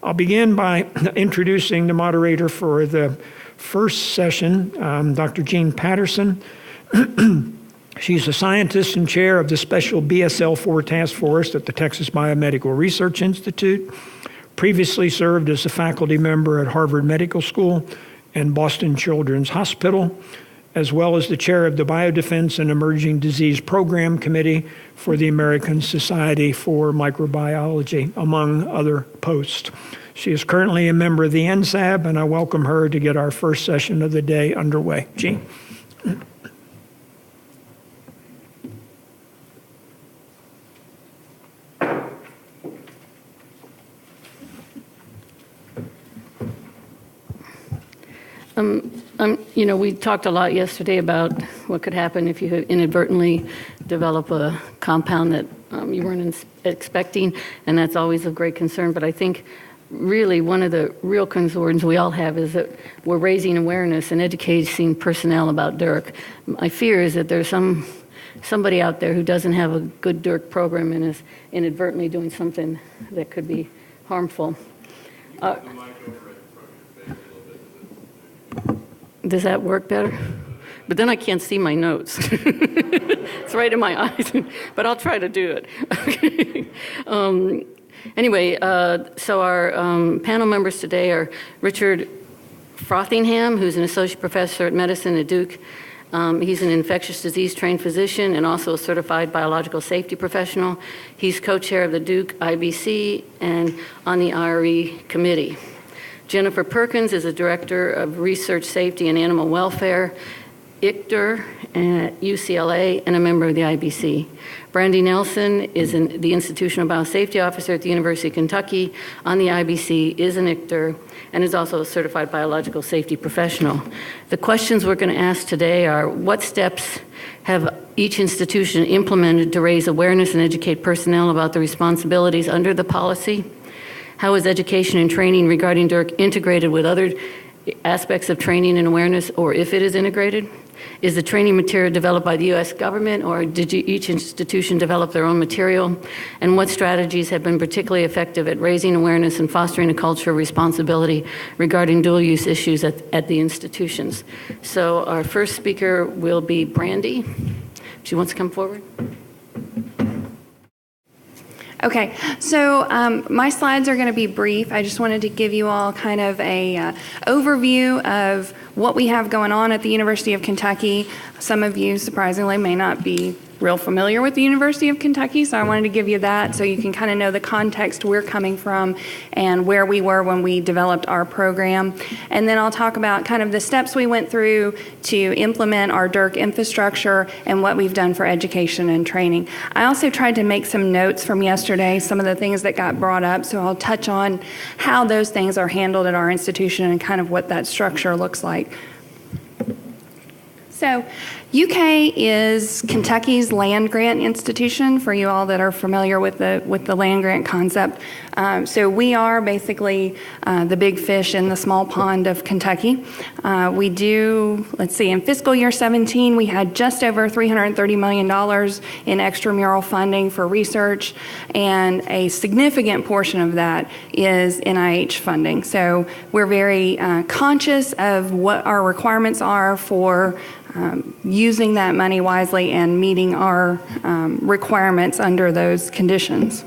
I'll begin by introducing the moderator for the first session, Dr. Jean Patterson. She's a scientist and chair of the Special BSL-4 Task Force at the Texas Biomedical Research Institute, previously served as a faculty member at Harvard Medical School and Boston Children's Hospital, as well as the chair of the Biodefense and Emerging Disease Program Committee for the American Society for Microbiology, among other posts. She is currently a member of the NSABB, and I welcome her to get our first session of the day underway. Jean. We talked a lot yesterday about what could happen if you inadvertently develop a compound that you weren't expecting, and that's always of great concern. But I think really one of the real concerns we all have is that we're raising awareness and educating personnel about DURC. My fear is that there's somebody out there who doesn't have a good DURC program and is inadvertently doing something that could be harmful. Does that work better? But then I can't see my notes. It's right in my eyes, but I'll try to do it. Anyway, so our panel members today are Richard Frothingham, who's an associate professor at medicine at Duke. He's an infectious disease trained physician and also a certified biological safety professional. He's co-chair of the Duke IBC and on the IRE committee. Jennifer Perkins is a director of research safety and animal welfare, ICDUR at UCLA, and a member of the IBC. Brandy Nelson is the institutional biosafety officer at the University of Kentucky on the IBC, is an ICDUR, and is also a certified biological safety professional. The questions we're going to ask today are, what steps have each institution implemented to raise awareness and educate personnel about the responsibilities under the policy? How is education and training regarding DURC integrated with other aspects of training and awareness, or if it is integrated? Is the training material developed by the U.S. government, or did each institution develop their own material? And what strategies have been particularly effective at raising awareness and fostering a culture of responsibility regarding dual-use issues at the institutions? So our first speaker will be Brandy. She wants to come forward. Okay, so my slides are going to be brief. I just wanted to give you all kind of a overview of what we have going on at the University of Kentucky. Some of you, surprisingly, may not be real familiar with the University of Kentucky, so I wanted to give you that so you can kind of know the context we're coming from and where we were when we developed our program. And then I'll talk about kind of the steps we went through to implement our DURC infrastructure and what we've done for education and training. I also tried to make some notes from yesterday, some of the things that got brought up, so I'll touch on how those things are handled at our institution and kind of what that structure looks like. So UK is Kentucky's land grant institution, for you all that are familiar with the land grant concept. So we are basically the big fish in the small pond of Kentucky. We do, let's see, in fiscal year 17, we had just over $330 million in extramural funding for research, and a significant portion of that is NIH funding. So we're very conscious of what our requirements are for using that money wisely and meeting our requirements under those conditions.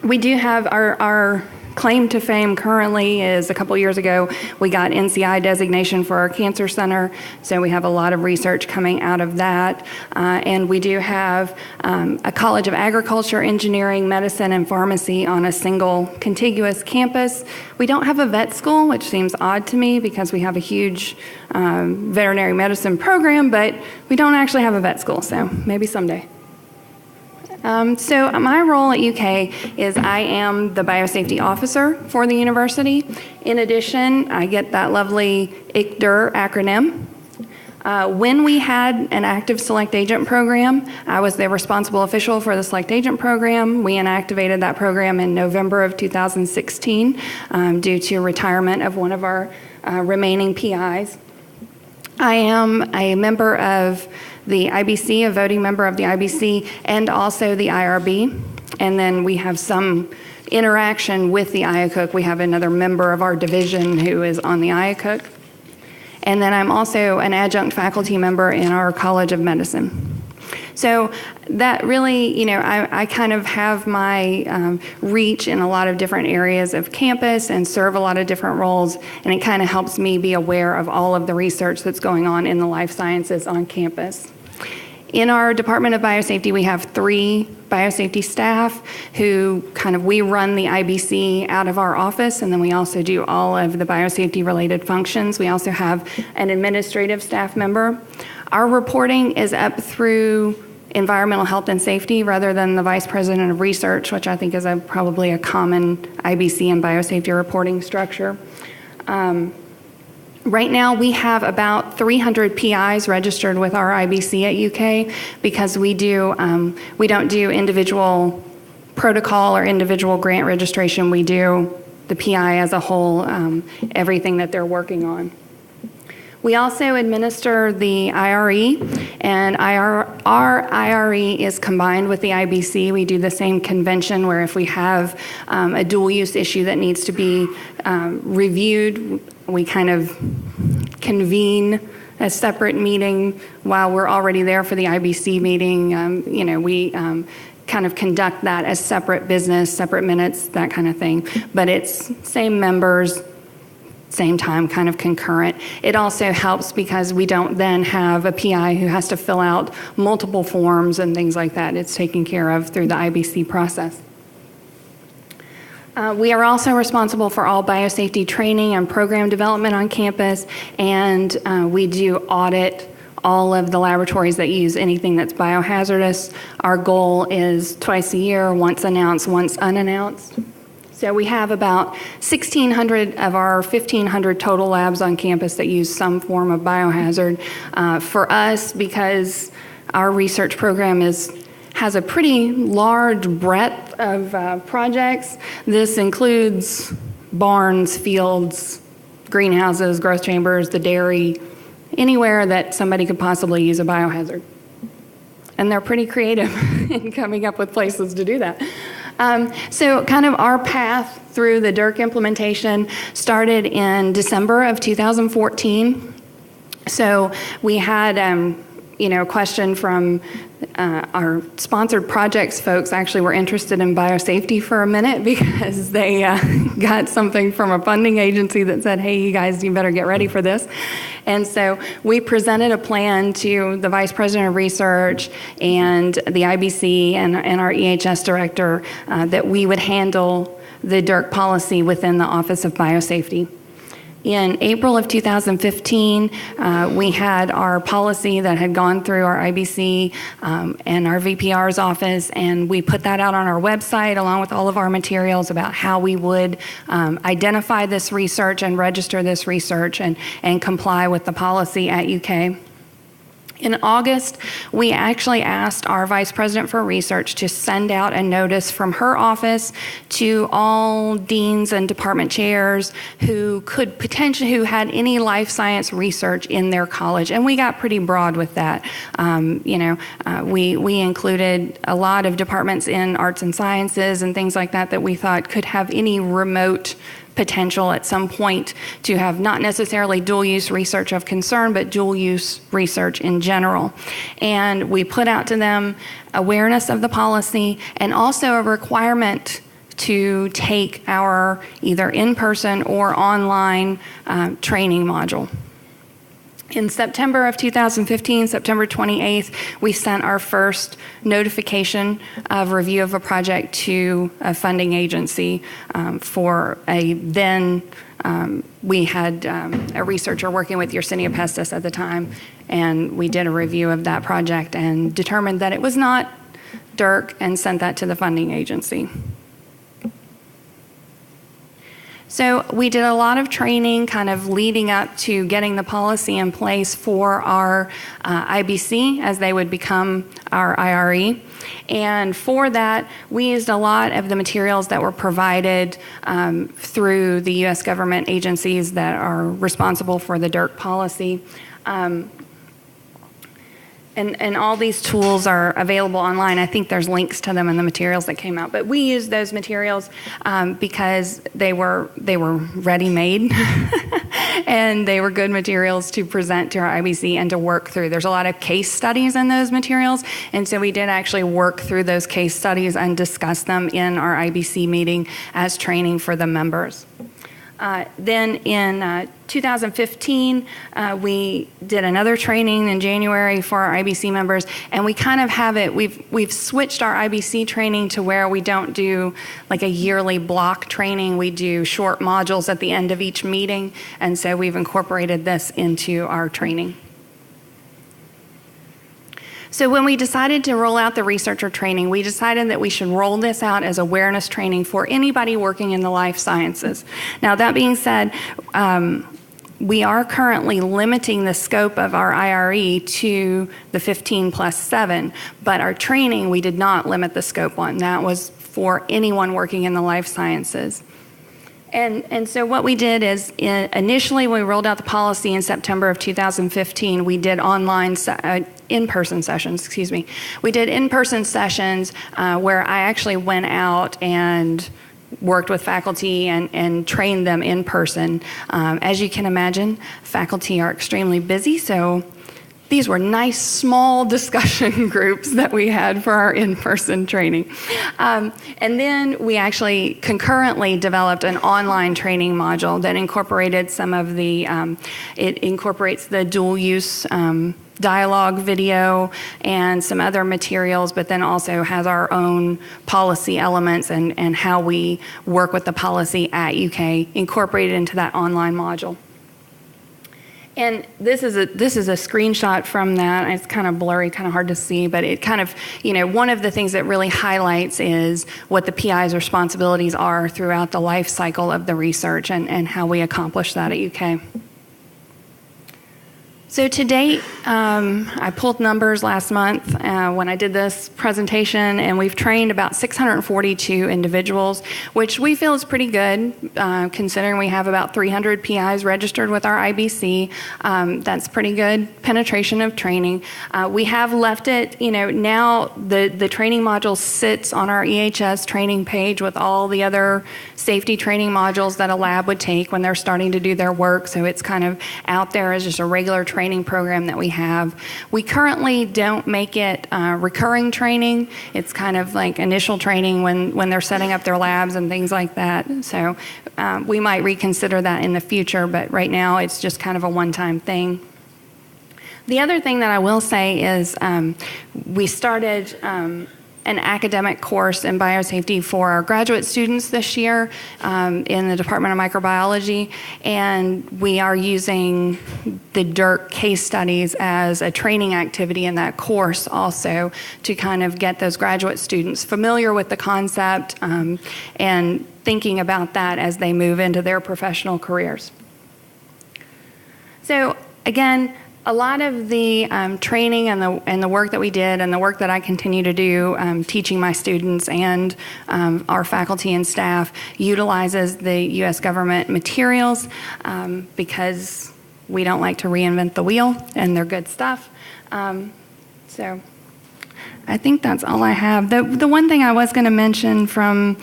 We do have our claim to fame currently is a couple years ago, we got NCI designation for our cancer center, so we have a lot of research coming out of that. And we do have a College of Agriculture, Engineering, Medicine, and Pharmacy on a single contiguous campus. We don't have a vet school, which seems odd to me because we have a huge veterinary medicine program, but we don't actually have a vet school, so maybe someday. So my role at UK is I am the biosafety officer for the university. In addition, I get that lovely ICDUR acronym. When we had an active select agent program, I was the responsible official for the select agent program. We inactivated that program in November of 2016 due to retirement of one of our remaining PIs. I am a member of the IBC, a voting member of the IBC, and also the IRB. And then we have some interaction with the IACUC. We have another member of our division who is on the IACUC. And then I'm also an adjunct faculty member in our College of Medicine. So that really, you know, I kind of have my reach in a lot of different areas of campus and serve a lot of different roles, and it kind of helps me be aware of all of the research that's going on in the life sciences on campus. In our Department of Biosafety, we have 3 biosafety staff who we run the IBC out of our office, and then we also do all of the biosafety related functions. We also have an administrative staff member. Our reporting is up through environmental health and safety rather than the vice president of research, which I think is probably a common IBC and biosafety reporting structure. Right now, we have about 300 PIs registered with our IBC at UK because we don't do individual protocol or individual grant registration. We do the PI as a whole, everything that they're working on. We also administer the IRE, and our IRE is combined with the IBC. We do the same convention where if we have a dual use issue that needs to be reviewed, we kind of convene a separate meeting while we're already there for the IBC meeting. We kind of conduct that as separate business, separate minutes, that kind of thing. But it's same members, same time, kind of concurrent. It also helps because we don't then have a PI who has to fill out multiple forms and things like that. It's taken care of through the IBC process. We are also responsible for all biosafety training and program development on campus, and we do audit all of the laboratories that use anything that's biohazardous. Our goal is twice a year, once announced, once unannounced. So we have about 1,600 of our 1,500 total labs on campus that use some form of biohazard. For us, because our research program has a pretty large breadth of projects, this includes barns, fields, greenhouses, growth chambers, the dairy, anywhere that somebody could possibly use a biohazard. And they're pretty creative in coming up with places to do that. So kind of our path through the DURC implementation started in December of 2014. So we had a question from our sponsored projects folks. Actually were interested in biosafety for a minute because they got something from a funding agency that said, hey, you guys, you better get ready for this. And so we presented a plan to the Vice President of Research and the IBC and our EHS director that we would handle the DURC policy within the Office of Biosafety. In April of 2015, we had our policy that had gone through our IBC and our VPR's office, and we put that out on our website along with all of our materials about how we would identify this research and register this research and comply with the policy at UK. In August, we actually asked our Vice President for Research to send out a notice from her office to all deans and department chairs who had any life science research in their college. And we got pretty broad with that. We included a lot of departments in arts and sciences and things like that we thought could have any remote potential at some point to have not necessarily dual use research of concern, but dual use research in general. And we put out to them awareness of the policy and also a requirement to take our either in-person or online training module. In September of 2015, September 28th, we sent our first notification of review of a project to a funding agency we had a researcher working with Yersinia pestis at the time, and we did a review of that project and determined that it was not DURC and sent that to the funding agency. So we did a lot of training kind of leading up to getting the policy in place for our IBC as they would become our IRE. And for that, we used a lot of the materials that were provided through the U.S. government agencies that are responsible for the DURC policy. And all these tools are available online. I think there's links to them in the materials that came out. But we used those materials because they were ready-made, and they were good materials to present to our IBC and to work through. There's a lot of case studies in those materials, and so we did actually work through those case studies and discuss them in our IBC meeting as training for the members. Then in 2015, we did another training in January for our IBC members, and we kind of have it, we've switched our IBC training to where we don't do like a yearly block training. We do short modules at the end of each meeting, and so we've incorporated this into our training. So when we decided to roll out the researcher training, we decided that we should roll this out as awareness training for anybody working in the life sciences. Now, that being said, we are currently limiting the scope of our IRE to the 15+7, but our training we did not limit the scope on. That was for anyone working in the life sciences. And so what we did is initially when we rolled out the policy in September of 2015, we did in-person sessions, We did in-person sessions where I actually went out and worked with faculty and trained them in person. As you can imagine, faculty are extremely busy, so these were nice, small discussion groups that we had for our in-person training. And then we actually concurrently developed an online training module that incorporated some of the, it incorporates the dual-use dialogue video and some other materials, but then also has our own policy elements and how we work with the policy at UK incorporated into that online module. And this is a screenshot from that. It's kind of blurry, kind of hard to see, but it kind of, one of the things that really highlights is what the PI's responsibilities are throughout the life cycle of the research and how we accomplish that at UK. So to date, I pulled numbers last month when I did this presentation, and we've trained about 642 individuals, which we feel is pretty good, considering we have about 300 PIs registered with our IBC. That's pretty good penetration of training. We have left it, now the training module sits on our EHS training page with all the other safety training modules that a lab would take when they're starting to do their work, so it's kind of out there as just a regular training program that we have. We currently don't make it recurring training. It's kind of like initial training when they're setting up their labs and things like that. So we might reconsider that in the future, but right now it's just kind of a one-time thing. The other thing that I will say is we started an academic course in biosafety for our graduate students this year in the Department of Microbiology, and we are using the DURC case studies as a training activity in that course also to kind of get those graduate students familiar with the concept and thinking about that as they move into their professional careers. So again, a lot of the training and the work that we did and the work that I continue to do teaching my students and our faculty and staff utilizes the U.S. government materials because we don't like to reinvent the wheel, and they're good stuff. So I think that's all I have. The one thing I was going to mention from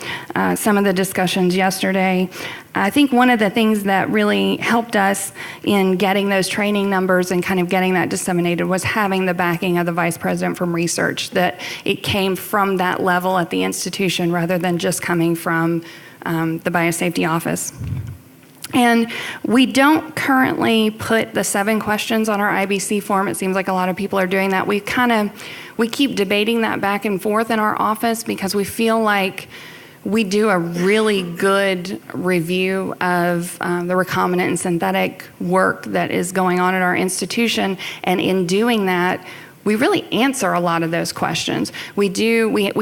some of the discussions yesterday, I think one of the things that really helped us in getting those training numbers and kind of getting that disseminated was having the backing of the vice president from research, that it came from that level at the institution rather than just coming from the biosafety office. And we don't currently put the 7 questions on our IBC form. It seems like a lot of people are doing that. We keep debating that back and forth in our office because we feel like we do a really good review of the recombinant and synthetic work that is going on at our institution. And in doing that, we really answer a lot of those questions. We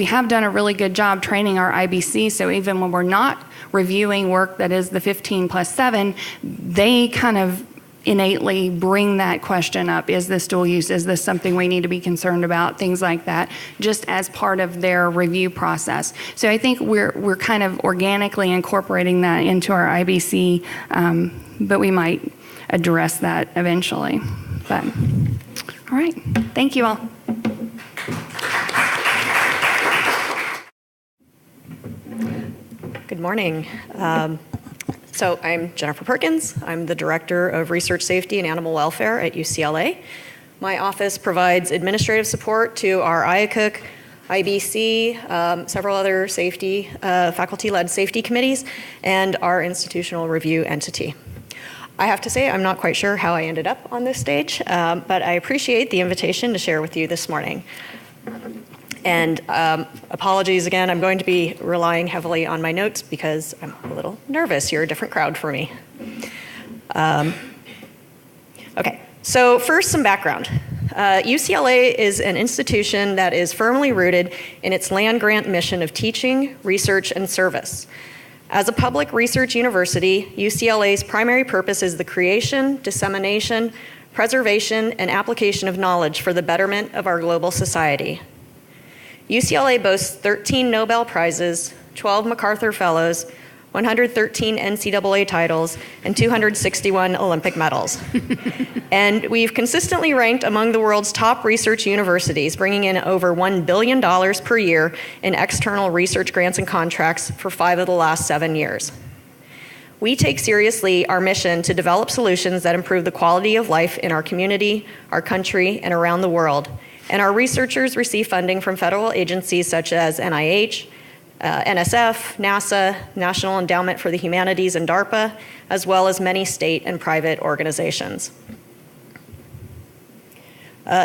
have done a really good job training our IBC, so even when we're not reviewing work that is the 15+7, they kind of innately bring that question up. Is this dual use? Is this something we need to be concerned about? Things like that, just as part of their review process. So I think we're kind of organically incorporating that into our IBC, but we might address that eventually. But All right. Thank you all. Good morning. So I'm Jennifer Perkins. I'm the Director of Research Safety and Animal Welfare at UCLA. My office provides administrative support to our IACUC, IBC, several other safety, faculty-led safety committees, and our institutional review entity. I have to say I'm not quite sure how I ended up on this stage, but I appreciate the invitation to share with you this morning. And apologies again, I'm going to be relying heavily on my notes because I'm a little nervous. You're a different crowd for me. Okay, so first some background. UCLA is an institution that is firmly rooted in its land-grant mission of teaching, research, and service. As a public research university, UCLA's primary purpose is the creation, dissemination, preservation, and application of knowledge for the betterment of our global society. UCLA boasts 13 Nobel Prizes, 12 MacArthur Fellows, 113 NCAA titles, and 261 Olympic medals. And we've consistently ranked among the world's top research universities, bringing in over $1 billion per year in external research grants and contracts for 5 of the last 7 years. We take seriously our mission to develop solutions that improve the quality of life in our community, our country, and around the world. And our researchers receive funding from federal agencies such as NIH, NSF, NASA, National Endowment for the Humanities, and DARPA, as well as many state and private organizations.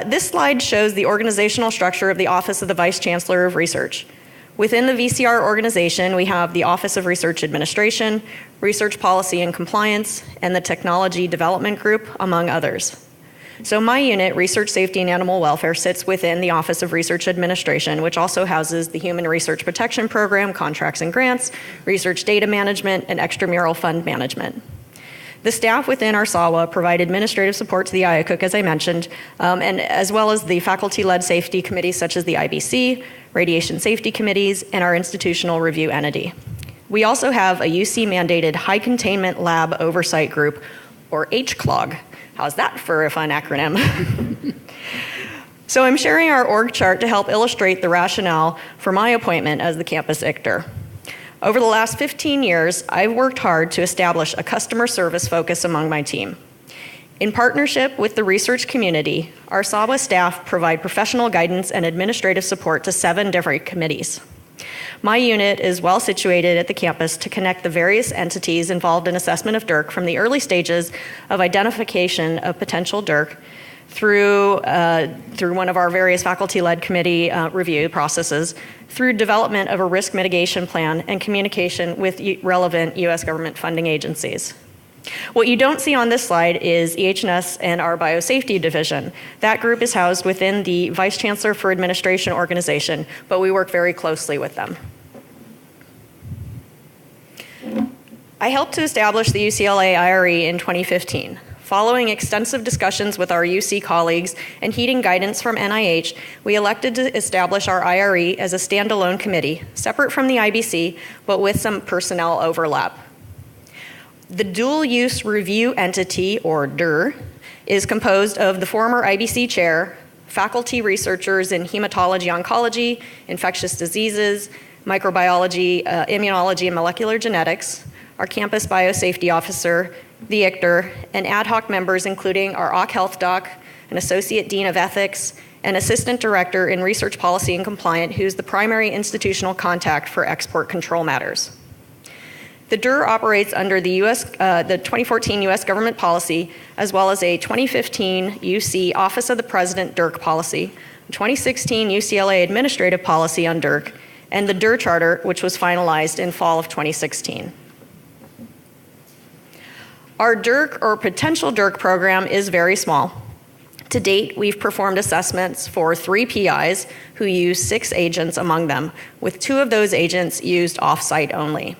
This slide shows the organizational structure of the Office of the Vice Chancellor of Research. Within the VCR organization, we have the Office of Research Administration, Research Policy and Compliance, and the Technology Development Group, among others. So my unit, Research Safety and Animal Welfare, sits within the Office of Research Administration, which also houses the Human Research Protection Program, contracts and grants, research data management, and extramural fund management. The staff within our SAWA provide administrative support to the IACUC, as I mentioned, and as well as the faculty-led safety committees such as the IBC, radiation safety committees, and our institutional review entity. We also have a UC-mandated High Containment Lab Oversight Group, or HCLOG. How's that for a fun acronym? So I'm sharing our org chart to help illustrate the rationale for my appointment as the campus ICTR. Over the last 15 years, I've worked hard to establish a customer service focus among my team. In partnership with the research community, our SAWA staff provide professional guidance and administrative support to 7 different committees. My unit is well situated at the campus to connect the various entities involved in assessment of DURC from the early stages of identification of potential DURC through one of our various faculty-led committee review processes, through development of a risk mitigation plan and communication with relevant U.S. government funding agencies. What you don't see on this slide is EH&S and our Biosafety division. That group is housed within the Vice Chancellor for Administration organization, but we work very closely with them. I helped to establish the UCLA IRE in 2015. Following extensive discussions with our UC colleagues and heeding guidance from NIH, we elected to establish our IRE as a standalone committee, separate from the IBC, but with some personnel overlap. The dual use review entity, or DUR, is composed of the former IBC chair, faculty researchers in hematology oncology, infectious diseases, microbiology, immunology, and molecular genetics, our campus biosafety officer, the ICTR, and ad hoc members including our OC Health Doc, an associate dean of ethics, and assistant director in research policy and compliance, who's the primary institutional contact for export control matters. The DUR operates under the 2014 U.S. government policy, as well as a 2015 UC Office of the President DURC policy, 2016 UCLA administrative policy on DURC, and the DUR charter, which was finalized in fall of 2016. Our DURC, or potential DURC program, is very small. To date, we've performed assessments for 3 PIs who use 6 agents among them, with 2 of those agents used off-site only.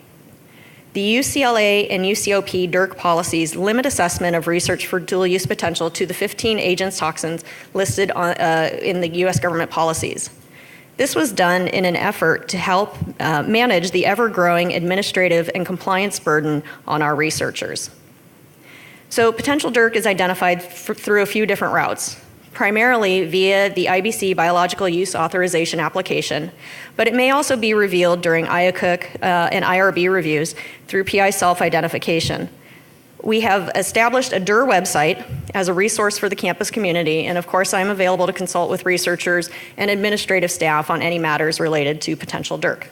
The UCLA and UCOP DURC policies limit assessment of research for dual use potential to the 15 agents toxins listed in the US government policies. This was done in an effort to help manage the ever-growing administrative and compliance burden on our researchers. So potential DURC is identified through a few different routes. primarily via the IBC Biological Use Authorization application, but it may also be revealed during IACUC and IRB reviews through PI self-identification. We have established a DUR website as a resource for the campus community, and of course I'm available to consult with researchers and administrative staff on any matters related to potential DURC.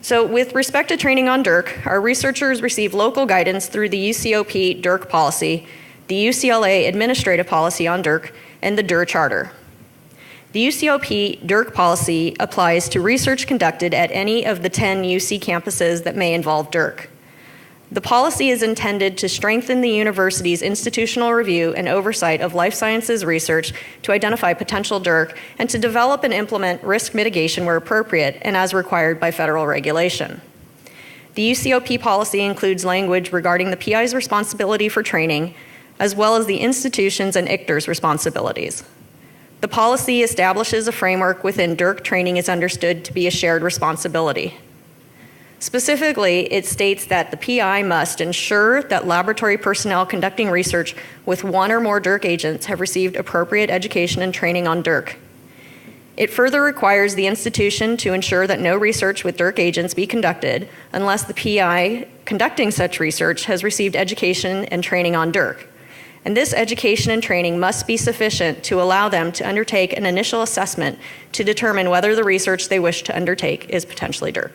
So with respect to training on DURC, our researchers receive local guidance through the UCOP DURC policy, the UCLA Administrative Policy on DURC, and the DUR Charter. The UCOP DURC policy applies to research conducted at any of the 10 UC campuses that may involve DURC. The policy is intended to strengthen the university's institutional review and oversight of life sciences research to identify potential DURC and to develop and implement risk mitigation where appropriate and as required by federal regulation. The UCOP policy includes language regarding the PI's responsibility for training, as well as the institution's and ICTR's responsibilities. The policy establishes a framework within DURC training is understood to be a shared responsibility. Specifically, it states that the PI must ensure that laboratory personnel conducting research with one or more DURC agents have received appropriate education and training on DURC. It further requires the institution to ensure that no research with DURC agents be conducted unless the PI conducting such research has received education and training on DURC. And this education and training must be sufficient to allow them to undertake an initial assessment to determine whether the research they wish to undertake is potentially DURC.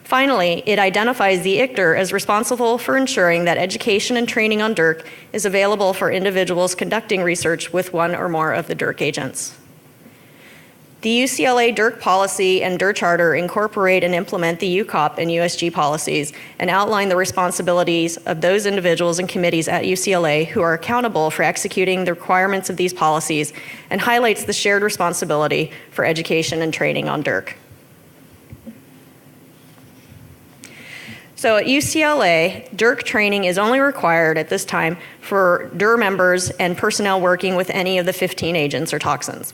Finally, it identifies the ICTR as responsible for ensuring that education and training on DURC is available for individuals conducting research with one or more of the DURC agents. The UCLA DURC policy and DUR Charter incorporate and implement the UCOP and USG policies and outline the responsibilities of those individuals and committees at UCLA who are accountable for executing the requirements of these policies and highlights the shared responsibility for education and training on DURC. So at UCLA, DURC training is only required at this time for DUR members and personnel working with any of the 15 agents or toxins.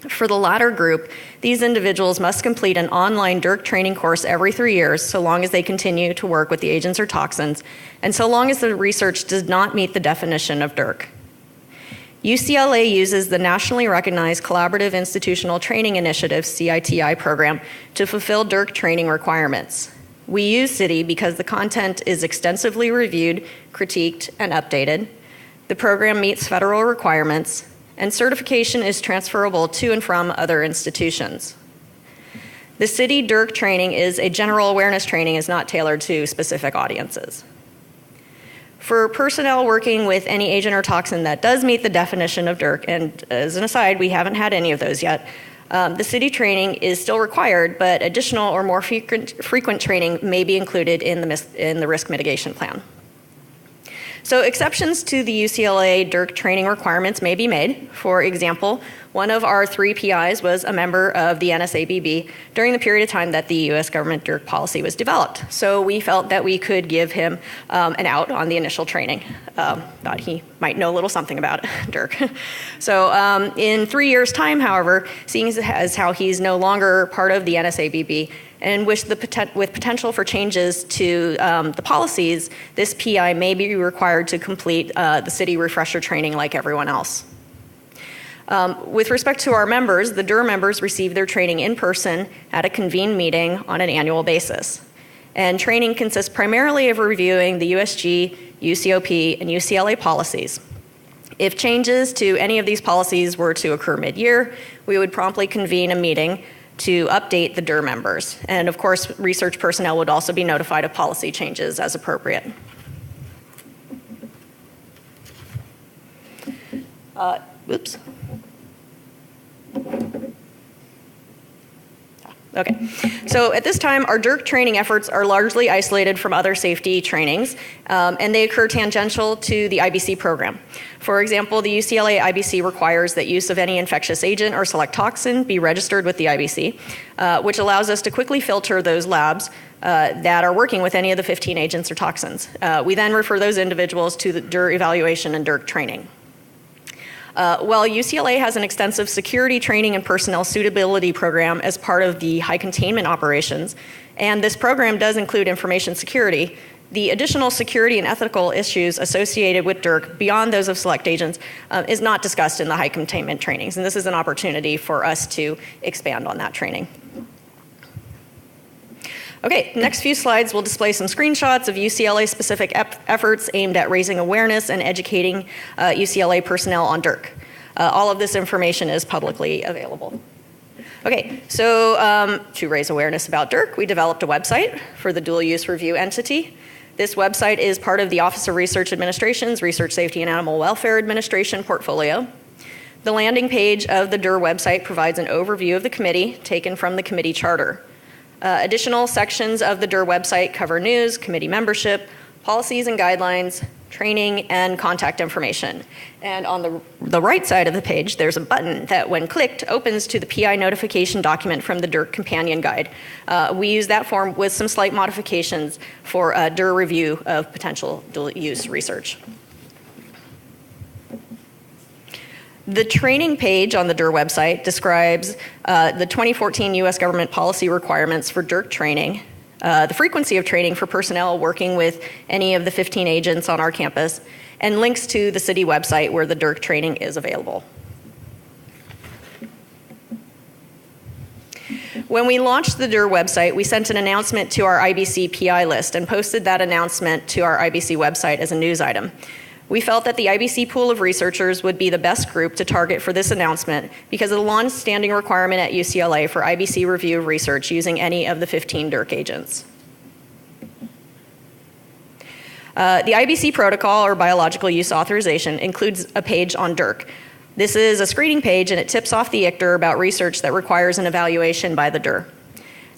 For the latter group, these individuals must complete an online DURC training course every 3 years, so long as they continue to work with the agents or toxins, and so long as the research does not meet the definition of DURC. UCLA uses the nationally recognized Collaborative Institutional Training Initiative, CITI program, to fulfill DURC training requirements. We use CITI because the content is extensively reviewed, critiqued, and updated. The program meets federal requirements, and certification is transferable to and from other institutions. The CITI DURC training is a general awareness training, is not tailored to specific audiences. For personnel working with any agent or toxin that does meet the definition of DURC, and as an aside, we haven't had any of those yet, the CITI training is still required, but additional or more frequent training may be included in the risk mitigation plan. So exceptions to the UCLA DURC training requirements may be made. For example, one of our 3 PIs was a member of the NSABB during the period of time that the US government DURC policy was developed. So we felt that we could give him an out on the initial training. Thought he might know a little something about DURC. So in 3 years' time, however, seeing as how he's no longer part of the NSABB, and with potential for changes to the policies, this PI may be required to complete the CITI refresher training like everyone else. With respect to our members, the DUR members receive their training in person at a convened meeting on an annual basis. And training consists primarily of reviewing the USG, UCOP, and UCLA policies. If changes to any of these policies were to occur mid-year, we would promptly convene a meeting to update the DUR members. And of course, research personnel would also be notified of policy changes as appropriate. Oops. Okay, so at this time, our DURC training efforts are largely isolated from other safety trainings, and they occur tangential to the IBC program. For example, the UCLA IBC requires that use of any infectious agent or select toxin be registered with the IBC, which allows us to quickly filter those labs that are working with any of the 15 agents or toxins. We then refer those individuals to the DUR evaluation and DURC training. While UCLA has an extensive security training and personnel suitability program as part of the high containment operations, and this program does include information security, The additional security and ethical issues associated with DURC beyond those of select agents is not discussed in the high containment trainings, and this is an opportunity for us to expand on that training. Okay, next few slides will display some screenshots of UCLA-specific efforts aimed at raising awareness and educating UCLA personnel on DURC. All of this information is publicly available. Okay, so to raise awareness about DURC, we developed a website for the dual use review entity. This website is part of the Office of Research Administration's Research Safety and Animal Welfare Administration portfolio. The landing page of the DUR website provides an overview of the committee taken from the committee charter. Additional sections of the DUR website cover news, committee membership, policies and guidelines, training, and contact information. And on the right side of the page, there's a button that, when clicked, opens to the PI notification document from the DURC companion guide. We use that form with some slight modifications for a DUR review of potential dual-use research. The training page on the DUR website describes the 2014 U.S. government policy requirements for DURC training, the frequency of training for personnel working with any of the 15 agents on our campus, and links to the city website where the DURC training is available. When we launched the DUR website, we sent an announcement to our IBC PI list and posted that announcement to our IBC website as a news item. We felt that the IBC pool of researchers would be the best group to target for this announcement because of the long-standing requirement at UCLA for IBC review of research using any of the 15 DURC agents. The IBC protocol, or biological use authorization, includes a page on DURC. This is a screening page, and it tips off the ICTR about research that requires an evaluation by the DUR.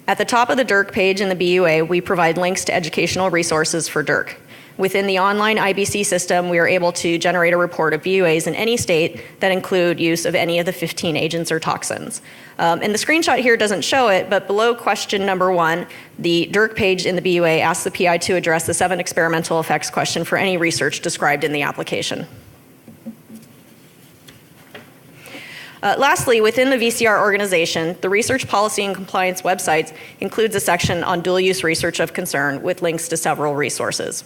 At the top of the DURC page in the BUA, we provide links to educational resources for DURC. Within the online IBC system, we are able to generate a report of BUAs in any state that include use of any of the 15 agents or toxins. And the screenshot here doesn't show it, but below question number 1, the DURC page in the BUA asks the PI to address the 7 experimental effects question for any research described in the application. Lastly, within the VCR organization, the Research Policy and Compliance website includes a section on dual-use research of concern with links to several resources.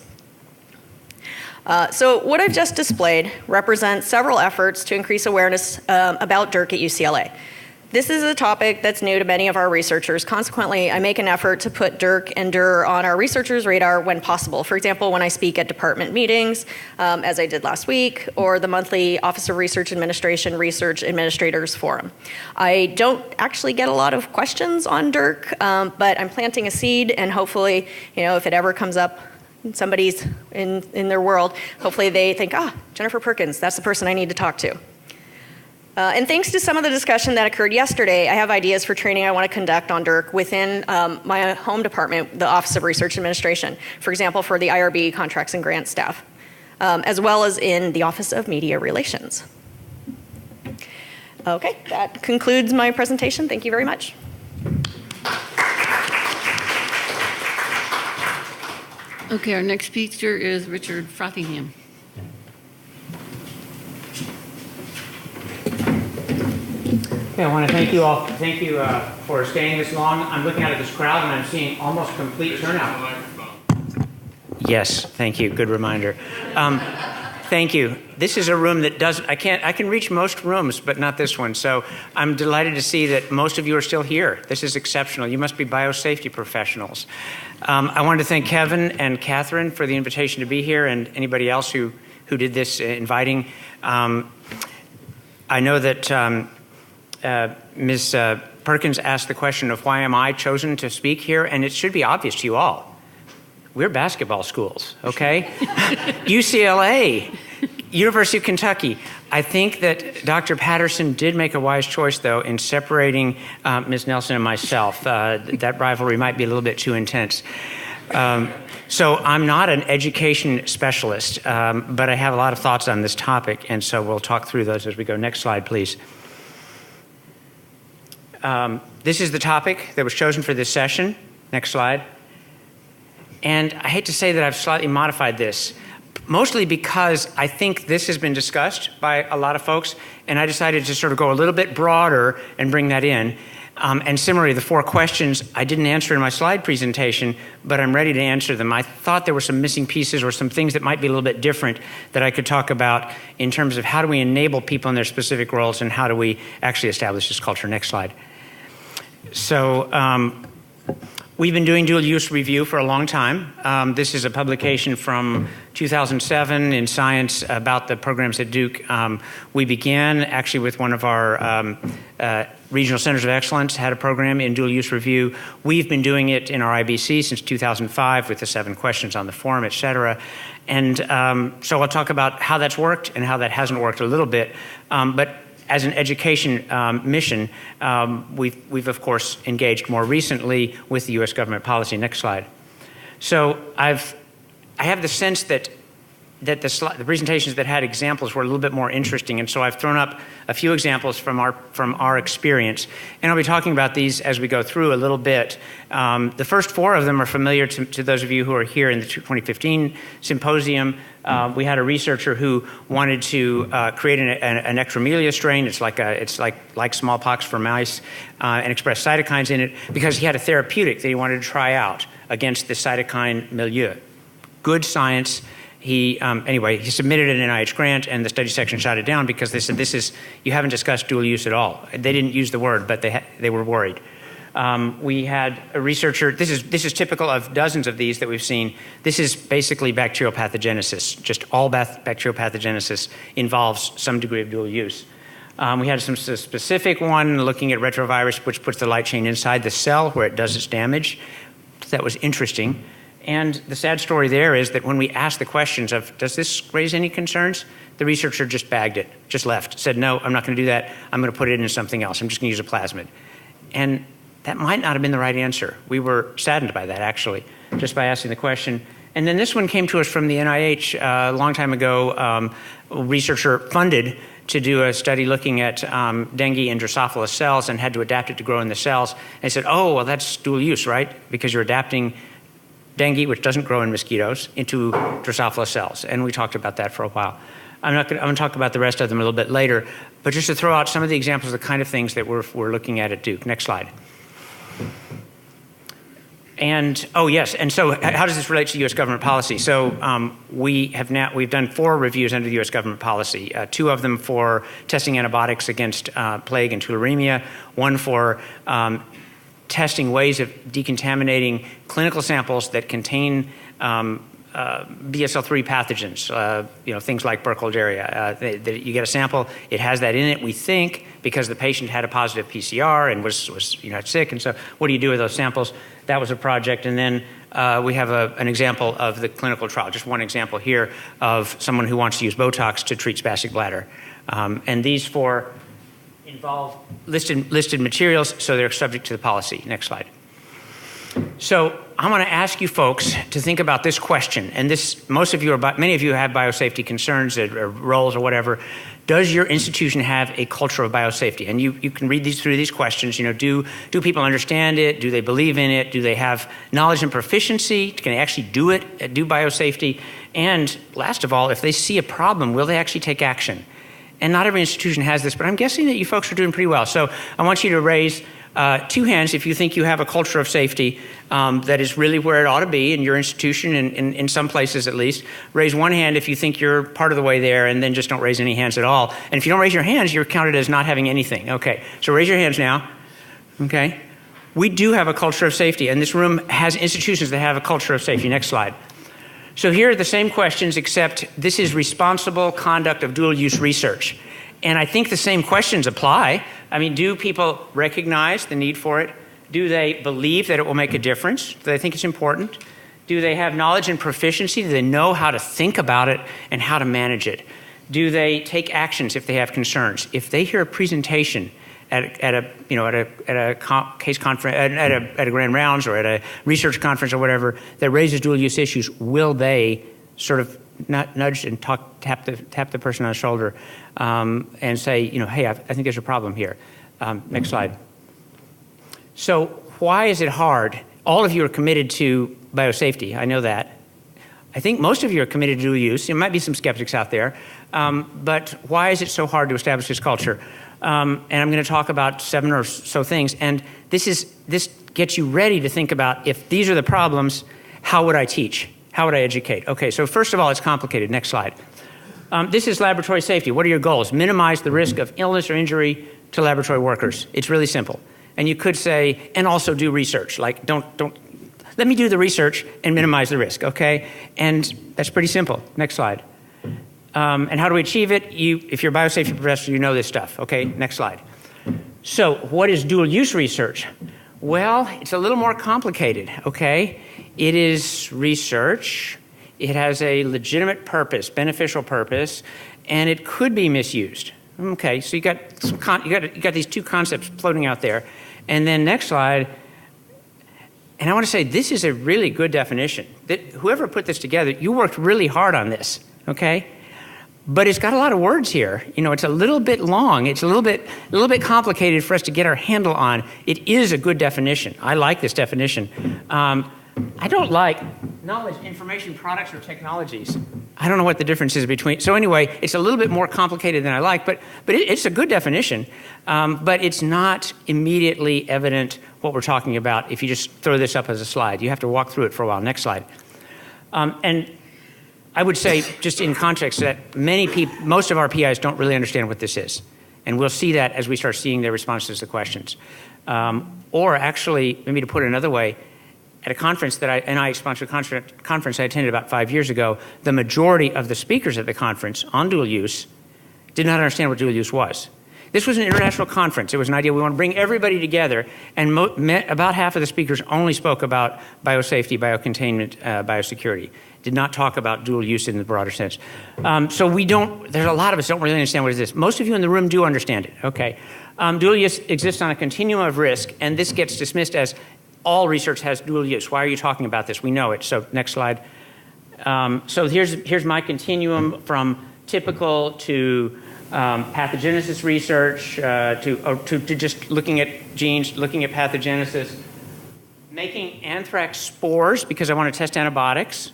So what I've just displayed represents several efforts to increase awareness about DURC at UCLA. This is a topic that's new to many of our researchers. Consequently, I make an effort to put DURC and DUR on our researchers' radar when possible. For example, when I speak at department meetings, as I did last week, or the monthly Office of Research Administration Research Administrators Forum. I don't actually get a lot of questions on DURC, but I'm planting a seed, and hopefully, if it ever comes up, somebody's in their world, hopefully they think, Jennifer Perkins, that's the person I need to talk to. And thanks to some of the discussion that occurred yesterday, I have ideas for training I want to conduct on DURC within my home department, the Office of Research Administration, for example, for the IRB contracts and grant staff, as well as in the Office of Media Relations. Okay, that concludes my presentation. Thank you very much. Okay, our next speaker is Richard Frothingham. Okay, I want to thank you all. Thank you for staying this long. I'm looking out at this crowd and I'm seeing almost complete turnout. Yes, thank you. Good reminder. Thank you. This is a room that doesn't, I can reach most rooms, but not this one. So I'm delighted to see that most of you are still here. This is exceptional. You must be biosafety professionals. I wanted to thank Kevin and Catherine for the invitation to be here, and anybody else who did this inviting. I know that Ms. Perkins asked the question of why am I chosen to speak here, and it should be obvious to you all. We're basketball schools, okay? UCLA, University of Kentucky. I think that Dr. Patterson did make a wise choice, though, in separating Ms. Nelson and myself. That rivalry might be a little bit too intense. So I'm not an education specialist, but I have a lot of thoughts on this topic, and so we'll talk through those as we go. Next slide, please. This is the topic that was chosen for this session. Next slide. And I hate to say that I've slightly modified this, mostly because I think this has been discussed by a lot of folks, and I decided to sort of go a little bit broader and bring that in. And similarly, the 4 questions I didn't answer in my slide presentation, but I'm ready to answer them. I thought there were some missing pieces or some things that might be a little bit different that I could talk about in terms of how do we enable people in their specific roles and how do we actually establish this culture. Next slide. So we've been doing dual use review for a long time. This is a publication from 2007 in Science about the programs at Duke. We began actually with one of our regional centers of excellence, had a program in dual use review. We've been doing it in our IBC since 2005 with the 7 questions on the forum, et cetera. And so I'll talk about how that's worked and how that hasn't worked a little bit. But as an education mission, we've of course engaged more recently with the U.S. government policy. Next slide. So I have the sense that the presentations that had examples were a little bit more interesting, and so I've thrown up a few examples from our experience, and I'll be talking about these as we go through a little bit. The first 4 of them are familiar to those of you who are here in the 2015 symposium. We had a researcher who wanted to create an ectromelia strain. It's like smallpox for mice, and express cytokines in it because he had a therapeutic that he wanted to try out against the cytokine milieu. Good science. Anyway, he submitted an NIH grant, and the study section shot it down because they said, you haven't discussed dual use at all. They didn't use the word, but they were worried. We had a researcher, this is typical of dozens of these that we've seen. This is basically bacterial pathogenesis. Just all bacterial pathogenesis involves some degree of dual use. We had some specific one looking at retrovirus, which puts the light chain inside the cell where it does its damage. That was interesting. And the sad story there is that when we asked the questions of, does this raise any concerns? The researcher just bagged it, just left, said, no, I'm not going to do that. I'm going to put it in something else. I'm just going to use a plasmid. And that might not have been the right answer. We were saddened by that, actually, just by asking the question. And then this one came to us from the NIH a long time ago. A researcher funded to do a study looking at dengue in Drosophila cells and had to adapt it to grow in the cells. And they said, oh, well, that's dual use, right? Because you're adapting dengue, which doesn't grow in mosquitoes, into Drosophila cells. And we talked about that for a while. I'm going to talk about the rest of them a little bit later, but just to throw out some of the examples of the kind of things that we're looking at Duke. Next slide. And, oh yes, and so how does this relate to U.S. government policy? So we've done 4 reviews under the U.S. government policy, 2 of them for testing antibiotics against plague and tularemia, 1 for testing ways of decontaminating clinical samples that contain BSL-3 pathogens, things like Burkholderia. You get a sample, it has that in it, we think, because the patient had a positive PCR and was sick, and so what do you do with those samples? That was a project, and then we have an example of the clinical trial, just one example here of someone who wants to use Botox to treat spastic bladder. And these 4 involve listed materials, so they're subject to the policy. Next slide. So I'm going to ask you folks to think about this question, and many of you have biosafety concerns or roles or whatever. Does your institution have a culture of biosafety? And you can read through these questions. Do people understand it? Do they believe in it? Do they have knowledge and proficiency? Can they actually do biosafety? And last of all, if they see a problem, will they actually take action? And not every institution has this, but I'm guessing that you folks are doing pretty well. So I want you to raise 2 hands if you think you have a culture of safety that is really where it ought to be in your institution, and in some places at least. Raise 1 hand if you think you're part of the way there, and then just don't raise any hands at all. And if you don't raise your hands, you're counted as not having anything. Okay, so raise your hands now. Okay. We do have a culture of safety, and this room has institutions that have a culture of safety. Next slide. So here are the same questions, except this is responsible conduct of dual-use research. And I think the same questions apply. I mean, do people recognize the need for it? Do they believe that it will make a difference? Do they think it's important? Do they have knowledge and proficiency? Do they know how to think about it and how to manage it? Do they take actions if they have concerns? If they hear a presentation at a case conference, at a grand rounds or at a research conference or whatever that raises dual use issues, will they sort of nudge and tap the person on the shoulder and say, hey, I think there's a problem here. Next slide. So why is it hard? All of you are committed to biosafety. I know that. I think most of you are committed to dual use. There might be some skeptics out there. But why is it so hard to establish this culture? And I'm going to talk about 7 or so things. And this gets you ready to think about, if these are the problems, how would I teach? How would I educate? Okay, so first of all, it's complicated. Next slide. This is laboratory safety. What are your goals? Minimize the risk of illness or injury to laboratory workers. It's really simple. And you could say, and also do research. Like, don't let me do the research and minimize the risk, okay? And that's pretty simple. Next slide. And how do we achieve it? If you're a biosafety professor, you know this stuff. Okay, next slide. So what is dual use research? Well, it's a little more complicated, okay? It is research. It has a legitimate purpose, beneficial purpose, and it could be misused. Okay, so you got these two concepts floating out there. And then next slide, and I want to say this is a really good definition. That whoever put this together, you worked really hard on this, okay? But it's got a lot of words here. You know, it's a little bit long. It's a little bit complicated for us to get our handle on. It is a good definition. I like this definition. I don't like knowledge, information, products, or technologies. I don't know what the difference is between. So anyway, it's a little bit more complicated than I like, but it's a good definition. But it's not immediately evident what we're talking about if you just throw this up as a slide. You have to walk through it for a while. Next slide. And I would say, just in context, that most of our PIs don't really understand what this is. And we'll see that as we start seeing their responses to questions. Or actually, maybe to put it another way, at a conference that NIH-sponsored conference I attended about 5 years ago, the majority of the speakers at the conference on dual use did not understand what dual use was. This was an international conference. It was an idea we want to bring everybody together, and about half of the speakers only spoke about biosafety, biocontainment, biosecurity. Did not talk about dual use in the broader sense. So there's a lot of us don't really understand what it is. Most of you in the room do understand it, okay. Dual use exists on a continuum of risk, and this gets dismissed as all research has dual use. Why are you talking about this? We know it. So next slide. So here's my continuum from typical to pathogenesis research to just looking at genes, looking at pathogenesis, making anthrax spores because I want to test antibiotics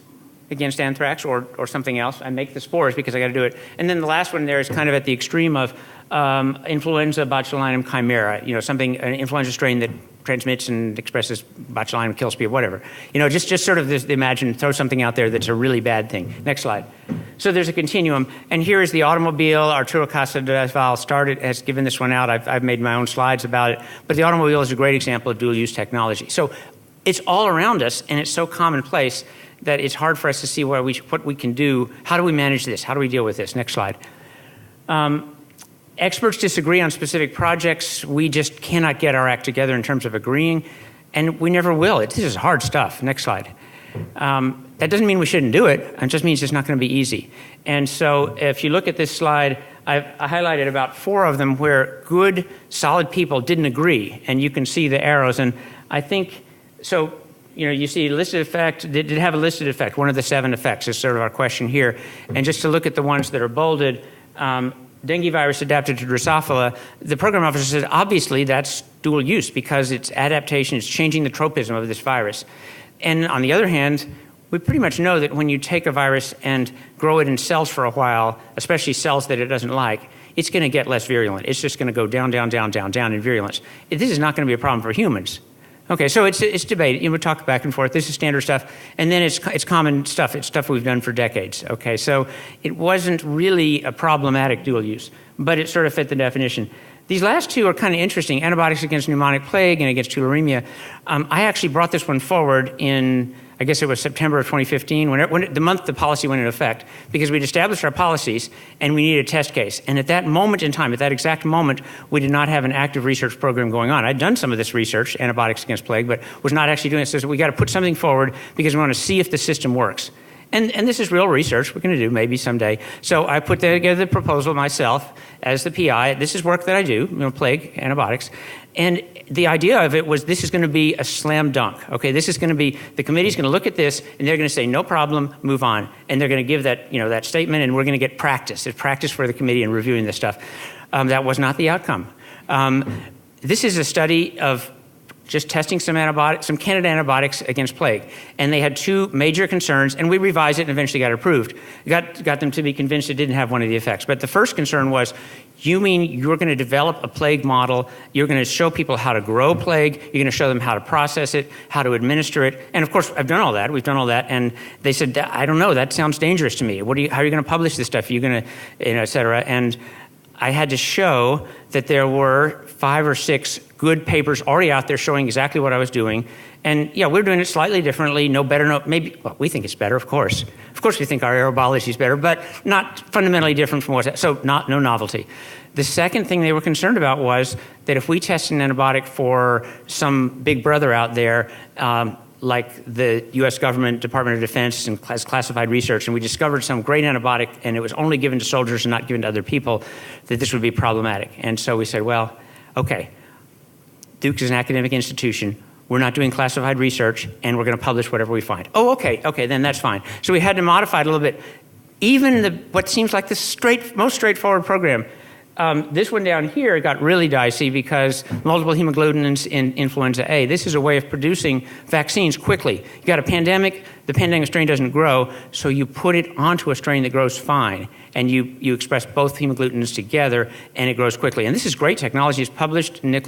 against anthrax or something else. I make the spores because I got to do it. And then the last one there is kind of at the extreme of influenza botulinum chimera, an influenza strain that transmits and expresses botulinum, kills people, whatever. Just sort of this, throw something out there that's a really bad thing. Next slide. So there's a continuum, and here is the automobile. Arturo Casadevall has given this one out. I've made my own slides about it, but the automobile is a great example of dual-use technology. So it's all around us, and it's so commonplace that it's hard for us to see what we can do. How do we manage this? How do we deal with this? Next slide. Experts disagree on specific projects. We just cannot get our act together in terms of agreeing, and we never will. This is hard stuff. Next slide. That doesn't mean we shouldn't do it. It just means it's not going to be easy. And so if you look at this slide, I highlighted about 4 of them where good, solid people didn't agree, and you can see the arrows. And I think, so, you see listed effect. Did it have a listed effect? One of the 7 effects is sort of our question here. And just to look at the ones that are bolded, dengue virus adapted to Drosophila, the program officer said, obviously that's dual use because it's adaptation, it's changing the tropism of this virus. And on the other hand, we pretty much know that when you take a virus and grow it in cells for a while, especially cells that it doesn't like, it's going to get less virulent. It's just going to go down, down, down, down, down in virulence. This is not going to be a problem for humans. Okay, so it's debate. We talk back and forth. This is standard stuff. And then it's common stuff. It's stuff we've done for decades. Okay, so it wasn't really a problematic dual use, but it sort of fit the definition. These last 2 are kind of interesting. Antibiotics against pneumonic plague and against tularemia. I actually brought this one forward in, I guess it was September of 2015, when the month the policy went into effect, because we'd established our policies and we needed a test case. And at that moment in time, at that exact moment, we did not have an active research program going on. I'd done some of this research, antibiotics against plague, but was not actually doing it. So we got to put something forward because we want to see if the system works. And this is real research we're going to do maybe someday. So I put together the proposal myself as the PI. This is work that I do, plague, antibiotics. And the idea of it was this is going to be a slam dunk. Okay, this is going to be, the committee's going to look at this and they're going to say, no problem, move on. And they're going to give that, that statement, and we're going to get practice. It's practice for the committee in reviewing this stuff. That was not the outcome. This is a study of just testing some candidate antibiotics against plague. And they had two major concerns, and we revised it and eventually got it approved. Got them to be convinced it didn't have one of the effects. But the first concern was, you mean you're going to develop a plague model, you're going to show people how to grow plague, you're going to show them how to process it, how to administer it. And of course, I've done all that, we've done all that, and they said, I don't know, that sounds dangerous to me. How are you going to publish this stuff? Are you going to, et cetera. And I had to show that there were 5 or 6 good papers already out there showing exactly what I was doing. And yeah, we're doing it slightly differently, no better, well, we think it's better, of course. Of course we think our aerobiology is better, but not fundamentally different from no novelty. The second thing they were concerned about was that if we test an antibiotic for some big brother out there, like the US government, Department of Defense, and has classified research, and we discovered some great antibiotic and it was only given to soldiers and not given to other people, that this would be problematic. And so we said, well, okay, Duke is an academic institution, we're not doing classified research, and we're going to publish whatever we find. Oh, okay, then that's fine. So we had to modify it a little bit. Even what seems like the most straightforward program, this one down here got really dicey because multiple hemagglutinins in influenza A. This is a way of producing vaccines quickly. You got a pandemic, the pandemic strain doesn't grow, so you put it onto a strain that grows fine, and you express both hemagglutinins together, and it grows quickly. And this is great technology. It's published. Nick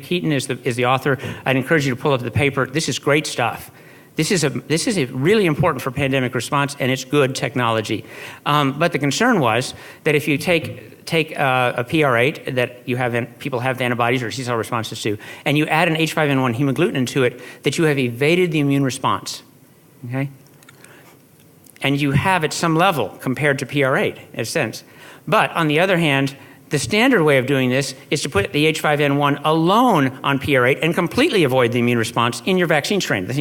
Heaton is the author. I'd encourage you to pull up the paper. This is great stuff. This is really important for pandemic response, and it's good technology. But the concern was that if you take a PR8 that people have the antibodies or T-cell responses to, and you add an H5N1 hemagglutinin to it, that you have evaded the immune response, okay? And you have at some level compared to PR8, in a sense. But on the other hand, the standard way of doing this is to put the H5N1 alone on PR8 and completely avoid the immune response in your vaccine strain. So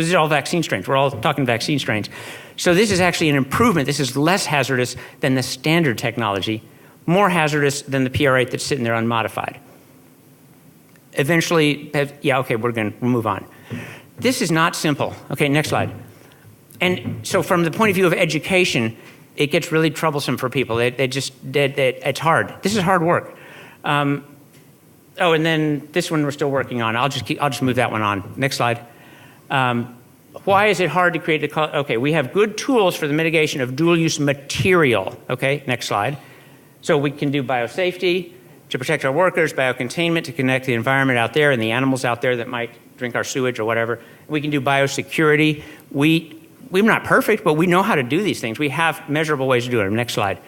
these are all vaccine strains. We're all talking vaccine strains. So this is actually an improvement. This is less hazardous than the standard technology, more hazardous than the PR8 that's sitting there unmodified. Eventually, we'll move on. This is not simple. Okay, next slide. And so from the point of view of education, it gets really troublesome for people. It's hard. This is hard work. And then this one we're still working on. I'll just move that one on. Next slide. Why is it hard to create we have good tools for the mitigation of dual use material. Okay, next slide. So we can do biosafety to protect our workers, biocontainment to connect the environment out there and the animals out there that might drink our sewage or whatever. We can do biosecurity. We're not perfect, but we know how to do these things. We have measurable ways to do it. Next slide.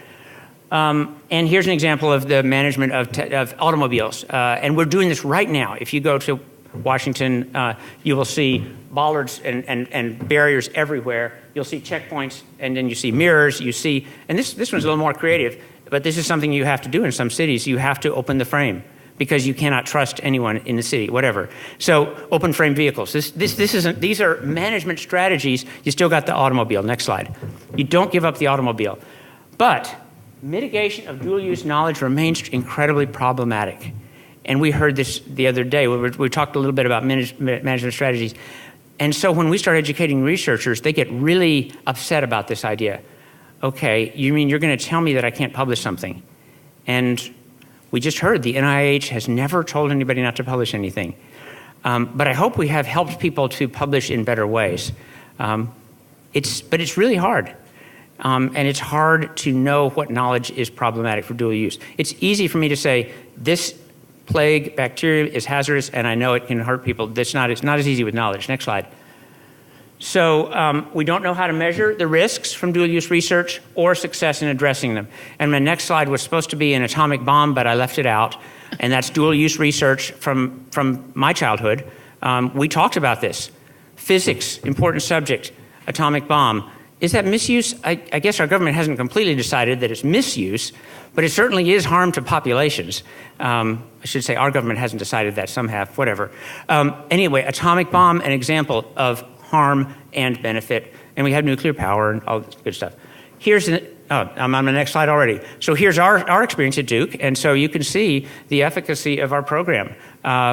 And here's an example of the management of automobiles. And we're doing this right now. If you go to Washington, you will see bollards and barriers everywhere. You'll see checkpoints, and then you see mirrors. And this one's a little more creative, but this is something you have to do in some cities. You have to open the frame, because you cannot trust anyone in the city, whatever. So open frame vehicles. These are management strategies. You still got the automobile. Next slide. You don't give up the automobile. But mitigation of dual use knowledge remains incredibly problematic. And we heard this the other day. We talked a little bit about management strategies. And so when we start educating researchers, they get really upset about this idea. Okay, you mean you're going to tell me that I can't publish something? And we just heard the NIH has never told anybody not to publish anything. But I hope we have helped people to publish in better ways. But it's really hard. And it's hard to know what knowledge is problematic for dual use. It's easy for me to say, this plague bacteria is hazardous and I know it can hurt people. It's not as easy with knowledge. Next slide. So we don't know how to measure the risks from dual use research or success in addressing them. And my next slide was supposed to be an atomic bomb, but I left it out. And that's dual use research from my childhood. We talked about this. Physics, important subject, atomic bomb. Is that misuse? I guess our government hasn't completely decided that it's misuse, but it certainly is harm to populations. I should say our government hasn't decided that, some have, whatever. Anyway, atomic bomb, an example of harm and benefit, and we have nuclear power and all this good stuff. I'm on the next slide already. So here's our experience at Duke, and so you can see the efficacy of our program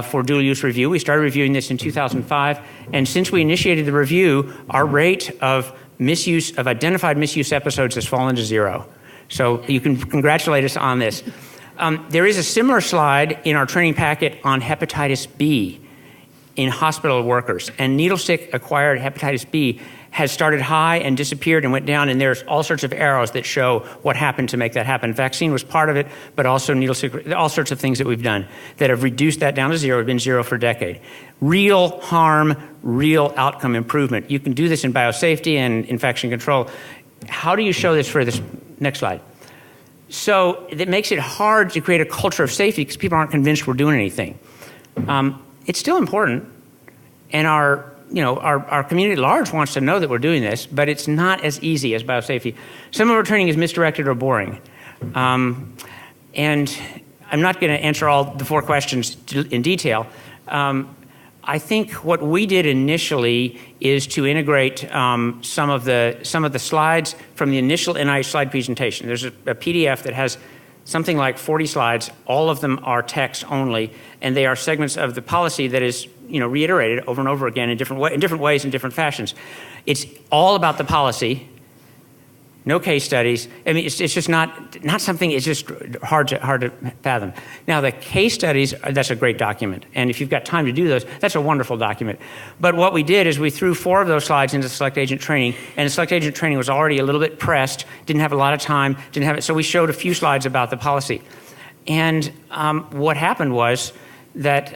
for dual use review. We started reviewing this in 2005, and since we initiated the review, our rate of identified misuse episodes has fallen to 0. So you can congratulate us on this. There is a similar slide in our training packet on hepatitis B. in hospital workers. And needle stick acquired hepatitis B has started high and disappeared and went down, and there's all sorts of arrows that show what happened to make that happen. Vaccine was part of it, but also needle stick, all sorts of things that we've done that have reduced that down to zero. It's been zero for a decade. Real harm, real outcome improvement. You can do this in biosafety and infection control. How do you show this for this? Next slide. So it makes it hard to create a culture of safety because people aren't convinced we're doing anything. It's still important, and our community at large wants to know that we're doing this, but it's not as easy as biosafety. Some of our training is misdirected or boring. And I'm not going to answer all the 4 questions in detail. I think what we did initially is to integrate some of the slides from the initial NIH slide presentation. There's a PDF that has something like 40 slides. All of them are text only, and they are segments of the policy that is reiterated over and over again in different ways, in different fashions. It's all about the policy. No case studies. I mean, it's just not something. It's just hard to fathom. Now, the case studies, that's a great document, and if you've got time to do those, that's a wonderful document. But what we did is we threw 4 of those slides into select agent training, and the select agent training was already a little bit pressed, didn't have a lot of time, so we showed a few slides about the policy. And what happened was that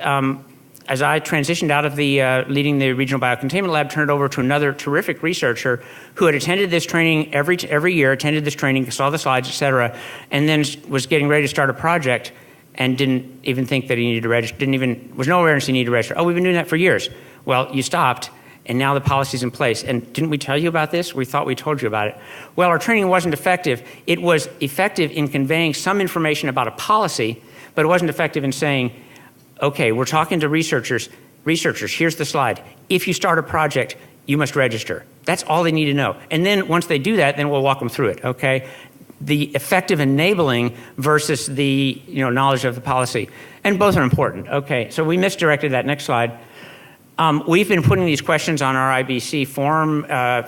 as I transitioned out of the leading the regional biocontainment lab, turned it over to another terrific researcher who had attended this training every year, attended this training, saw the slides, et cetera, and then was getting ready to start a project and didn't even think that he needed to register, was no awareness he needed to register. Oh, we've been doing that for years. Well, you stopped, and now the policy's in place. And didn't we tell you about this? We thought we told you about it. Well, our training wasn't effective. It was effective in conveying some information about a policy, but it wasn't effective in saying, okay, we're talking to researchers. Researchers, here's the slide. If you start a project, you must register. That's all they need to know. And then once they do that, then we'll walk them through it, okay? The effective enabling versus the knowledge of the policy. And both are important. Okay, so we misdirected that. Next slide. We've been putting these questions on our IBC Forum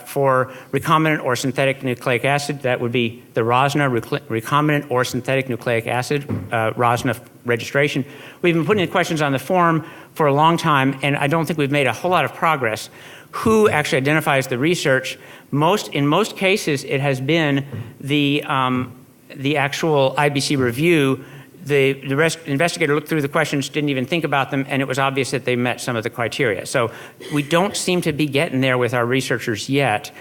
for recombinant or synthetic nucleic acid. That would be the ROSNA, recombinant or synthetic nucleic acid, ROSNA registration. We've been putting the questions on the forum for a long time, and I don't think we've made a whole lot of progress. Who actually identifies the research? In most cases, it has been the actual IBC review. The investigator looked through the questions, didn't even think about them, and it was obvious that they met some of the criteria. So we don't seem to be getting there with our researchers yet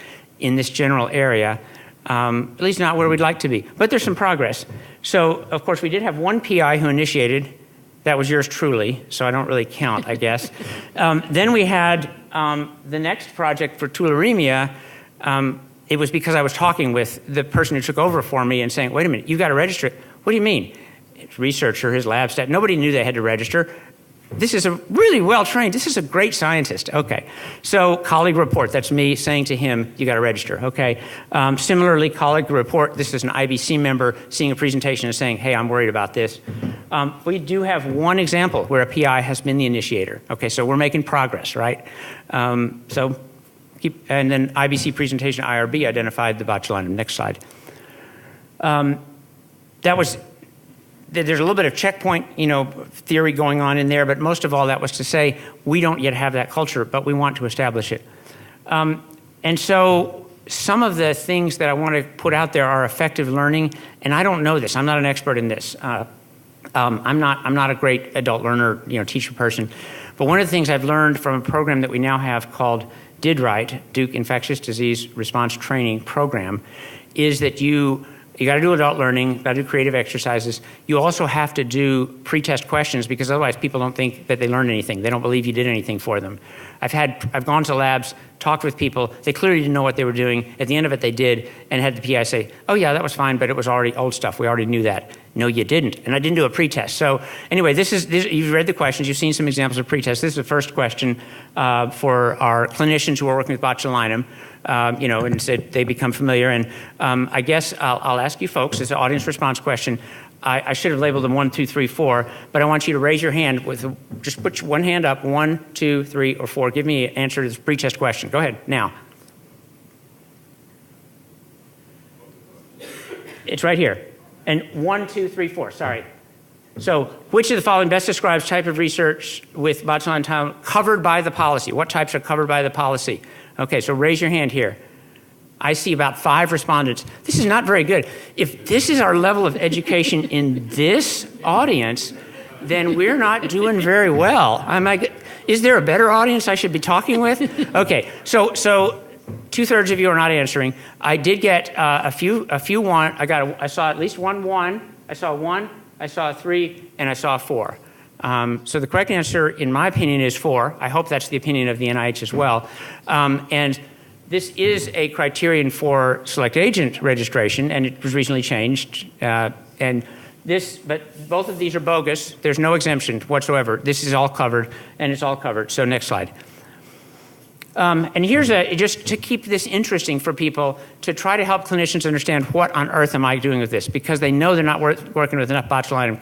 in this general area, at least not where we'd like to be. But there's some progress. So, of course, we did have one PI who initiated. That was yours truly, so I don't really count, I guess. Then we had the next project for tularemia. It was because I was talking with the person who took over for me and saying, wait a minute, you've got to register it. What do you mean? Researcher, his lab staff, nobody knew they had to register. This is a really well-trained, this is a great scientist. Okay, so colleague report, that's me saying to him, you got to register, okay. Similarly, colleague report, this is an IBC member seeing a presentation and saying, hey, I'm worried about this. We do have one example where a PI has been the initiator. Okay, so we're making progress, right? And then IBC presentation, IRB identified the botulinum. Next slide. There's a little bit of checkpoint, theory going on in there, but most of all that was to say we don't yet have that culture, but we want to establish it. And so some of the things that I want to put out there are effective learning, and I don't know this. I'm not an expert in this. I'm not a great adult learner, teacher person. But one of the things I've learned from a program that we now have called DIDRITE, Duke Infectious Disease Response Training Program, is that you got to do adult learning, got to do creative exercises. You also have to do pre-test questions because otherwise people don't think that they learned anything. They don't believe you did anything for them. I've gone to labs, talked with people. They clearly didn't know what they were doing. At the end of it, they did, and had the PI say, oh yeah, that was fine, but it was already old stuff. We already knew that. No, you didn't, and I didn't do a pre-test. So anyway, you've read the questions. You've seen some examples of pre-tests. This is the first question for our clinicians who are working with botulinum. And said they become familiar. And I guess I'll ask you folks, it's an audience response question. I should have labeled them 1, 2, 3, 4, but I want you to raise your hand just put one hand up, 1, 2, 3, or 4. Give me an answer to this pre-test question. Go ahead, now. It's right here. And 1, 2, 3, 4, sorry. So which of the following best describes type of research with botulinum toxin covered by the policy? What types are covered by the policy? Okay, so raise your hand here. I see about 5 respondents. This is not very good. If this is our level of education in this audience, then we're not doing very well. Is there a better audience I should be talking with? Okay, so 2/3 of you are not answering. I did get a few one. I saw at least one. I saw 1. I saw a 3, and I saw a 4. So the correct answer, in my opinion, is 4. I hope that's the opinion of the NIH as well. And this is a criterion for select agent registration, and it was recently changed. But both of these are bogus. There's no exemption whatsoever. This is all covered, and it's all covered. So next slide. And here's just to keep this interesting for people, to try to help clinicians understand what on earth am I doing with this, because they know they're not working with enough botulinum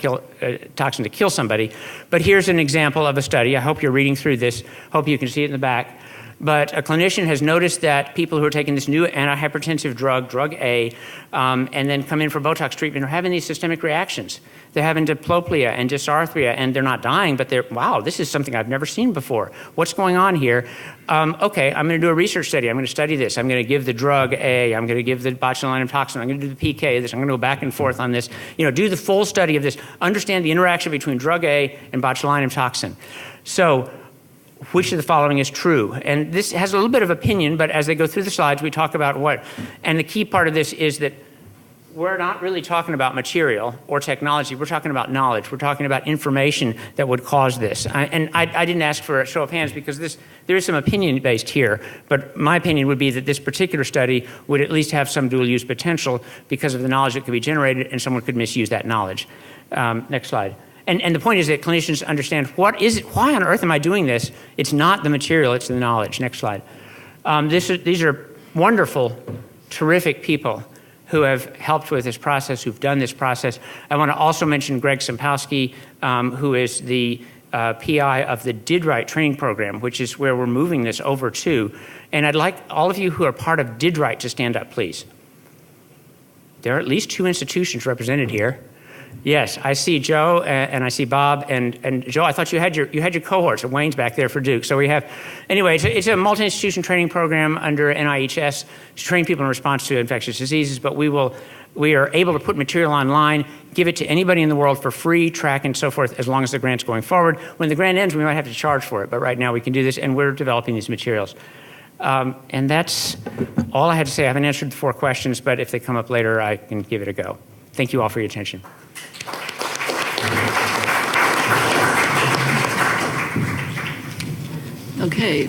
toxin to kill somebody. But here's an example of a study. I hope you're reading through this. Hope you can see it in the back. But a clinician has noticed that people who are taking this new antihypertensive drug, drug A, and then come in for Botox treatment are having these systemic reactions. They're having diplopia and dysarthria, and they're not dying, but wow, this is something I've never seen before. What's going on here? Okay, I'm going to do a research study. I'm going to study this. I'm going to give the drug A. I'm going to give the botulinum toxin. I'm going to do the PK of this. I'm going to go back and forth on this. Do the full study of this. Understand the interaction between drug A and botulinum toxin. So, which of the following is true? And this has a little bit of opinion, but as they go through the slides, we talk about what. And the key part of this is that we're not really talking about material or technology. We're talking about knowledge. We're talking about information that would cause this. I didn't ask for a show of hands because there is some opinion based here, but my opinion would be that this particular study would at least have some dual use potential because of the knowledge that could be generated, and someone could misuse that knowledge. Next slide. And the point is that clinicians understand why on earth am I doing this? It's not the material, it's the knowledge. Next slide. These are wonderful, terrific people who have helped with this process, who've done this process. I want to also mention Greg Sampowski, who is the PI of the DIDRite training program, which is where we're moving this over to. And I'd like all of you who are part of DIDRite to stand up, please. There are at least 2 institutions represented here. Yes, I see Joe and I see Bob and Joe. I thought you had your cohorts. Wayne's back there for Duke. So we have, anyway, it's a multi-institution training program under NIHS to train people in response to infectious diseases. But we are able to put material online, give it to anybody in the world for free, track and so forth, as long as the grant's going forward. When the grant ends, we might have to charge for it. But right now we can do this, and we're developing these materials. And that's all I had to say. I haven't answered the 4 questions, but if they come up later, I can give it a go. Thank you all for your attention. Okay.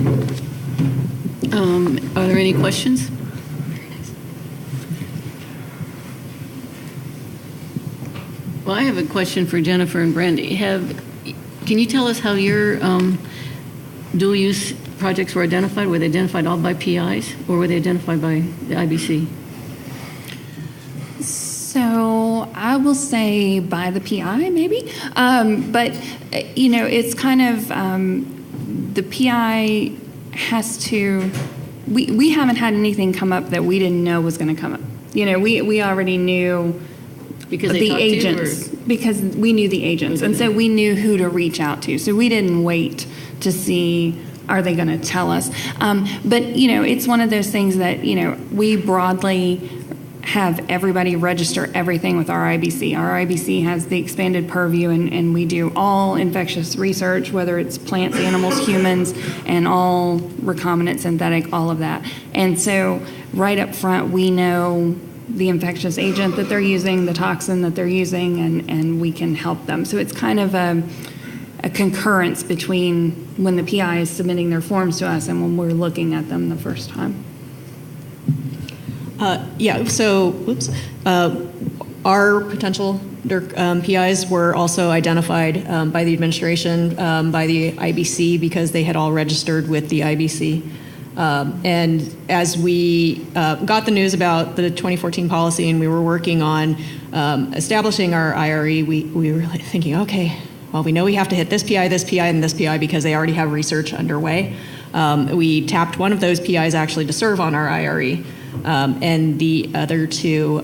Are there any questions? Well, I have a question for Jennifer and Brandy. Can you tell us how your dual use projects were identified? Were they identified all by PIs, or were they identified by the IBC? So I will say by the PI, maybe. But, it's kind of the PI has to, we haven't had anything come up that we didn't know was going to come up. We already knew because the agents, because we knew the agents. And so we knew who to reach out to. So we didn't wait to see, are they going to tell us? But, it's one of those things that, we broadly have everybody register everything with our IBC. Our IBC has the expanded purview, and we do all infectious research, whether it's plants, animals, humans, and all recombinant, synthetic, all of that. And so right up front, we know the infectious agent that they're using, the toxin that they're using, and we can help them. So it's kind of a concurrence between when the PI is submitting their forms to us and when we're looking at them the first time. Our potential DURC PIs were also identified by the administration, by the IBC, because they had all registered with the IBC. And as we got the news about the 2014 policy and we were working on establishing our IRE, we were really thinking, okay, well, we know we have to hit this PI, and this PI because they already have research underway. We tapped one of those PIs actually to serve on our IRE. And the other two,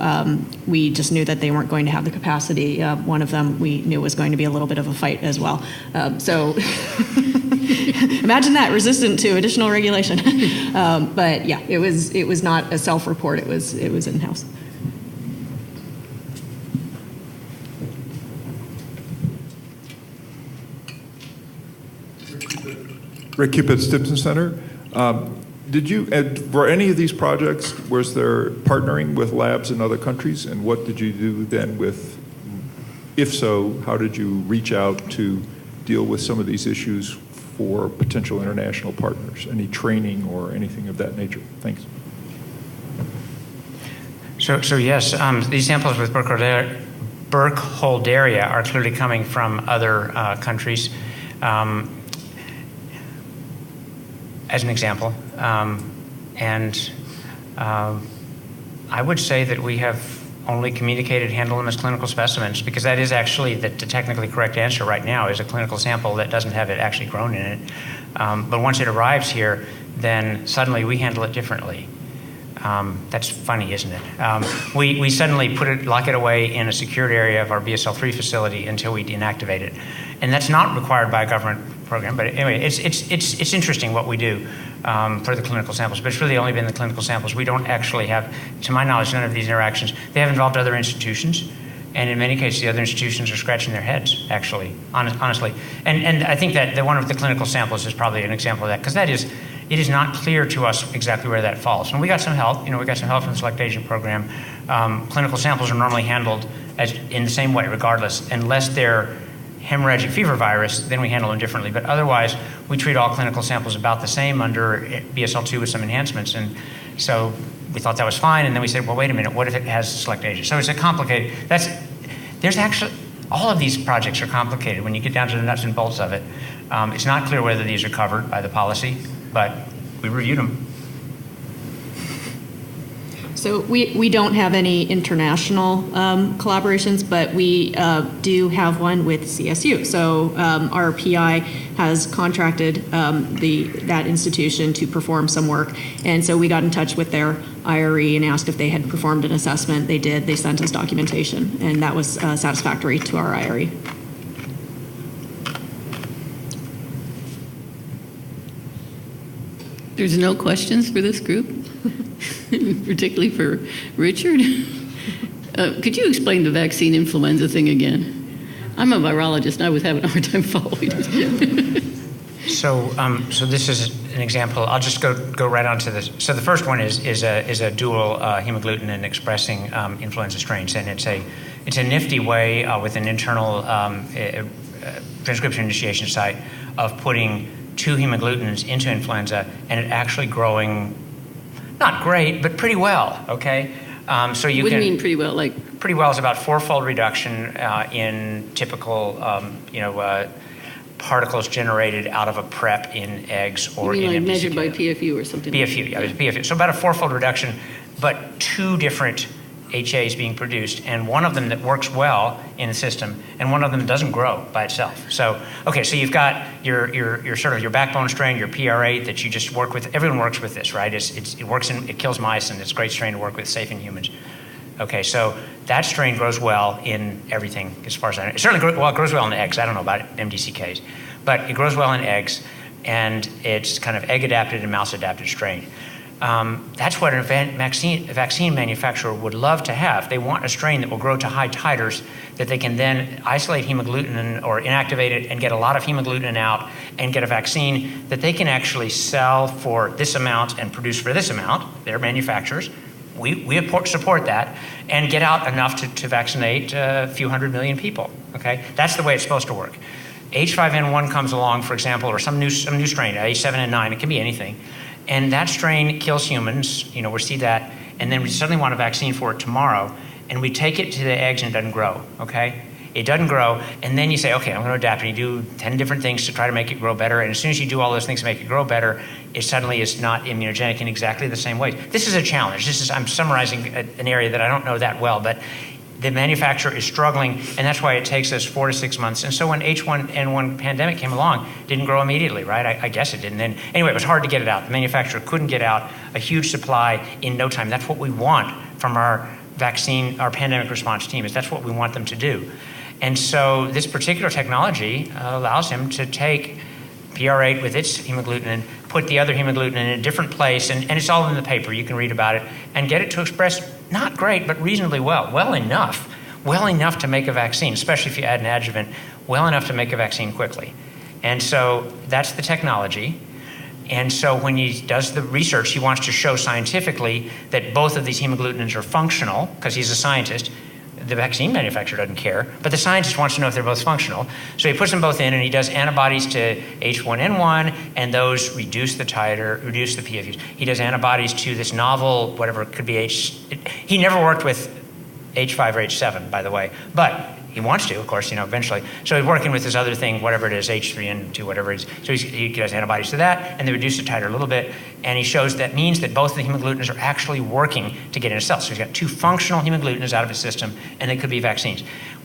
we just knew that they weren't going to have the capacity. One of them we knew was going to be a little bit of a fight as well. So imagine that, resistant to additional regulation. But yeah, it was not a self-report. It was in-house. Rick Cupid, Stimson Center. Did you, for any of these projects, was there partnering with labs in other countries? And what did you do then with, if so, how did you reach out to deal with some of these issues for potential international partners? Any training or anything of that nature? Thanks. So yes, these samples with Burkholderia are clearly coming from other countries. As an example, I would say that we have only communicated, handle them as clinical specimens, because that is actually the technically correct answer right now, is a clinical sample that doesn't have it actually grown in it. But once it arrives here, then suddenly we handle it differently. That's funny, isn't it? We suddenly lock it away in a secured area of our BSL-3 facility until we deactivate it. And that's not required by a government program, but anyway, it's interesting what we do for the clinical samples, but it's really only been the clinical samples. We don't actually have, to my knowledge, none of these interactions. They have involved other institutions, and in many cases, the other institutions are scratching their heads, actually, honestly. And I think that one of the clinical samples is probably an example of that, because it is not clear to us exactly where that falls. And we got some help, we got some help from the Select Agent Program. Clinical samples are normally handled in the same way, regardless, unless they're hemorrhagic fever virus, then we handle them differently. But otherwise, we treat all clinical samples about the same under BSL-2 with some enhancements. And so we thought that was fine. And then we said, well, wait a minute, what if it has Select Agent? So it's a complicated, there's actually, all of these projects are complicated when you get down to the nuts and bolts of it. It's not clear whether these are covered by the policy, but we reviewed them. So we don't have any international collaborations, but we do have one with CSU. So our PI has contracted that institution to perform some work. And so we got in touch with their IRE and asked if they had performed an assessment. They did. They sent us documentation, and that was satisfactory to our IRE. There's no questions for this group, particularly for Richard. Could you explain the vaccine influenza thing again? I'm a virologist, and I was having a hard time following it. So this is an example. I'll just go right on to this. So the first one is a dual hemagglutinin expressing influenza strains, and it's a nifty way with an internal transcription initiation site of putting two hemagglutinins into influenza, and it actually growing, not great, but pretty well, okay? So you What do can... you mean pretty well? Like, pretty well is about 4-fold reduction in typical, particles generated out of a prep in eggs or you mean in like MDCK. measured by PFU or something? PFU, yeah, it was PFU. So about a 4-fold reduction, but two different HAs being produced, and one of them that works well in the system, and one of them doesn't grow by itself. So, okay, so you've got your sort of your backbone strain, your PR8 that you just work with. Everyone works with this, right? It works it kills mice, and it's a great strain to work with, safe in humans. Okay, so that strain grows well in everything, as far as I know. It certainly grows well in eggs. I don't know about MDCKs, but it grows well in eggs, and it's kind of egg-adapted and mouse-adapted strain. That's what a vaccine manufacturer would love to have. They want a strain that will grow to high titers that they can then isolate hemagglutinin or inactivate it and get a lot of hemagglutinin out and get a vaccine that they can actually sell for this amount and produce for this amount. They're manufacturers. We support that and get out enough to vaccinate a few 100 million people, okay? That's the way it's supposed to work. H5N1 comes along, for example, or some new strain, H7N9, it can be anything. And that strain kills humans, we see that, and then we suddenly want a vaccine for it tomorrow, and we take it to the eggs and it doesn't grow, okay? It doesn't grow, and then you say, okay, I'm going to adapt, and you do 10 different things to try to make it grow better, and as soon as you do all those things to make it grow better, it suddenly is not immunogenic in exactly the same way. This is a challenge. I'm summarizing an area that I don't know that well, but the manufacturer is struggling, and that's why it takes us 4 to 6 months. And so when H1N1 pandemic came along, it didn't grow immediately, right? I guess it didn't. And anyway, it was hard to get it out. The manufacturer couldn't get out a huge supply in no time. That's what we want from our vaccine, our pandemic response team, is that's what we want them to do. And so this particular technology allows him to take PR8 with its hemagglutinin, put the other hemagglutinin in a different place, and it's all in the paper, you can read about it, and get it to express not great, but reasonably well enough to make a vaccine, especially if you add an adjuvant, well enough to make a vaccine quickly. And so that's the technology. And so when he does the research, he wants to show scientifically that both of these hemagglutinins are functional, because he's a scientist. The vaccine manufacturer doesn't care, but the scientist wants to know if they're both functional. So he puts them both in, and he does antibodies to H1N1, and those reduce the titer, reduce the PFUs. He does antibodies to this novel, whatever it could be, he never worked with H5 or H7, by the way, but he wants to, of course, eventually. So he's working with this other thing, whatever it is, H3N2, whatever it is. So he does antibodies to that, and they reduce the titer a little bit, and he shows that means that both of the hemagglutinins are actually working to get into cells. So he's got 2 functional hemagglutinins out of his system, and they could be vaccines.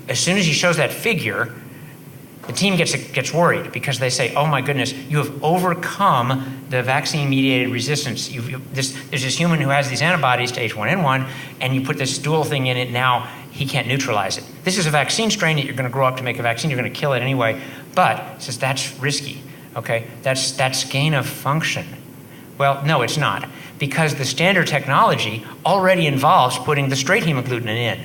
As soon as he shows that figure, the team gets worried, because they say, oh my goodness, you have overcome the vaccine-mediated resistance. There's this human who has these antibodies to H1N1, and you put this dual thing in it, now he can't neutralize it. This is a vaccine strain that you're going to grow up to make a vaccine. You're going to kill it anyway. But it says that's risky. Okay, that's gain of function. Well, no, it's not, because the standard technology already involves putting the straight hemagglutinin in.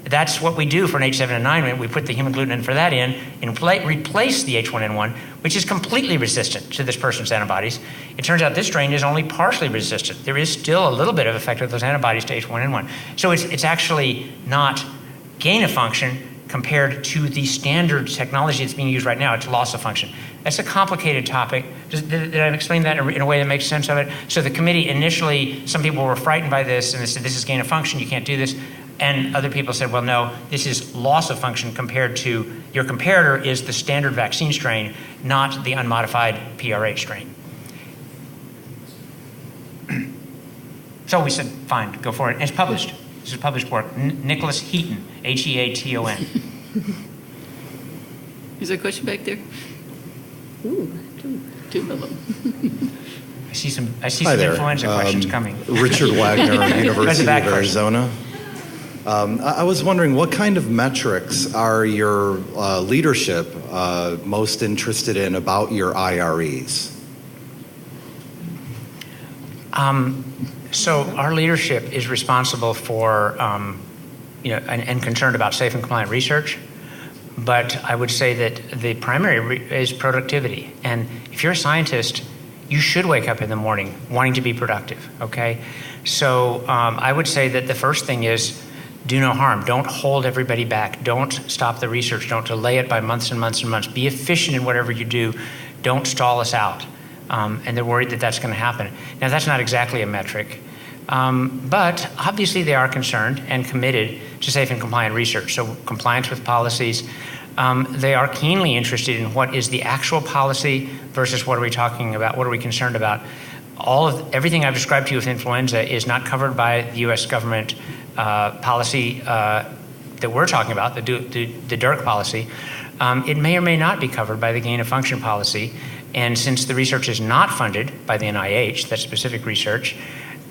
That's what we do for an H7N9. We put the hemagglutinin for that in and replace the H1N1, which is completely resistant to this person's antibodies. It turns out this strain is only partially resistant. There is still a little bit of effect of those antibodies to H1N1. So it's actually not gain of function compared to the standard technology that's being used right now. It's loss of function. That's a complicated topic. Did I explain that in a way that makes sense of it? So the committee initially, some people were frightened by this, and they said, this is gain of function, you can't do this. And other people said, well, no, this is loss of function compared to, your comparator is the standard vaccine strain, not the unmodified PR8 strain. So we said, fine, go for it. And it's published. This is published work. Nicholas Heaton, Heaton. Is there a question back there? Ooh, two of them. I see some Hi there. influenza questions coming. Richard Wagner, University of Arizona. I was wondering, what kind of metrics are your leadership most interested in about your IREs? So our leadership is responsible for, and concerned about safe and compliant research. But I would say that the primary is productivity. And if you're a scientist, you should wake up in the morning wanting to be productive, okay? So I would say that the first thing is do no harm. Don't hold everybody back. Don't stop the research. Don't delay it by months and months and months. Be efficient in whatever you do. Don't stall us out. And they're worried that that's going to happen. Now, that's not exactly a metric, but obviously they are concerned and committed to safe and compliant research. So compliance with policies. They are keenly interested in what is the actual policy versus what are we talking about, what are we concerned about. Everything I've described to you with influenza is not covered by the U.S. government policy that we're talking about, the DURC policy. It may or may not be covered by the gain of function policy. And since the research is not funded by the NIH, that specific research,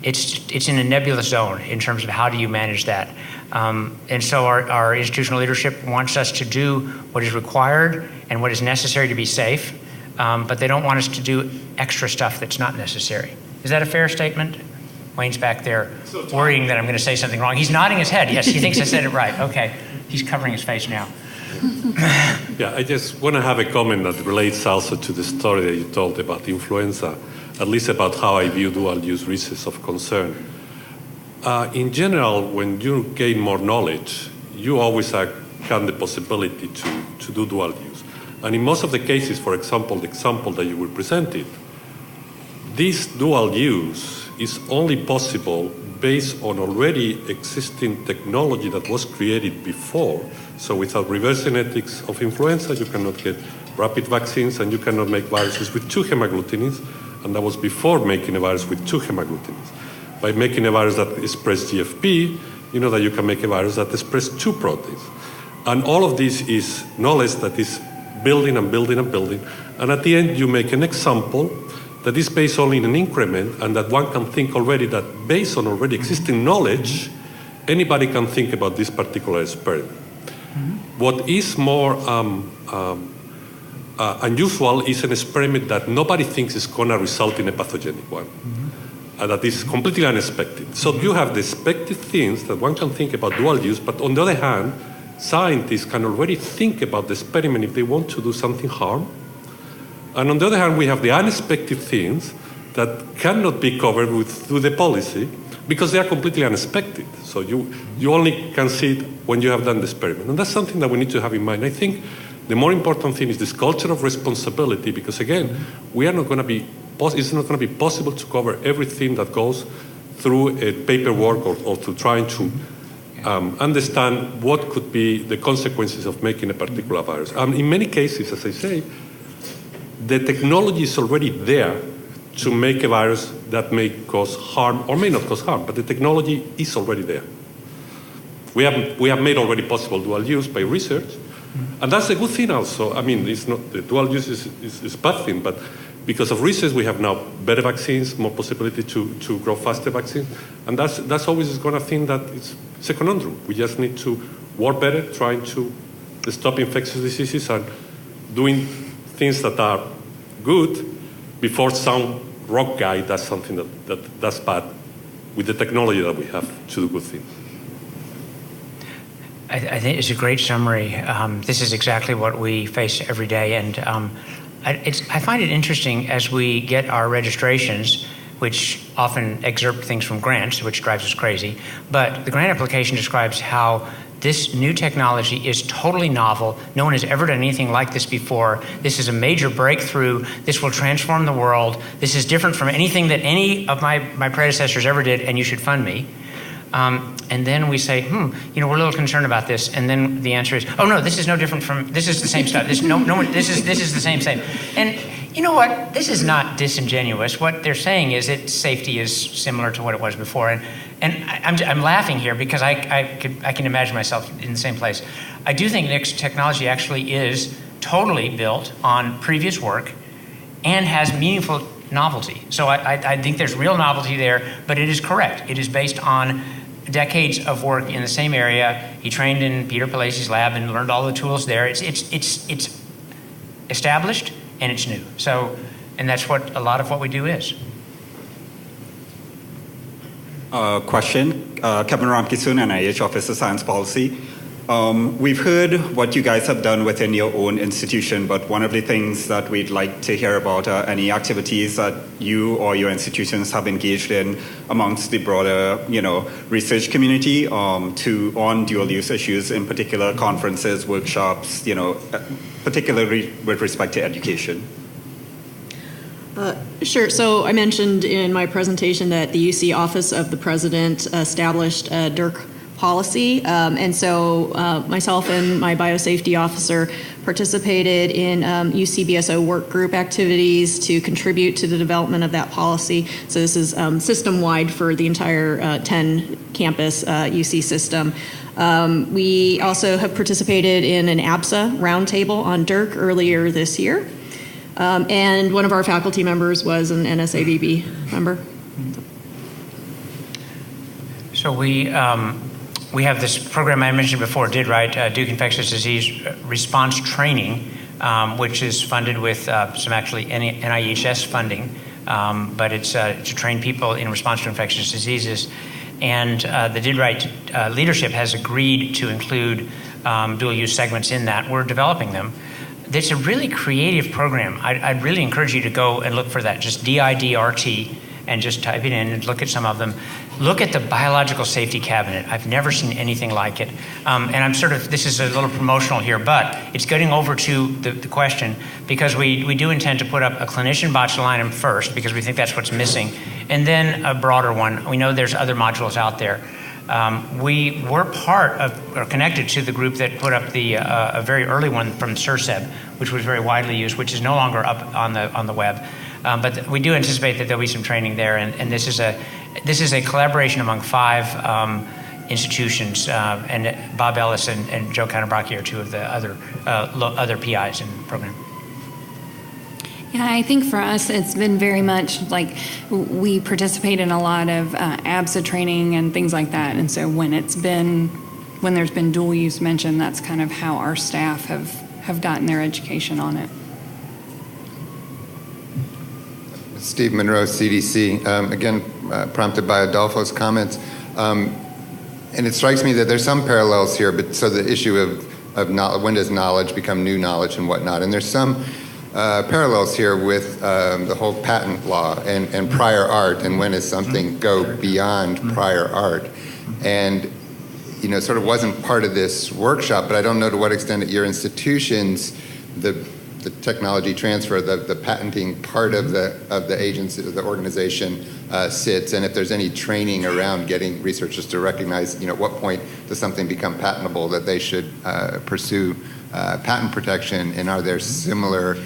it's in a nebulous zone in terms of how do you manage that. And so our institutional leadership wants us to do what is required and what is necessary to be safe, but they don't want us to do extra stuff that's not necessary. Is that a fair statement? Wayne's back there worrying that I'm going to say something wrong. He's nodding his head. Yes, he thinks I said it right. Okay. He's covering his face now. Yeah, I just want to have a comment that relates also to the story that you told about influenza, at least about how I view dual-use risks of concern. In general, when you gain more knowledge, you always have the possibility to do dual use. And in most of the cases, for example, the example that you were presented, this dual use is only possible based on already existing technology that was created before. So without reverse genetics of influenza, you cannot get rapid vaccines, and you cannot make viruses with 2 hemagglutinins, and that was before making a virus with 2 hemagglutinins. By making a virus that expresses GFP, you know that you can make a virus that expresses 2 proteins. And all of this is knowledge that is building and building and building. And at the end, you make an example that is based only in an increment, and that one can think already that based on already existing knowledge, anybody can think about this particular experiment. What is more unusual is an experiment that nobody thinks is going to result in a pathogenic one. That is completely unexpected. So you have the expected things that one can think about dual use, but on the other hand, scientists can already think about the experiment if they want to do something harm. And on the other hand, we have the unexpected things that cannot be covered through the policy because they are completely unexpected. So you only can see it when you have done the experiment. And that's something that we need to have in mind. I think the more important thing is this culture of responsibility, because again, it's not going to be possible to cover everything that goes through a paperwork or through trying to understand what could be the consequences of making a particular virus. In many cases, as I say, the technology is already there to make a virus that may cause harm or may not cause harm, but the technology is already there. We have made already possible dual use by research, and that's a good thing also. I mean, it's not the dual use is a bad thing, but because of research, we have now better vaccines, more possibility to grow faster vaccines, and that's always going to think that it's a conundrum. We just need to work better, trying to stop infectious diseases and doing things that are good before some rock guy does something that's bad with the technology that we have to do good things. I think it's a great summary. This is exactly what we face every day, and I find it interesting as we get our registrations, which often excerpt things from grants, which drives us crazy, but the grant application describes how this new technology is totally novel. No one has ever done anything like this before. This is a major breakthrough. This will transform the world. This is different from anything that any of my predecessors ever did, and you should fund me. And then we say, we're a little concerned about this. And then the answer is, oh no, this is no different from, this is the same stuff. This is the same. And you know what? This is not disingenuous. What they're saying is that safety is similar to what it was before. And I'm laughing here because I can imagine myself in the same place. I do think next technology actually is totally built on previous work and has meaningful novelty. So I think there's real novelty there, but it is correct. It is based on decades of work in the same area. He trained in Peter Palasi's lab and learned all the tools there. It's established and it's new. So, and that's what a lot of what we do is. Question, Kevin Ramkisoon, NIH Office of Science Policy. We've heard what you guys have done within your own institution, but one of the things that we'd like to hear about are any activities that you or your institutions have engaged in amongst the broader, research community on dual use issues, in particular conferences, workshops, particularly with respect to education. Sure. So I mentioned in my presentation that the UC Office of the President established a DURC policy. And so myself and my biosafety officer participated in UCBSO work group activities to contribute to the development of that policy. So this is system-wide for the entire 10-campus UC system. We also have participated in an ABSA roundtable on DURC earlier this year. And one of our faculty members was an NSABB member. So we have this program I mentioned before, Duke Infectious Disease Response Training, which is funded with some actually NIHS funding, but it's to train people in response to infectious diseases. And the DIDRITE leadership has agreed to include dual-use segments in that. We're developing them. It's a really creative program. I'd really encourage you to go and look for that, just DIDRT, and just type it in and look at some of them. Look at the Biological Safety Cabinet. I've never seen anything like it. And this is a little promotional here, but it's getting over to the question, because we do intend to put up a clinician botulinum first, because we think that's what's missing, and then a broader one. We know there's other modules out there. We were part of, or connected to the group that put up a very early one from CERSEB, which was very widely used, which is no longer up on the web. But we do anticipate that there'll be some training there, and this is a collaboration among 5 institutions, and Bob Ellis and Joe Counterbrocchi are two of the other PIs in the program. Yeah, I think for us, it's been very much like we participate in a lot of ABSA training and things like that. And so when there's been dual use mentioned, that's kind of how our staff have gotten their education on it. Steve Monroe, CDC. Again, prompted by Adolfo's comments. And it strikes me that there's some parallels here, but so the issue of knowledge, when does knowledge become new knowledge and whatnot? And there's some parallels here with the whole patent law and prior art, and when does something go beyond prior art? And, sort of wasn't part of this workshop, but I don't know to what extent at your institutions the technology transfer, the patenting part of the agency, the organization sits, and if there's any training around getting researchers to recognize, at what point does something become patentable that they should pursue patent protection, and are there similar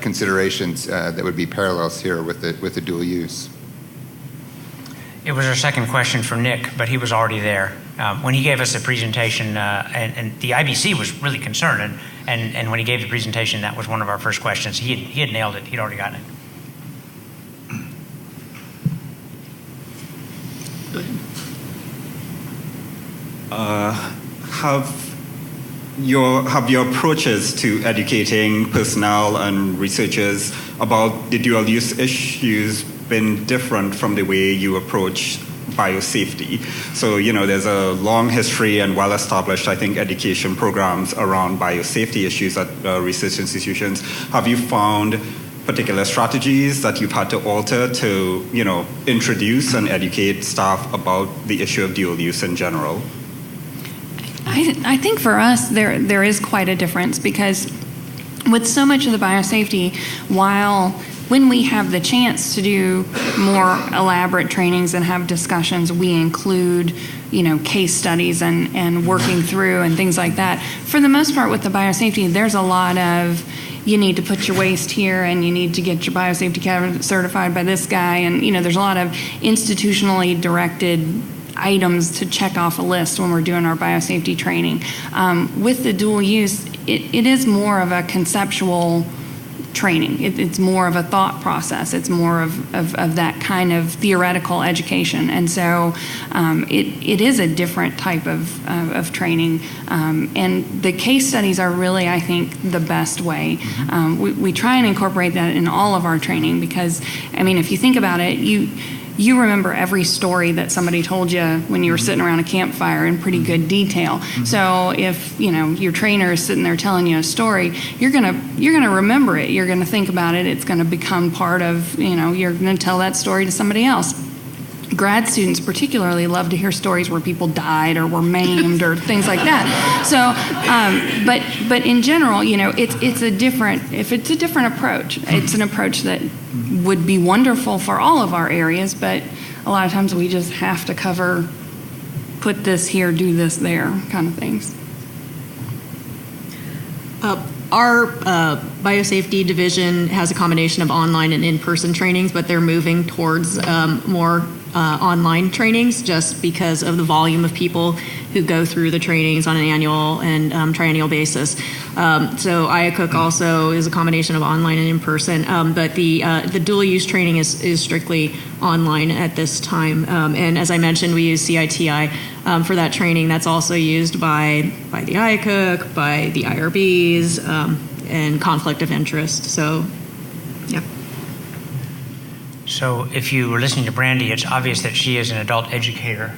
considerations that would be parallels here with the dual use? It was our second question for Nick, but he was already there. When he gave us the presentation, and the IBC was really concerned, and when he gave the presentation, that was one of our first questions. He had nailed it. He'd already gotten it. Go ahead. Have your approaches to educating personnel and researchers about the dual use issues been different from the way you approach biosafety? So, there's a long history and well-established, I think, education programs around biosafety issues at research institutions. Have you found particular strategies that you've had to alter to, introduce and educate staff about the issue of dual use in general? I think for us, there is quite a difference, because with so much of the biosafety, when we have the chance to do more elaborate trainings and have discussions, we include, case studies and working through and things like that. For the most part with the biosafety, there's a lot of, you need to put your waste here and you need to get your biosafety cabinet certified by this guy. And, there's a lot of institutionally directed items to check off a list when we're doing our biosafety training. With the dual use, it is more of a conceptual training. It's more of a thought process. It's more of that kind of theoretical education. And so it is a different type of training. And the case studies are really, I think, the best way. We try and incorporate that in all of our training because, if you think about it, you remember every story that somebody told you when you were sitting around a campfire in pretty good detail. So if your trainer is sitting there telling you a story, you're gonna remember it. You're gonna think about it. It's gonna become part of you're gonna tell that story to somebody else. Grad students particularly love to hear stories where people died or were maimed or things like that. So, but in general, it's a different approach. It's an approach that would be wonderful for all of our areas, but a lot of times we just have to put this here, do this there, kind of things. Our biosafety division has a combination of online and in-person trainings, but they're moving towards more online trainings just because of the volume of people who go through the trainings on an annual and triennial basis. So IACUC also is a combination of online and in-person, but the dual-use training is strictly online at this time. And as I mentioned, we use CITI for that training. That's also used by the IACUC, by the IRBs, and conflict of interest. So, yeah. So if you were listening to Brandy, it's obvious that she is an adult educator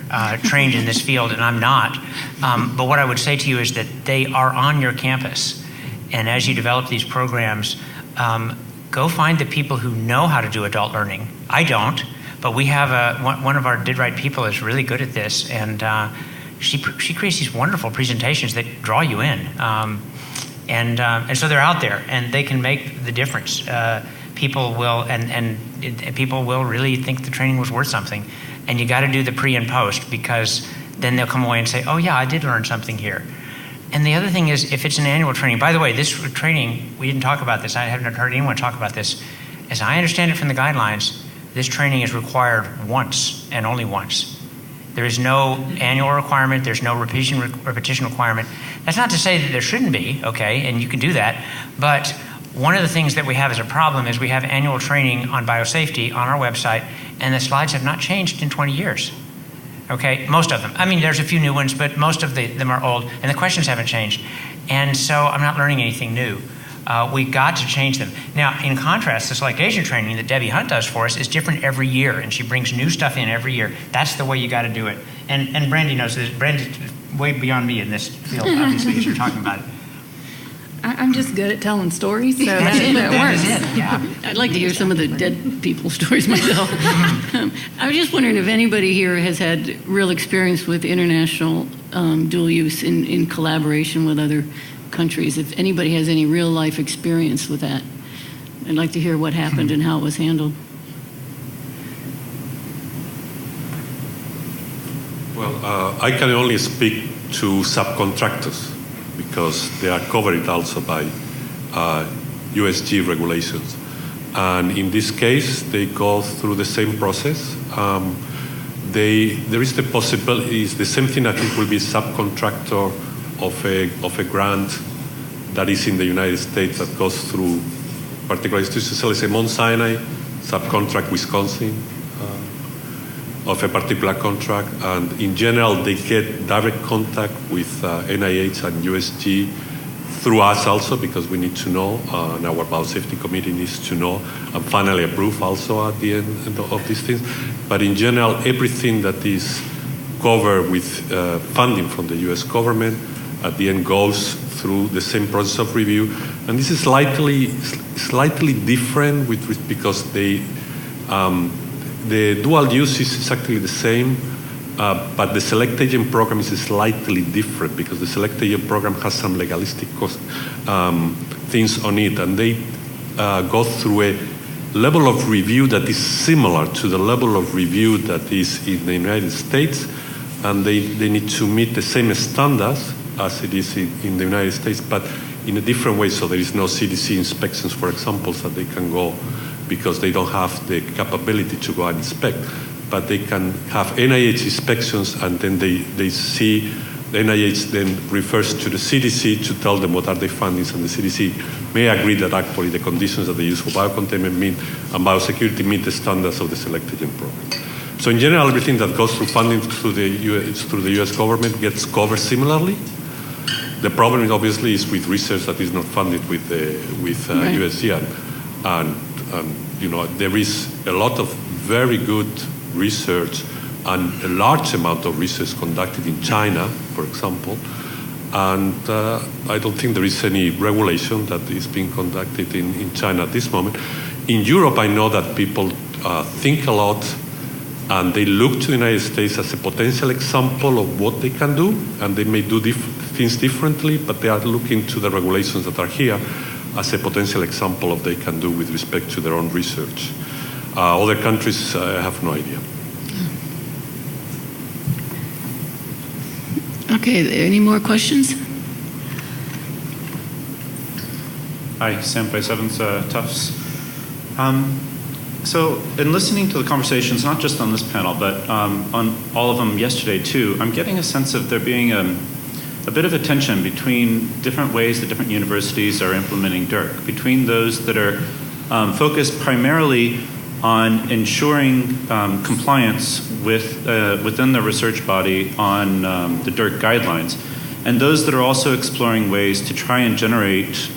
trained in this field, and I'm not. But what I would say to you is that they are on your campus. And as you develop these programs, go find the people who know how to do adult learning. I don't, but we have one of our Did Right people is really good at this, and she creates these wonderful presentations that draw you in. And so they're out there, and they can make the difference. People will, and people will really think the training was worth something. And you got to do the pre and post, because then they'll come away and say, oh yeah, I did learn something here. And the other thing is, if it's an annual training, by the way, this training, we didn't talk about this, I haven't heard anyone talk about this. As I understand it from the guidelines, this training is required once and only once. There is no annual requirement. There's no repetition requirement. That's not to say that there shouldn't be, okay, and you can do that. But one of the things that we have as a problem is we have annual training on biosafety on our website, and the slides have not changed in 20 years. Okay, most of them. I mean, there's a few new ones, but most of them are old, and the questions haven't changed. And so I'm not learning anything new. We got to change them. Now, in contrast, this litigation training that Debbie Hunt does for us is different every year, and she brings new stuff in every year. That's the way you got to do it. And Brandy knows this. Brandy's way beyond me in this field, obviously, as you're talking about it. I'm just good at telling stories, so that works. Yeah. I'd like to hear some of the dead people stories myself. I was just wondering if anybody here has had real experience with international dual use in collaboration with other countries. If anybody has any real life experience with that, I'd like to hear what happened and how it was handled. Well, I can only speak to subcontractors because they are covered also by USG regulations. And in this case, they go through the same process. There is the possibility, it's the same thing. I think will be subcontractor of a grant that is in the United States that goes through particular institutions. So let's say Mount Sinai, subcontract Wisconsin of a particular contract. And in general, they get direct contact with NIH and USG through us also, because we need to know, and our Biosafety Committee needs to know, and finally approve also at the end of these things. But in general, everything that is covered with funding from the US government at the end goes through the same process of review. And this is slightly different because the dual use is exactly the same, but the select agent program is slightly different because the select agent program has some legalistic things on it, and they go through a level of review that is similar to the level of review that is in the United States, and they need to meet the same standards as it is in the United States, but in a different way. So there is no CDC inspections, for example, that they can go because they don't have the capability to go and inspect. But they can have NIH inspections, and then they see, the NIH then refers to the CDC to tell them what are the findings, and the CDC may agree that actually the conditions that they use for biocontainment meet and biosecurity meet the standards of the select agent program. So in general, everything that goes through funding through the US government gets covered similarly. The problem obviously is with research that is not funded with Right. USG, and you know, there is a lot of very good research and a large amount of research conducted in China, for example, and I don't think there is any regulation that is being conducted in China at this moment. In Europe, I know that people think a lot, and they look to the United States as a potential example of what they can do, and they may do things differently, but they are looking to the regulations that are here as a potential example of what they can do with respect to their own research. Other countries, I have no idea. Okay, any more questions? Hi, Sam Price Evans, Tufts. So in listening to the conversations, not just on this panel, but on all of them yesterday too, I'm getting a sense of there being a bit of a tension between different ways that different universities are implementing DURC, between those that are focused primarily on ensuring compliance within the research body on the DURC guidelines, and those that are also exploring ways to try and generate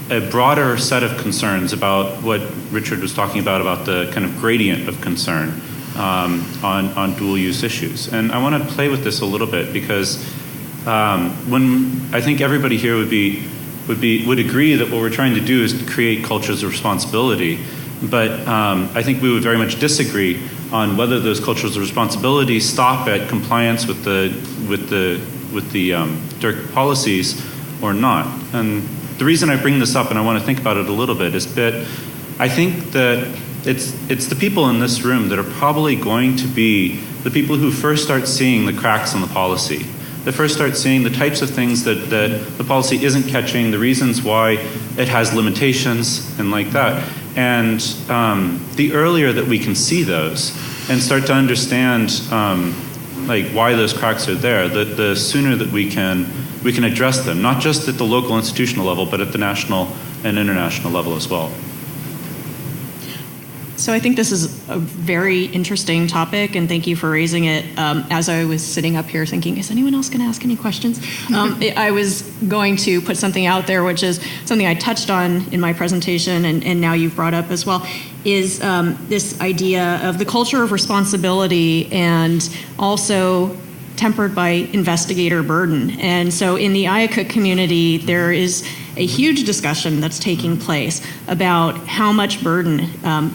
a broader set of concerns about what Richard was talking about the kind of gradient of concern on dual use issues. And I want to play with this a little bit because when I think everybody here would agree that what we're trying to do is to create cultures of responsibility, but I think we would very much disagree on whether those cultures of responsibility stop at compliance with the DURC policies or not. And the reason I bring this up, and I want to think about it a little bit, is that I think that it's the people in this room that are probably going to be the people who first start seeing the cracks in the policy, that first start seeing the types of things that the policy isn't catching, the reasons why it has limitations and like that. And the earlier that we can see those, and start to understand like why those cracks are there, the sooner that we can address them, not just at the local institutional level, but at the national and international level as well. So I think this is a very interesting topic, and thank you for raising it. As I was sitting up here thinking, is anyone else going to ask any questions? I was going to put something out there, which is something I touched on in my presentation, and now you've brought up as well, is this idea of the culture of responsibility and also tempered by investigator burden. And so in the IACUC community, there is a huge discussion that's taking place about how much burden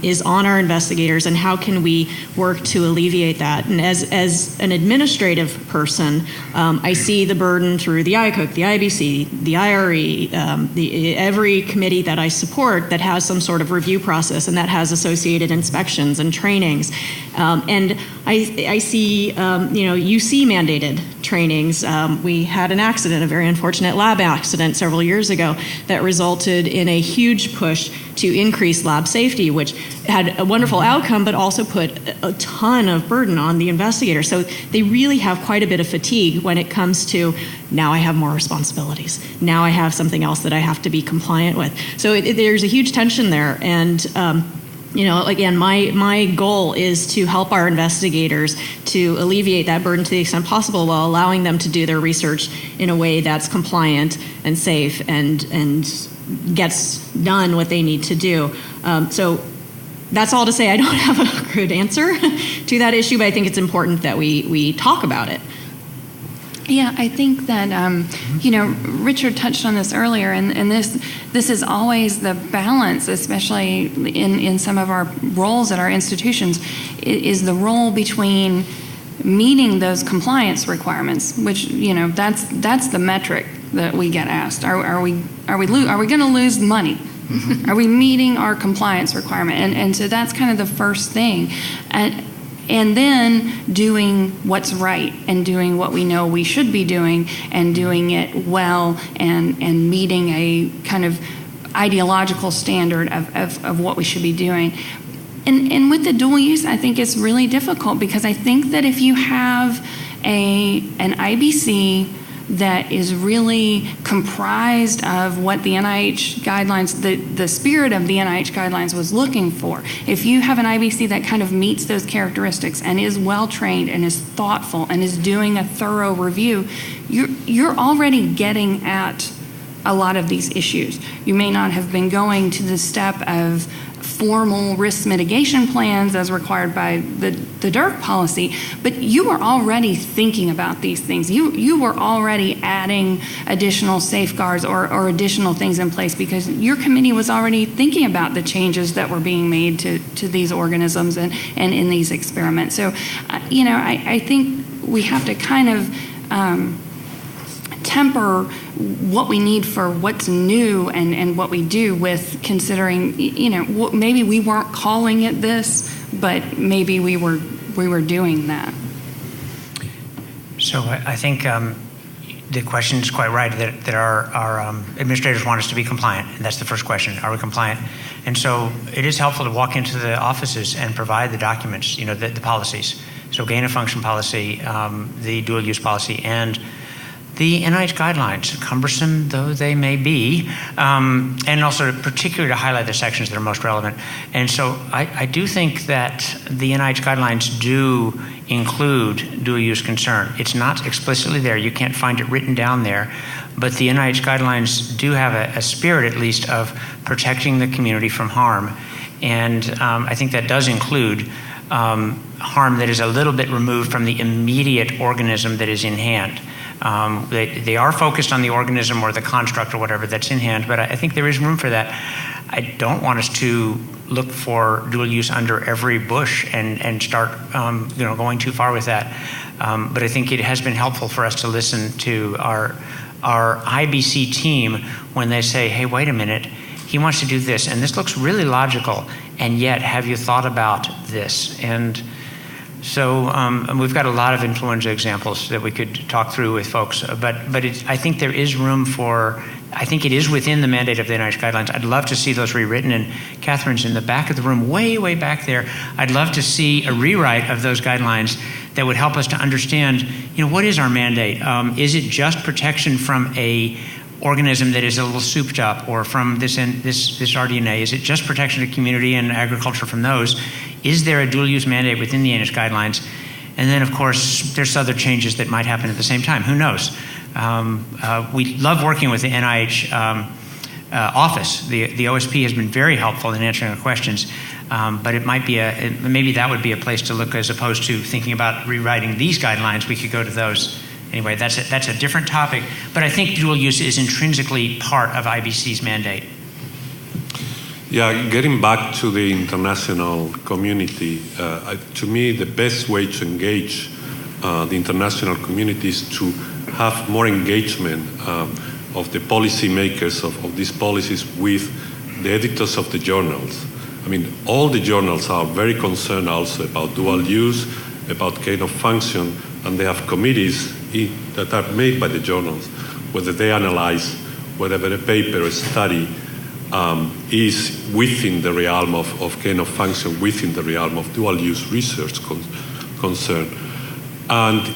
is on our investigators and how can we work to alleviate that. And as an administrative person, I see the burden through the IACUC, the IBC, the IRE, every committee that I support that has some sort of review process and that has associated inspections and trainings. And I see, UC mandated trainings. We had an accident, a very unfortunate lab accident several years ago that resulted in a huge push to increase lab safety, which had a wonderful outcome, but also put a ton of burden on the investigator. So they really have quite a bit of fatigue when it comes to, now I have more responsibilities. Now I have something else that I have to be compliant with. So there's a huge tension there. And again, my goal is to help our investigators to alleviate that burden to the extent possible while allowing them to do their research in a way that's compliant and safe and gets done what they need to do. So that's all to say I don't have a good answer to that issue, but I think it's important that we talk about it. Yeah, I think that, Richard touched on this earlier, and this is always the balance, especially in some of our roles at our institutions, is the role between meeting those compliance requirements, which, that's the metric that we get asked. Are we going to lose money? Are we meeting our compliance requirement? And so that's kind of the first thing. And then doing what's right and doing what we know we should be doing and doing it well and meeting a kind of ideological standard of what we should be doing. And with the dual use, I think it's really difficult because I think that if you have an IBC that is really comprised of what the NIH guidelines, the spirit of the NIH guidelines was looking for. If you have an IBC that kind of meets those characteristics and is well-trained and is thoughtful and is doing a thorough review, you're already getting at a lot of these issues. You may not have been going to the step of formal risk mitigation plans as required by the DURC policy, but you were already thinking about these things. You were already adding additional safeguards or additional things in place because your committee was already thinking about the changes that were being made to these organisms and in these experiments. So, I think we have to kind of temper what we need for what's new and what we do with considering, maybe we weren't calling it this, but maybe we were doing that. So I think the question is quite right that our administrators want us to be compliant, and that's the first question: are we compliant? And so it is helpful to walk into the offices and provide the documents, the policies. So gain of function policy, the dual use policy, and the NIH guidelines, cumbersome though they may be, and also particularly to highlight the sections that are most relevant. And so I do think that the NIH guidelines do include dual use concern. It's not explicitly there. You can't find it written down there. But the NIH guidelines do have a spirit, at least, of protecting the community from harm. And I think that does include harm that is a little bit removed from the immediate organism that is in hand. They are focused on the organism or the construct or whatever that's in hand, but I think there is room for that. I don't want us to look for dual use under every bush and start going too far with that. But I think it has been helpful for us to listen to our IBC team when they say, hey, wait a minute, he wants to do this, and this looks really logical, and yet have you thought about this? And So we've got a lot of influenza examples that we could talk through with folks, but I think there is room for, I think it is within the mandate of the NIH guidelines. I'd love to see those rewritten, and Catherine's in the back of the room, way, way back there. I'd love to see a rewrite of those guidelines that would help us to understand, what is our mandate? Is it just protection from a organism that is a little souped up, or from this rDNA? Is it just protection of community and agriculture from those? Is there a dual use mandate within the NIH guidelines? And then, of course, there's other changes that might happen at the same time. Who knows? We love working with the NIH office. The OSP has been very helpful in answering our questions, but it might be maybe that would be a place to look, as opposed to thinking about rewriting these guidelines. We could go to those. Anyway, that's a different topic, but I think dual use is intrinsically part of IBC's mandate. Yeah, getting back to the international community, to me, the best way to engage the international community is to have more engagement of the policymakers of these policies with the editors of the journals. I mean, all the journals are very concerned also about dual use, about gain of function, and they have committees that are made by the journals, whether they analyze whatever a paper or study is within the realm of gain of function, within the realm of dual use research concern. And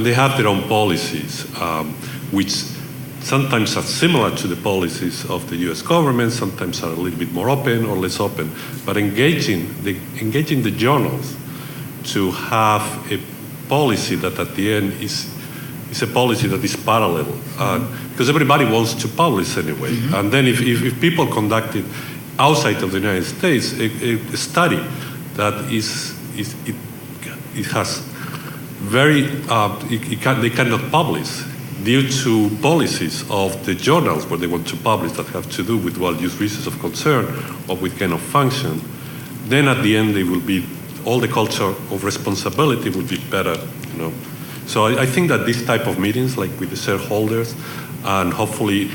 they have their own policies, which sometimes are similar to the policies of the US government, sometimes are a little bit more open or less open, but engaging the journals to have a policy that at the end is a policy that is parallel, because everybody wants to publish anyway. Mm-hmm. And then if people conducted outside of the United States a study that it has very they cannot publish due to policies of the journals where they want to publish that have to do with dual use research of concern or with gain of function, then at the end they will be, all the culture of responsibility will be better, So I think that this type of meetings, like with the shareholders, and hopefully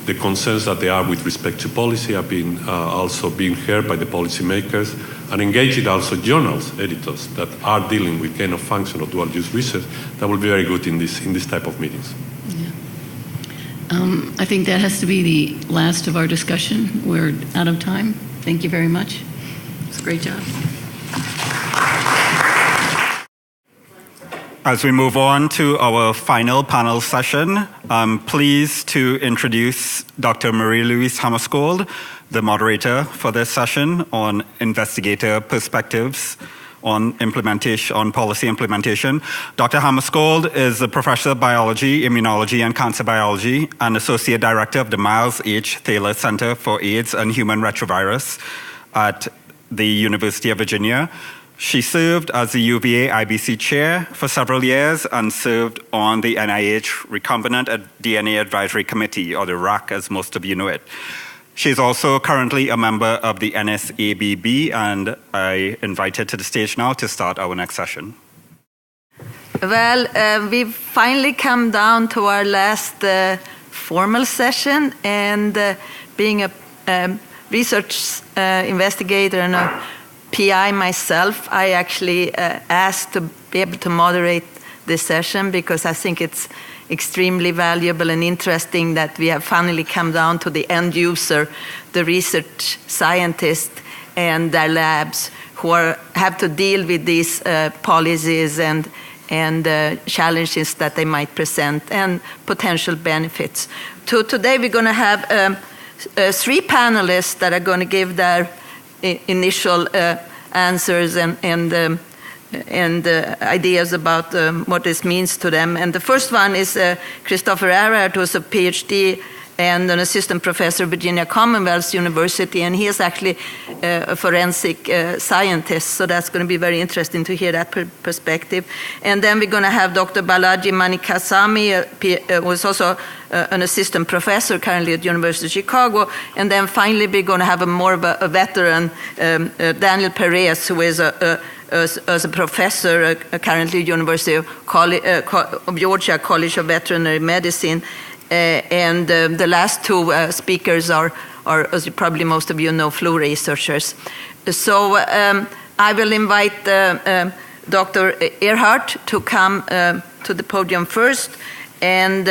the concerns that they are with respect to policy are also being heard by the policymakers, and engaging also journals, editors that are dealing with gain of function or dual use research, that will be very good in this type of meetings. Yeah. I think that has to be the last of our discussion. We're out of time. Thank you very much. It's a great job. As we move on to our final panel session, I'm pleased to introduce Dr. Marie-Louise Hemagglutinin, the moderator for this session on investigator perspectives on policy implementation. Dr. Hemagglutinin is a professor of biology, immunology, and cancer biology, and associate director of the Miles H. Thaler Center for AIDS and Human Retrovirus at the University of Virginia. She served as the UVA IBC chair for several years and served on the NIH Recombinant DNA Advisory Committee, or the RAC as most of you know it. She's also currently a member of the NSABB, and I invite her to the stage now to start our next session. Well, we've finally come down to our last formal session, and being a research investigator and a PI myself, I actually asked to be able to moderate this session because I think it's extremely valuable and interesting that we have finally come down to the end user, the research scientists and their labs who have to deal with these policies and challenges that they might present and potential benefits. Today we're going to have 3 panelists that are going to give their initial answers and ideas about what this means to them. And the first one is Christopher Erhardt, who's a PhD and an assistant professor at Virginia Commonwealth University, and he is actually a forensic scientist, so that's going to be very interesting to hear that perspective. And then we're going to have Dr. Balaji Manikasamy, who is also an assistant professor currently at the University of Chicago. And then finally we're going to have more of a veteran, Daniel Perez, who is as a professor currently at the University of Georgia College of Veterinary Medicine. And the last 2 speakers are, as probably most of you know, flu researchers. So I will invite Dr. Earhart to come to the podium first. And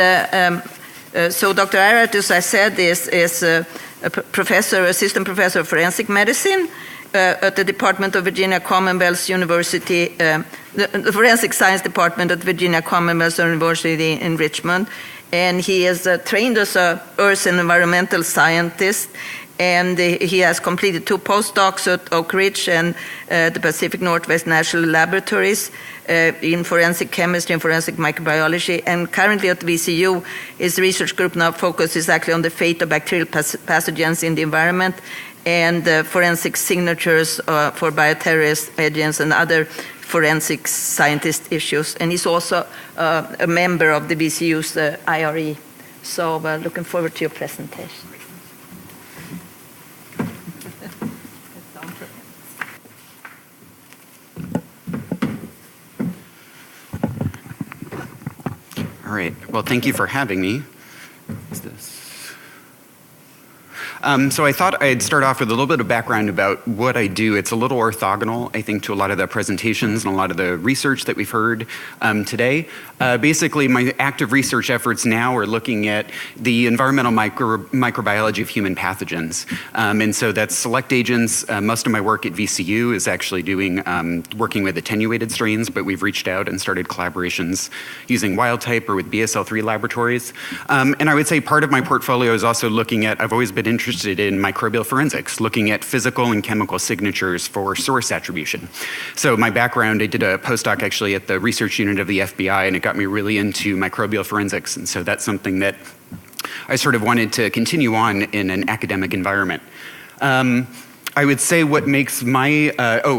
so Dr. Earhart, as I said, is a professor, assistant professor of forensic medicine at the Department of Virginia Commonwealth University, the Forensic Science Department at Virginia Commonwealth University in Richmond. And he is trained as an earth and environmental scientist, and he has completed 2 postdocs at Oak Ridge and the Pacific Northwest National Laboratories in forensic chemistry and forensic microbiology. And currently at VCU, his research group now focuses actually on the fate of bacterial pathogens in the environment and forensic signatures for bioterrorist agents and other forensic scientist issues. And he's also a member of the VCU's IRE. So looking forward to your presentation. All right. Well, thank you for having me. What's this? So I thought I'd start off with a little bit of background about what I do. It's a little orthogonal, I think, to a lot of the presentations and a lot of the research that we've heard today. Basically, my active research efforts now are looking at the environmental microbiology of human pathogens. And so that's select agents. Most of my work at VCU is actually doing working with attenuated strains, but we've reached out and started collaborations using wild type or with BSL-3 laboratories. And I would say part of my portfolio is also looking at, I've always been interested in microbial forensics, looking at physical and chemical signatures for source attribution. So my background, I did a postdoc actually at the research unit of the FBI, and it got me really into microbial forensics. And so that's something that I sort of wanted to continue on in an academic environment. I would say what makes my,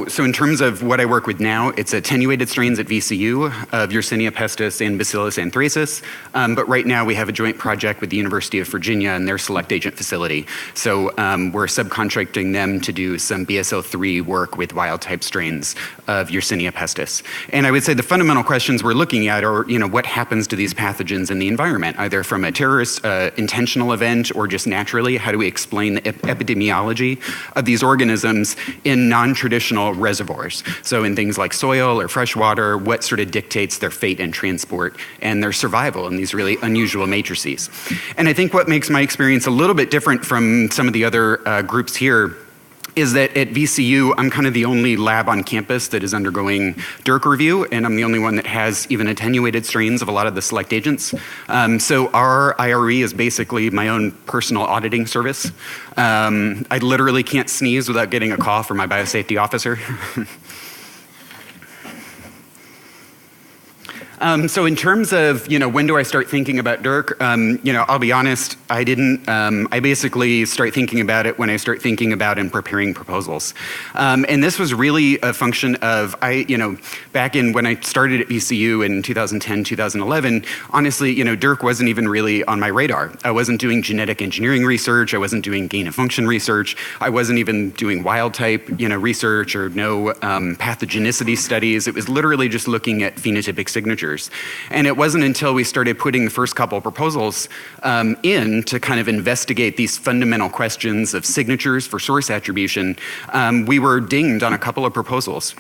so in terms of what I work with now, it's attenuated strains at VCU of Yersinia pestis and Bacillus anthracis. But right now we have a joint project with the University of Virginia and their select agent facility. So we're subcontracting them to do some BSL-3 work with wild type strains of Yersinia pestis. And I would say the fundamental questions we're looking at are, what happens to these pathogens in the environment, either from a terrorist intentional event or just naturally? How do we explain the epidemiology of these organisms in non-traditional reservoirs? So in things like soil or fresh water, what sort of dictates their fate and transport and their survival in these really unusual matrices? And I think what makes my experience a little bit different from some of the other groups here is that at VCU, I'm kind of the only lab on campus that is undergoing DURC review, and I'm the only one that has even attenuated strains of a lot of the select agents. So our IRE is basically my own personal auditing service. I literally can't sneeze without getting a call from my biosafety officer. So in terms of, when do I start thinking about DURC? I'll be honest, I didn't. I basically start thinking about it when I start thinking about and preparing proposals. And this was really a function of, back in when I started at VCU in 2010, 2011, honestly, DURC wasn't even really on my radar. I wasn't doing genetic engineering research. I wasn't doing gain of function research. I wasn't even doing wild type, research or no pathogenicity studies. It was literally just looking at phenotypic signatures. And it wasn't until we started putting the first couple of proposals in to kind of investigate these fundamental questions of signatures for source attribution, we were dinged on a couple of proposals.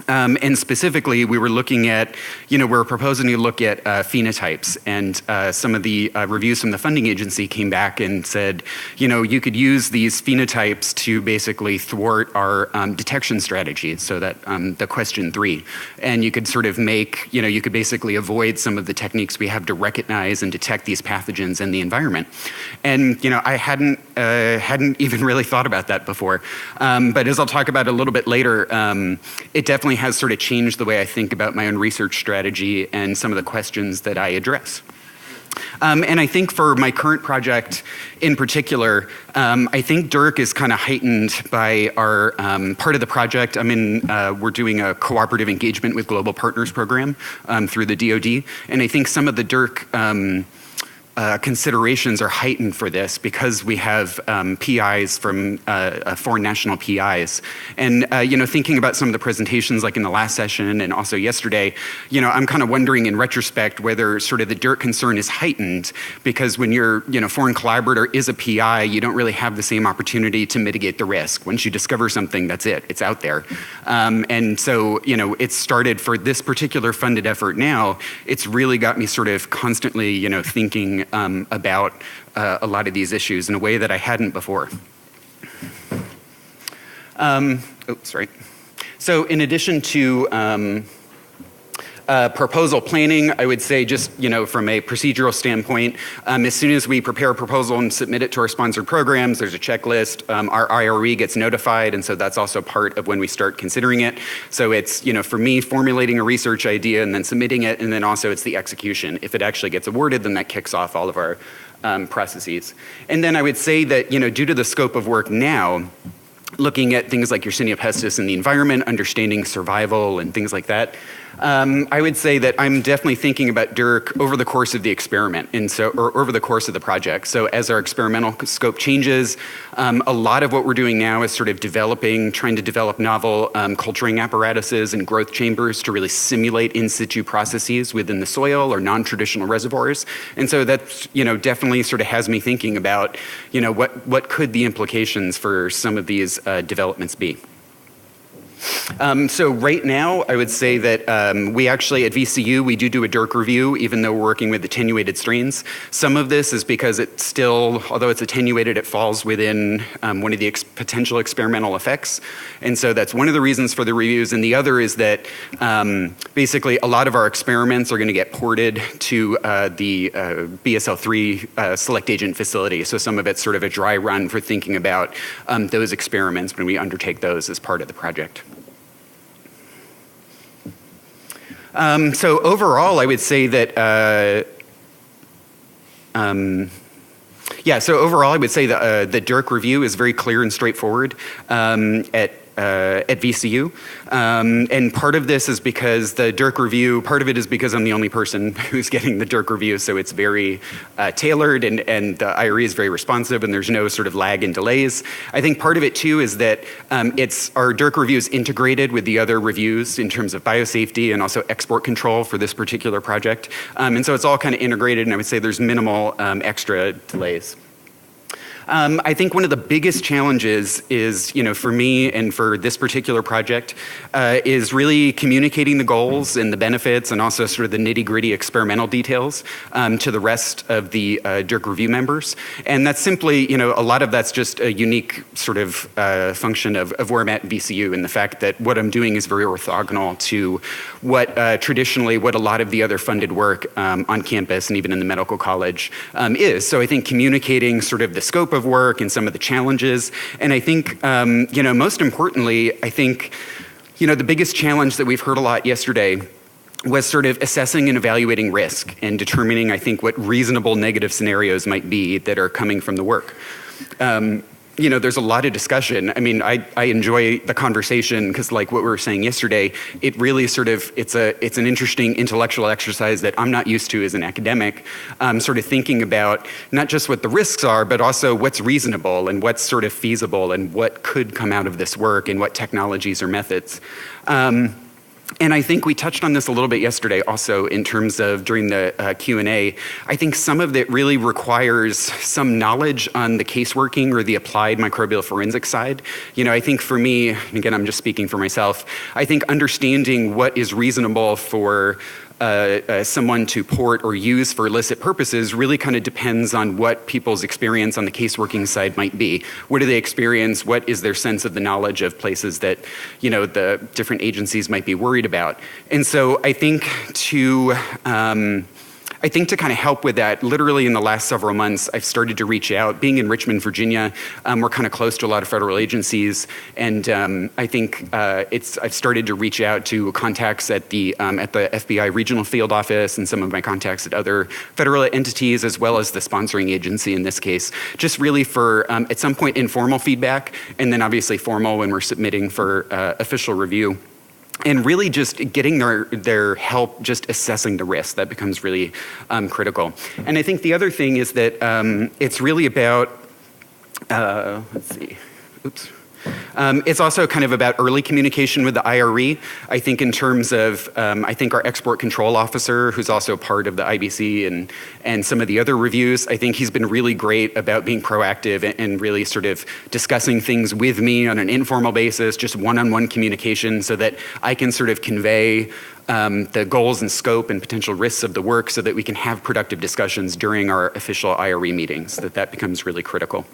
And specifically, we were looking at, we're proposing to look at phenotypes, and some of the reviews from the funding agency came back and said, you could use these phenotypes to basically thwart our detection strategy, so that the question 3. And you could sort of make, you could basically avoid some of the techniques we have to recognize and detect these pathogens in the environment. And, I hadn't even really thought about that before. But as I'll talk about a little bit later, it definitely has sort of changed the way I think about my own research strategy and some of the questions that I address. And I think for my current project in particular, I think DURC is kind of heightened by our part of the project. We're doing a cooperative engagement with global partners program through the DoD. And I think some of the DURC considerations are heightened for this because we have PIs from foreign national PIs. And, thinking about some of the presentations like in the last session and also yesterday, I'm kind of wondering in retrospect whether sort of the DURC concern is heightened because when your, foreign collaborator is a PI, you don't really have the same opportunity to mitigate the risk. Once you discover something, that's it. It's out there. And so, it's started for this particular funded effort now, it's really got me sort of constantly, thinking about a lot of these issues in a way that I hadn't before. So in addition to proposal planning, I would say just, from a procedural standpoint, as soon as we prepare a proposal and submit it to our sponsored programs, there's a checklist. Our IRE gets notified, and so that's also part of when we start considering it. So it's, for me, formulating a research idea and then submitting it, and then also it's the execution. If it actually gets awarded, then that kicks off all of our processes. And then I would say that, due to the scope of work now, looking at things like Yersinia pestis in the environment, understanding survival and things like that, I would say that I'm definitely thinking about DURC over the course of the experiment, or over the course of the project. So as our experimental scope changes, a lot of what we're doing now is sort of trying to develop novel culturing apparatuses and growth chambers to really simulate in situ processes within the soil or non-traditional reservoirs. And so that's, definitely sort of has me thinking about, what could the implications for some of these developments be. So right now, I would say that we actually, at VCU, we do a DURC review, even though we're working with attenuated strains. Some of this is because it's still, although it's attenuated, it falls within one of the potential experimental effects. And so that's one of the reasons for the reviews. And the other is that basically a lot of our experiments are going to get ported to the BSL-3 select agent facility. So some of it's sort of a dry run for thinking about those experiments when we undertake those as part of the project. So overall, I would say that, the DURC review is very clear and straightforward at VCU. And part of this is because the DURC review, part of it is because I'm the only person who's getting the DURC review, so it's very tailored and the IRE is very responsive and there's no sort of lag and delays. I think part of it too is that our DURC review is integrated with the other reviews in terms of biosafety and also export control for this particular project. And so it's all kind of integrated, and I would say there's minimal extra delays. I think one of the biggest challenges is, for me and for this particular project, is really communicating the goals and the benefits and also sort of the nitty-gritty experimental details to the rest of the DURC review members. And that's simply, a lot of that's just a unique sort of function of where I'm at VCU, and the fact that what I'm doing is very orthogonal to what traditionally what a lot of the other funded work on campus and even in the medical college is. So I think communicating sort of the scope of work and some of the challenges. And I think, most importantly, I think, the biggest challenge that we've heard a lot yesterday was sort of assessing and evaluating risk and determining, I think, what reasonable negative scenarios might be that are coming from the work. There's a lot of discussion. I mean, I enjoy the conversation because, like what we were saying yesterday, it really sort of, it's an interesting intellectual exercise that I'm not used to as an academic, sort of thinking about not just what the risks are, but also what's reasonable and what's sort of feasible and what could come out of this work and what technologies or methods. And I think we touched on this a little bit yesterday also in terms of during the Q&A. I think some of it really requires some knowledge on the caseworking or the applied microbial forensic side. I think for me, again, I'm just speaking for myself, I think understanding what is reasonable for someone to port or use for illicit purposes really kind of depends on what people's experience on the caseworking side might be. What do they experience? What is their sense of the knowledge of places that, the different agencies might be worried about? And so I think to kind of help with that, literally in the last several months, I've started to reach out. Being in Richmond, Virginia, we're kind of close to a lot of federal agencies, and I think I've started to reach out to contacts at the FBI regional field office and some of my contacts at other federal entities, as well as the sponsoring agency in this case, just really for, at some point, informal feedback, and then obviously formal when we're submitting for official review. and really just getting their help just assessing the risk. That becomes really critical. And I think the other thing is that it's really about, let's see, oops. It's also kind of about early communication with the IRE. I think in terms of, I think our export control officer, who's also part of the IBC and some of the other reviews, I think he's been really great about being proactive and really sort of discussing things with me on an informal basis, just one-on-one communication so that I can sort of convey the goals and scope and potential risks of the work so that we can have productive discussions during our official IRE meetings, that becomes really critical.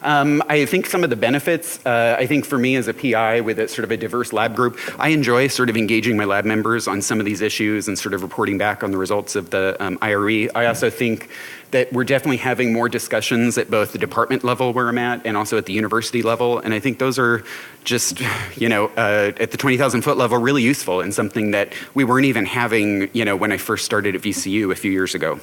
I think some of the benefits, I think for me as a PI with a sort of a diverse lab group, I enjoy sort of engaging my lab members on some of these issues and sort of reporting back on the results of the IRE. I also think that we're definitely having more discussions at both the department level where I'm at and also at the university level. And I think those are just, you know, at the 20,000 foot level, really useful and something that we weren't even having, you know, when I first started at VCU a few years ago.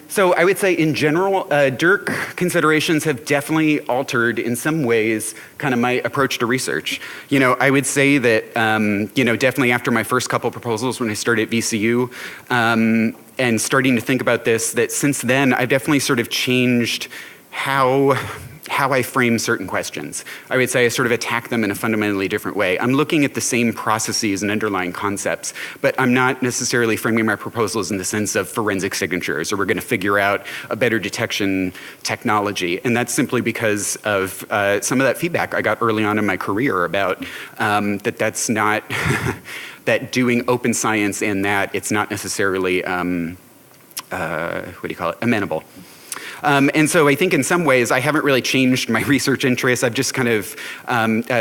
So I would say in general, Dirk considerations have definitely altered in some ways kind of my approach to research. You know, I would say that, you know, definitely after my first couple proposals when I started at VCU, and starting to think about this, that since then I've definitely sort of changed how I frame certain questions. I would say I sort of attack them in a fundamentally different way. I'm looking at the same processes and underlying concepts, but I'm not necessarily framing my proposals in the sense of forensic signatures, or we're going to figure out a better detection technology. And that's simply because of some of that feedback I got early on in my career about that's not, that doing open science and that it's not necessarily, amenable. And so I think in some ways I haven't really changed my research interests. I've just kind of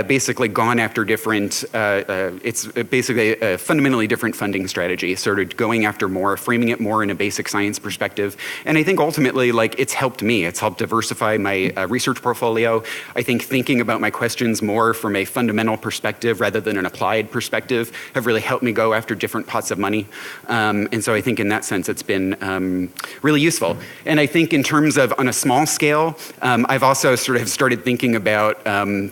basically gone after different, it's basically a fundamentally different funding strategy, sort of going after more, framing it more in a basic science perspective. And I think ultimately, like, it's helped me. It's helped diversify my research portfolio. I think thinking about my questions more from a fundamental perspective rather than an applied perspective have really helped me go after different pots of money. And so I think in that sense it's been really useful. And I think in terms of on a small scale, I've also sort of started thinking about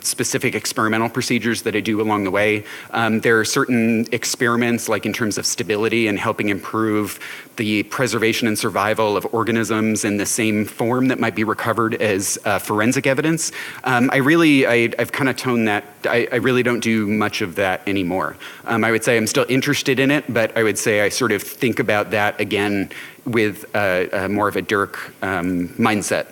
specific experimental procedures that I do along the way. There are certain experiments, like in terms of stability and helping improve the preservation and survival of organisms in the same form that might be recovered as forensic evidence. I've kind of toned that. I really don't do much of that anymore. I would say I'm still interested in it, but I would say I sort of think about that again with more of a Dirk mindset.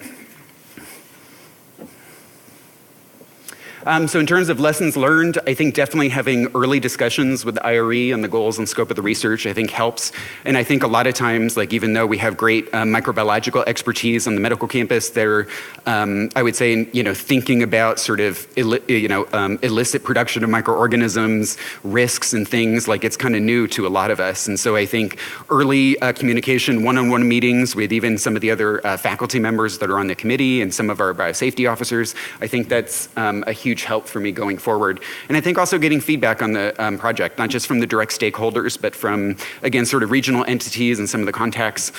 So in terms of lessons learned, I think definitely having early discussions with the IRE on the goals and scope of the research, I think helps. And I think a lot of times, like even though we have great microbiological expertise on the medical campus, they're, I would say, you know, thinking about sort of, illicit production of microorganisms, risks and things, like it's kind of new to a lot of us. And so I think early communication, one-on-one meetings with even some of the other faculty members that are on the committee and some of our biosafety officers, I think that's a huge help for me going forward. And I think also getting feedback on the project, not just from the direct stakeholders, but from, again, sort of regional entities and some of the contacts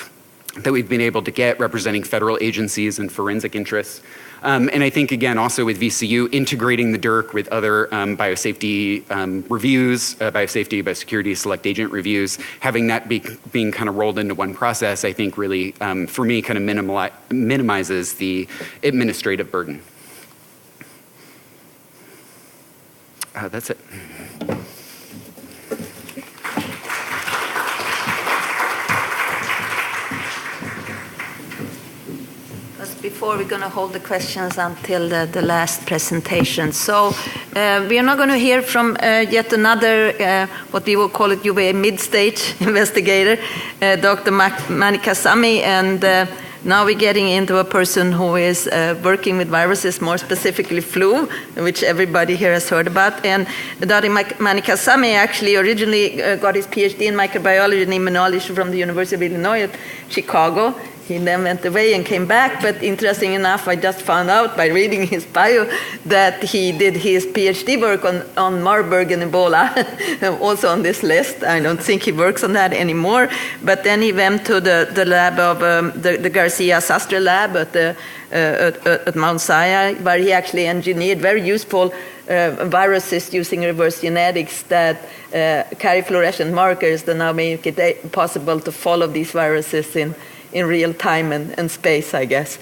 that we've been able to get representing federal agencies and forensic interests. And I think, again, also with VCU, integrating the DURC with other biosafety reviews, biosafety, biosecurity, select agent reviews, having that being kind of rolled into one process, I think really, for me, kind of minimizes the administrative burden. That's it. Before we're going to hold the questions until the last presentation. So we are now going to hear from yet another, what we will call it, a mid-stage investigator, Dr. Manika Sami, and now we're getting into a person who is working with viruses, more specifically flu, which everybody here has heard about. And Dr. Manika Sami actually originally got his PhD in microbiology and immunology from the University of Illinois at Chicago. he then went away and came back, but interesting enough, I just found out by reading his bio that he did his PhD work on Marburg and Ebola, also on this list. I don't think he works on that anymore, but then he went to the lab of the Garcia Sastre lab at Mount Sinai, where he actually engineered very useful viruses using reverse genetics that carry fluorescent markers that now make it possible to follow these viruses in real time and space, I guess.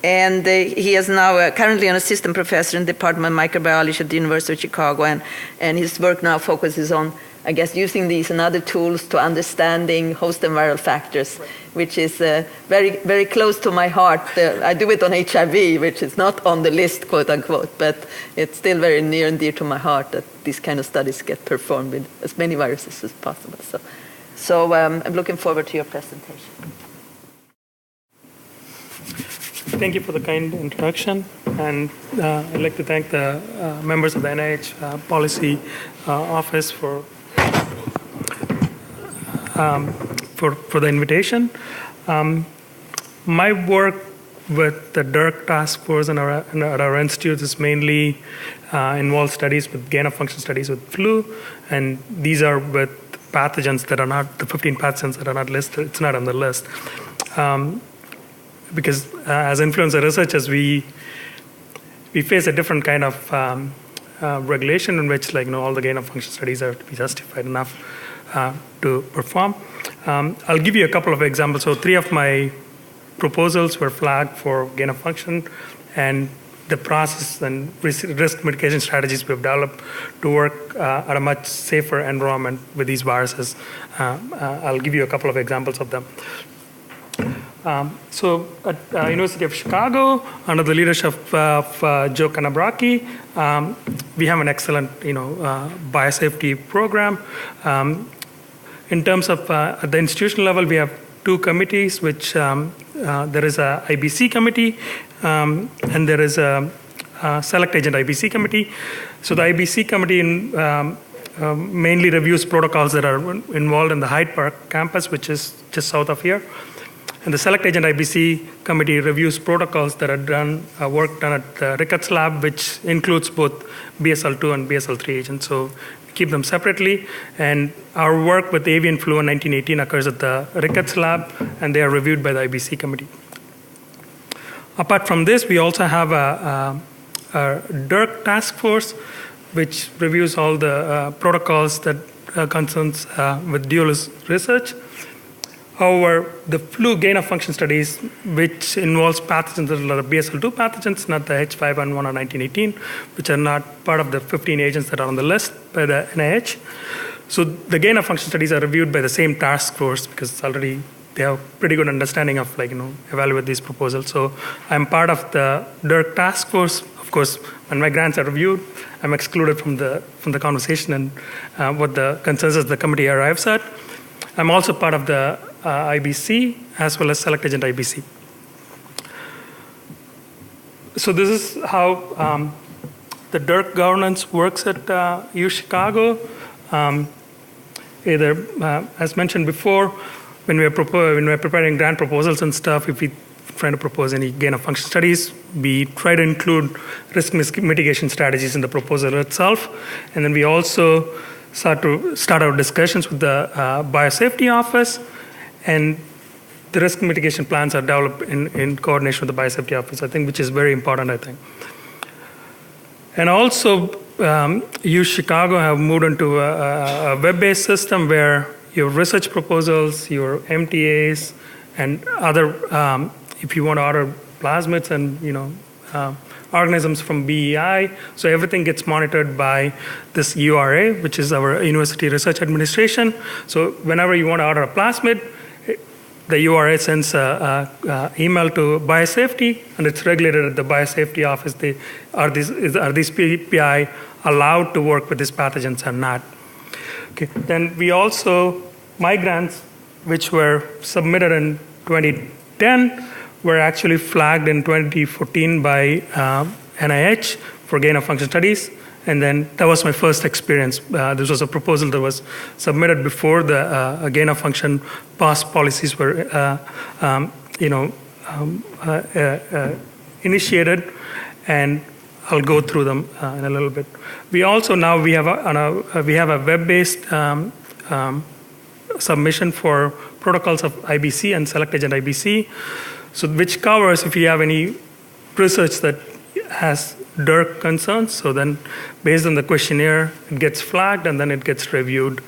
And he is now currently an assistant professor in the Department of Microbiology at the University of Chicago, and his work now focuses on, I guess, using these and other tools to understanding host and viral factors, which is very, very close to my heart. I do it on HIV, which is not on the list, quote unquote, but it's still very near and dear to my heart that these kind of studies get performed with as many viruses as possible. So I'm looking forward to your presentation. Thank you for the kind introduction, and I'd like to thank the members of the NIH Policy Office for the invitation. My work with the DURC task force and at our institute is mainly involves studies with gain-of-function studies with flu, and these are with pathogens that are not, the 15 pathogens that are not listed, it's not on the list. Because as influenza researchers, we face a different kind of regulation in which, like, all the gain-of-function studies have to be justified enough to perform. I'll give you a couple of examples. So 3 of my proposals were flagged for gain-of-function, and the process and risk mitigation strategies we've developed to work at a much safer environment with these viruses. I'll give you a couple of examples of them. So at University of Chicago, under the leadership of Joe Canabracchi, we have an excellent, biosafety program. In terms of at the institutional level, we have 2 committees, which there is a IBC committee and there is a select agent IBC committee. So the IBC committee mainly reviews protocols that are involved in the Hyde Park campus, which is just south of here. And the select agent IBC committee reviews protocols that are done, work done at the Ricketts lab, which includes both BSL-2 and BSL-3 agents. So we keep them separately. And our work with avian flu in 1918 occurs at the Ricketts lab, and they are reviewed by the IBC committee. Apart from this, we also have a DURC task force, which reviews all the protocols that concerns with dualuse research. However, the flu gain-of-function studies, which involves pathogens that are BSL-2 pathogens, not the H5N1 or 1918, which are not part of the 15 agents that are on the list by the NIH. So the gain-of-function studies are reviewed by the same task force because it's already, they have pretty good understanding of, evaluate these proposals. So I'm part of the DURC task force. Of course, when my grants are reviewed, I'm excluded from the conversation and what the consensus the committee arrives at. I'm also part of the IBC as well as select agent IBC. So this is how the DURC governance works at U Chicago. As mentioned before, when we're preparing grant proposals and stuff, if we try to propose any gain-of-function studies, we try to include risk mitigation strategies in the proposal itself, and then we also start our discussions with the Biosafety Office, and the risk mitigation plans are developed in coordination with the Biosafety Office, I think, which is very important, I think. And also, U Chicago have moved into a web-based system where your research proposals, your MTAs, and other, if you want to order plasmids and, organisms from BEI. So everything gets monitored by this URA, which is our University Research Administration. So whenever you want to order a plasmid, the URA sends an email to Biosafety, and it's regulated at the Biosafety Office. Are these PI allowed to work with these pathogens or not? Okay. Then we also, my grants, which were submitted in 2010, were actually flagged in 2014 by NIH for gain-of-function studies. And then that was my first experience. This was a proposal that was submitted before the gain-of-function POS policies were initiated, and I'll go through them in a little bit. We also now we have a web-based submission for protocols of IBC and select agent IBC, so which covers if you have any research that has DURC concerns. So then, based on the questionnaire, it gets flagged and then it gets reviewed.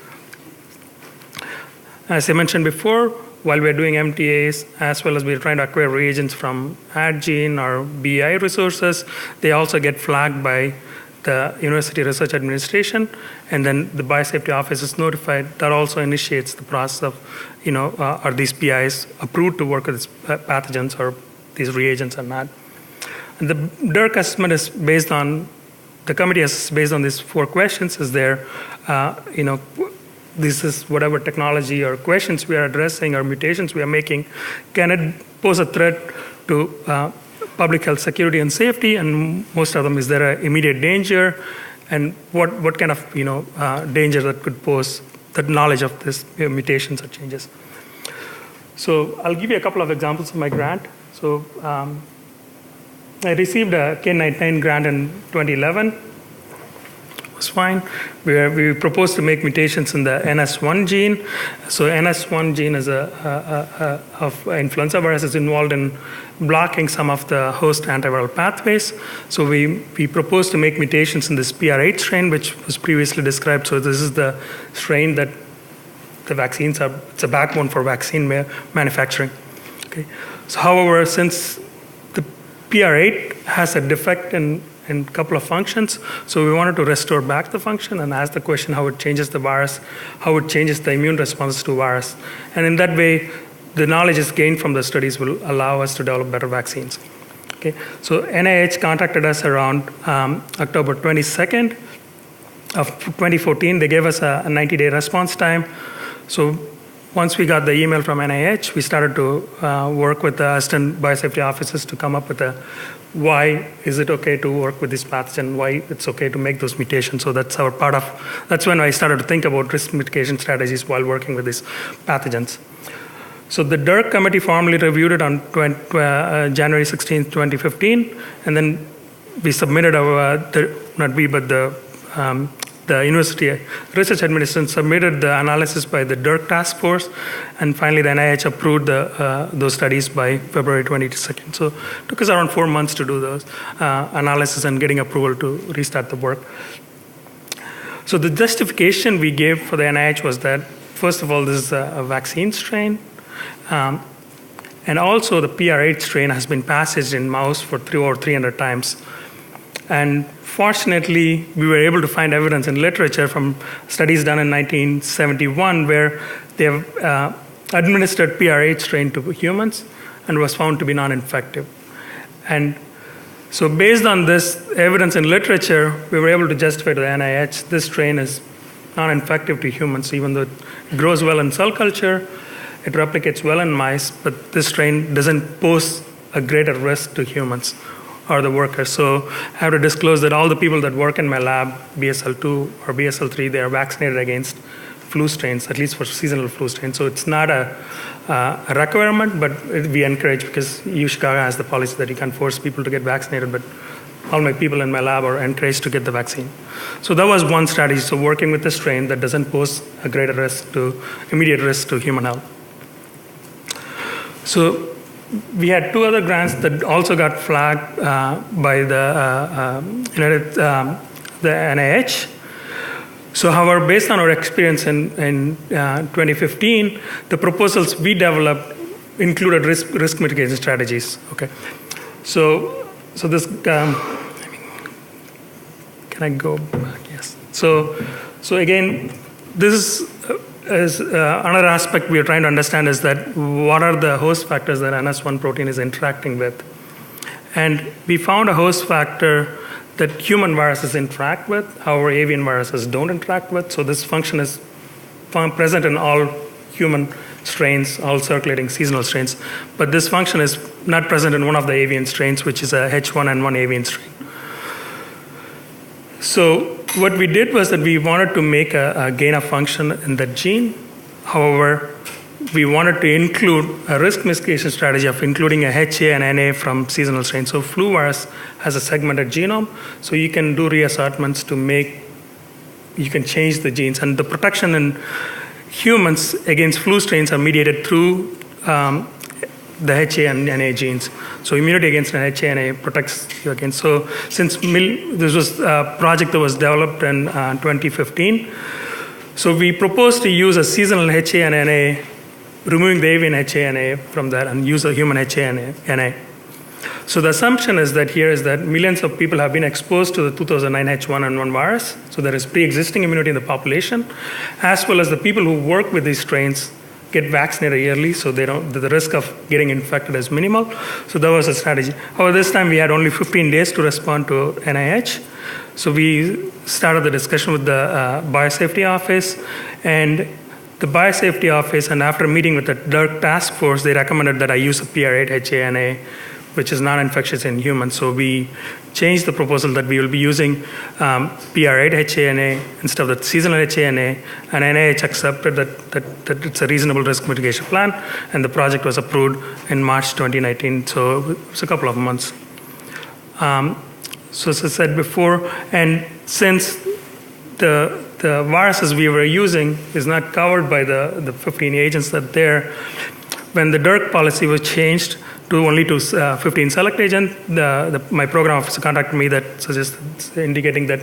As I mentioned before, while we're doing MTAs, as well as we're trying to acquire reagents from AdGene or BI resources, they also get flagged by the University Research Administration, and then the Biosafety Office is notified. That also initiates the process of, are these PIs approved to work with these pathogens or these reagents or not. And the DURC assessment is based on, the committee is based on these 4 questions. Is there, this is whatever technology or questions we are addressing or mutations we are making, can it pose a threat to public health security and safety? And most of them, is there an immediate danger? And what kind of danger that could pose, the knowledge of this mutations or changes? So I'll give you a couple of examples of my grant. So I received a K-99 grant in 2011. It was fine. We proposed to make mutations in the NS1 gene. So NS1 gene is of influenza virus is involved in blocking some of the host antiviral pathways. So we proposed to make mutations in this PR8 strain, which was previously described. So this is the strain that the vaccines are, it's a backbone for vaccine manufacturing. Okay. So however, since the PR8 has a defect in a couple of functions, so we wanted to restore back the function and ask the question how it changes the virus, how it changes the immune responses to virus. And in that way, the knowledge is gained from the studies will allow us to develop better vaccines. Okay, so NIH contacted us around October 22nd of 2014. They gave us a 90-day response time. So once we got the email from NIH, we started to work with the assistant biosafety officers to come up with why is it okay to work with this pathogen, why it's okay to make those mutations. So that's that's when I started to think about risk mitigation strategies while working with these pathogens. So the DURC committee formally reviewed it on January 16, 2015, and then we submitted the University Research Administration submitted the analysis by the DURC task force, and finally the NIH approved those studies by February 22nd. So it took us around 4 months to do those analysis and getting approval to restart the work. So the justification we gave for the NIH was that, first of all, this is a vaccine strain, and also the PR8 strain has been passaged in mouse for 300 times. And fortunately, we were able to find evidence in literature from studies done in 1971 where they have administered PR8 strain to humans and was found to be non-infective. And so based on this evidence in literature, we were able to justify to the NIH this strain is non-infective to humans, even though it grows well in cell culture, it replicates well in mice, but this strain doesn't pose a greater risk to humans or the workers. So I have to disclose that all the people that work in my lab, BSL2 or BSL3, they are vaccinated against flu strains, at least for seasonal flu strains. So it's not a requirement, but we encourage, because Chicago has the policy that you can force people to get vaccinated, but all my people in my lab are encouraged to get the vaccine. So that was one strategy, so working with a strain that doesn't pose a greater immediate risk to human health. So we had 2 other grants that also got flagged by the NIH. So however, based on our experience in 2015, the proposals we developed included risk mitigation strategies. Okay, so this, can I go back? Yes. So again, this is another aspect we are trying to understand is that what are the host factors that NS1 protein is interacting with. And we found a host factor that human viruses interact with, however avian viruses don't interact with. So this function is present in all human strains, all circulating seasonal strains. But this function is not present in one of the avian strains, which is a H1N1 avian strain. So what we did was that we wanted to make a gain of function in that gene. However, we wanted to include a risk mitigation strategy of including a HA and NA from seasonal strains. So flu virus has a segmented genome, so you can do reassortments to you can change the genes. And the protection in humans against flu strains are mediated through the HA and NA genes. So immunity against an HA and NA protects you against. So since this was a project that was developed in 2015, so we proposed to use a seasonal HA and NA, removing the avian HA and NA from that, and use a human HA and NA. So the assumption is that here is that millions of people have been exposed to the 2009 H1N1 virus, so there is pre-existing immunity in the population, as well as the people who work with these strains get vaccinated yearly, so the risk of getting infected is minimal. So that was a strategy. However, this time we had only 15 days to respond to NIH. So we started the discussion with the Biosafety Office, and the Biosafety Office, and after meeting with the DURC task force, they recommended that I use a PR8 HANA, which is non-infectious in humans. So we changed the proposal that we will be using PR8 HANA instead of the seasonal HANA, and NIH accepted that it's a reasonable risk mitigation plan, and the project was approved in March 2019, so it's a couple of months. So as I said before, and since the viruses we were using is not covered by the 15 agents that there, when the DURC policy was changed to only to 15 select agents, my program officer contacted me that suggested, indicating that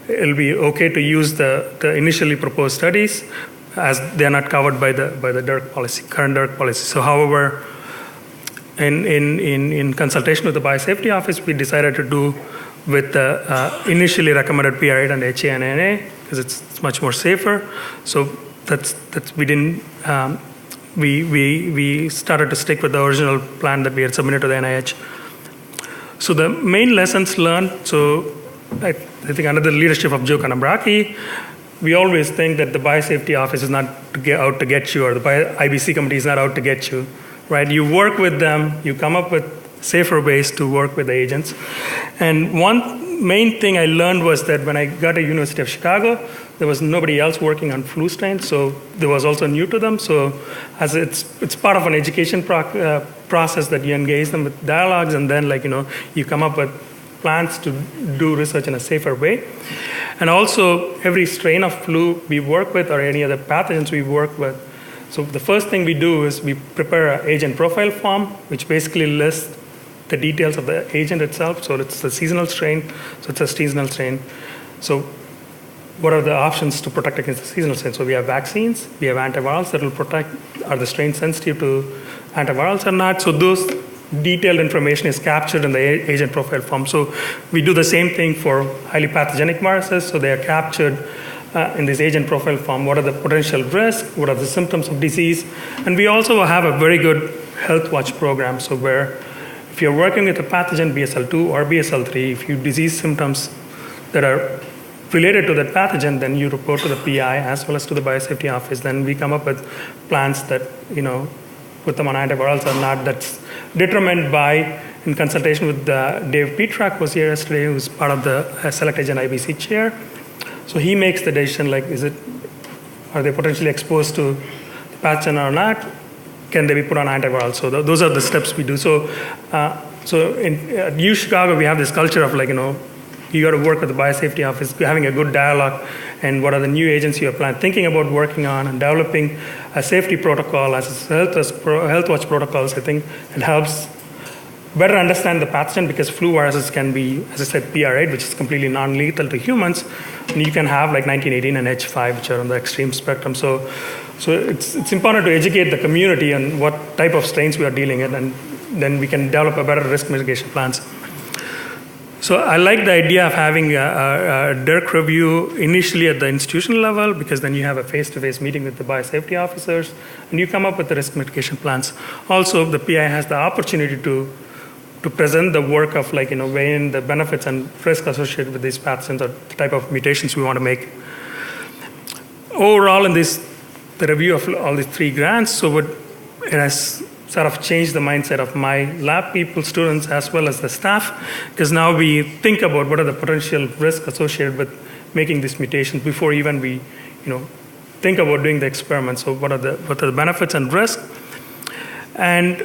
it'll be okay to use the initially proposed studies as they're not covered by the DURC policy, current DURC policy. So however, in consultation with the Biosafety Office, we decided to do with the initially recommended PR8 and HANA because it's much more safer. So we started to stick with the original plan that we had submitted to the NIH. So the main lessons learned, so I think under the leadership of Joe Kanabraki, we always think that the Biosafety Office is not out to get you, or the IBC committee is not out to get you, right? You work with them, you come up with safer ways to work with the agents. And one main thing I learned was that when I got to University of Chicago, there was nobody else working on flu strains, so there was also new to them. So as it's part of an education process that you engage them with dialogues, and then you come up with plans to do research in a safer way. And also every strain of flu we work with, or any other pathogens we work with, so the first thing we do is we prepare an agent profile form, which basically lists the details of the agent itself. So it's a seasonal strain, so it's a seasonal strain. So what are the options to protect against the seasonal strain? So we have vaccines, we have antivirals that will protect. Are the strains sensitive to antivirals or not? So those detailed information is captured in the agent profile form. So we do the same thing for highly pathogenic viruses. So they are captured in this agent profile form. What are the potential risks? What are the symptoms of disease? And we also have a very good health watch program. So where if you're working with a pathogen, BSL2 or BSL3, if you disease symptoms that are related to that pathogen, then you report to the PI as well as to the Biosafety Office. Then we come up with plans that, put them on antivirals or not. That's determined by, in consultation with Dave Petrak, was here yesterday, who's part of the Select Agent IBC chair. So he makes the decision, are they potentially exposed to the pathogen or not? Can they be put on antivirals? So those are the steps we do. So at U Chicago, we have this culture of you got to work with the Biosafety Office, having a good dialogue, and what are the new agents you are thinking about working on, and developing a safety protocol as health watch protocols. I think it helps better understand the pathogen, because flu viruses can be, as I said, PR8, which is completely non-lethal to humans, and you can have 1918 and H5, which are on the extreme spectrum. So it's important to educate the community on what type of strains we are dealing with, and then we can develop a better risk mitigation plans. So I like the idea of having a DURC review initially at the institutional level, because then you have a face-to-face meeting with the biosafety officers, and you come up with the risk mitigation plans. Also, the PI has the opportunity to present the work of weighing the benefits and risk associated with these pathogens, or the type of mutations we want to make. Overall, in the review of all these 3 grants, so it has sort of changed the mindset of my lab people, students, as well as the staff, because now we think about what are the potential risks associated with making these mutations before even we, think about doing the experiment. So what are the benefits and risks? And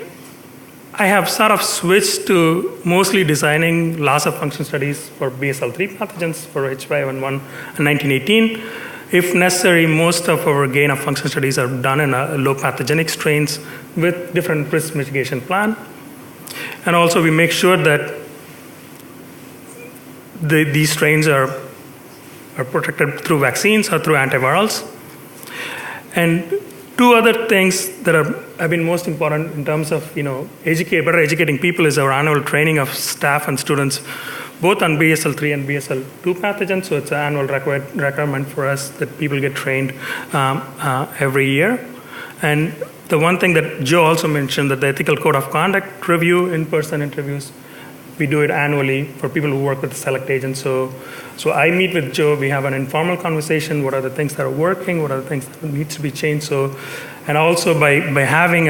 I have sort of switched to mostly designing loss of function studies for BSL-3 pathogens for H5N1 in 1918. If necessary, most of our gain of function studies are done in low pathogenic strains with different risk mitigation plan. And also we make sure that these strains are protected through vaccines or through antivirals. And two other things that have been most important in terms of better educating people is our annual training of staff and students, both on BSL-3 and BSL-2 pathogens. So it's an annual requirement for us that people get trained every year. And the one thing that Joe also mentioned, that the ethical code of conduct review, in-person interviews, we do it annually for people who work with select agents. So I meet with Joe, we have an informal conversation, what are the things that are working, what are the things that needs to be changed. So, and also by having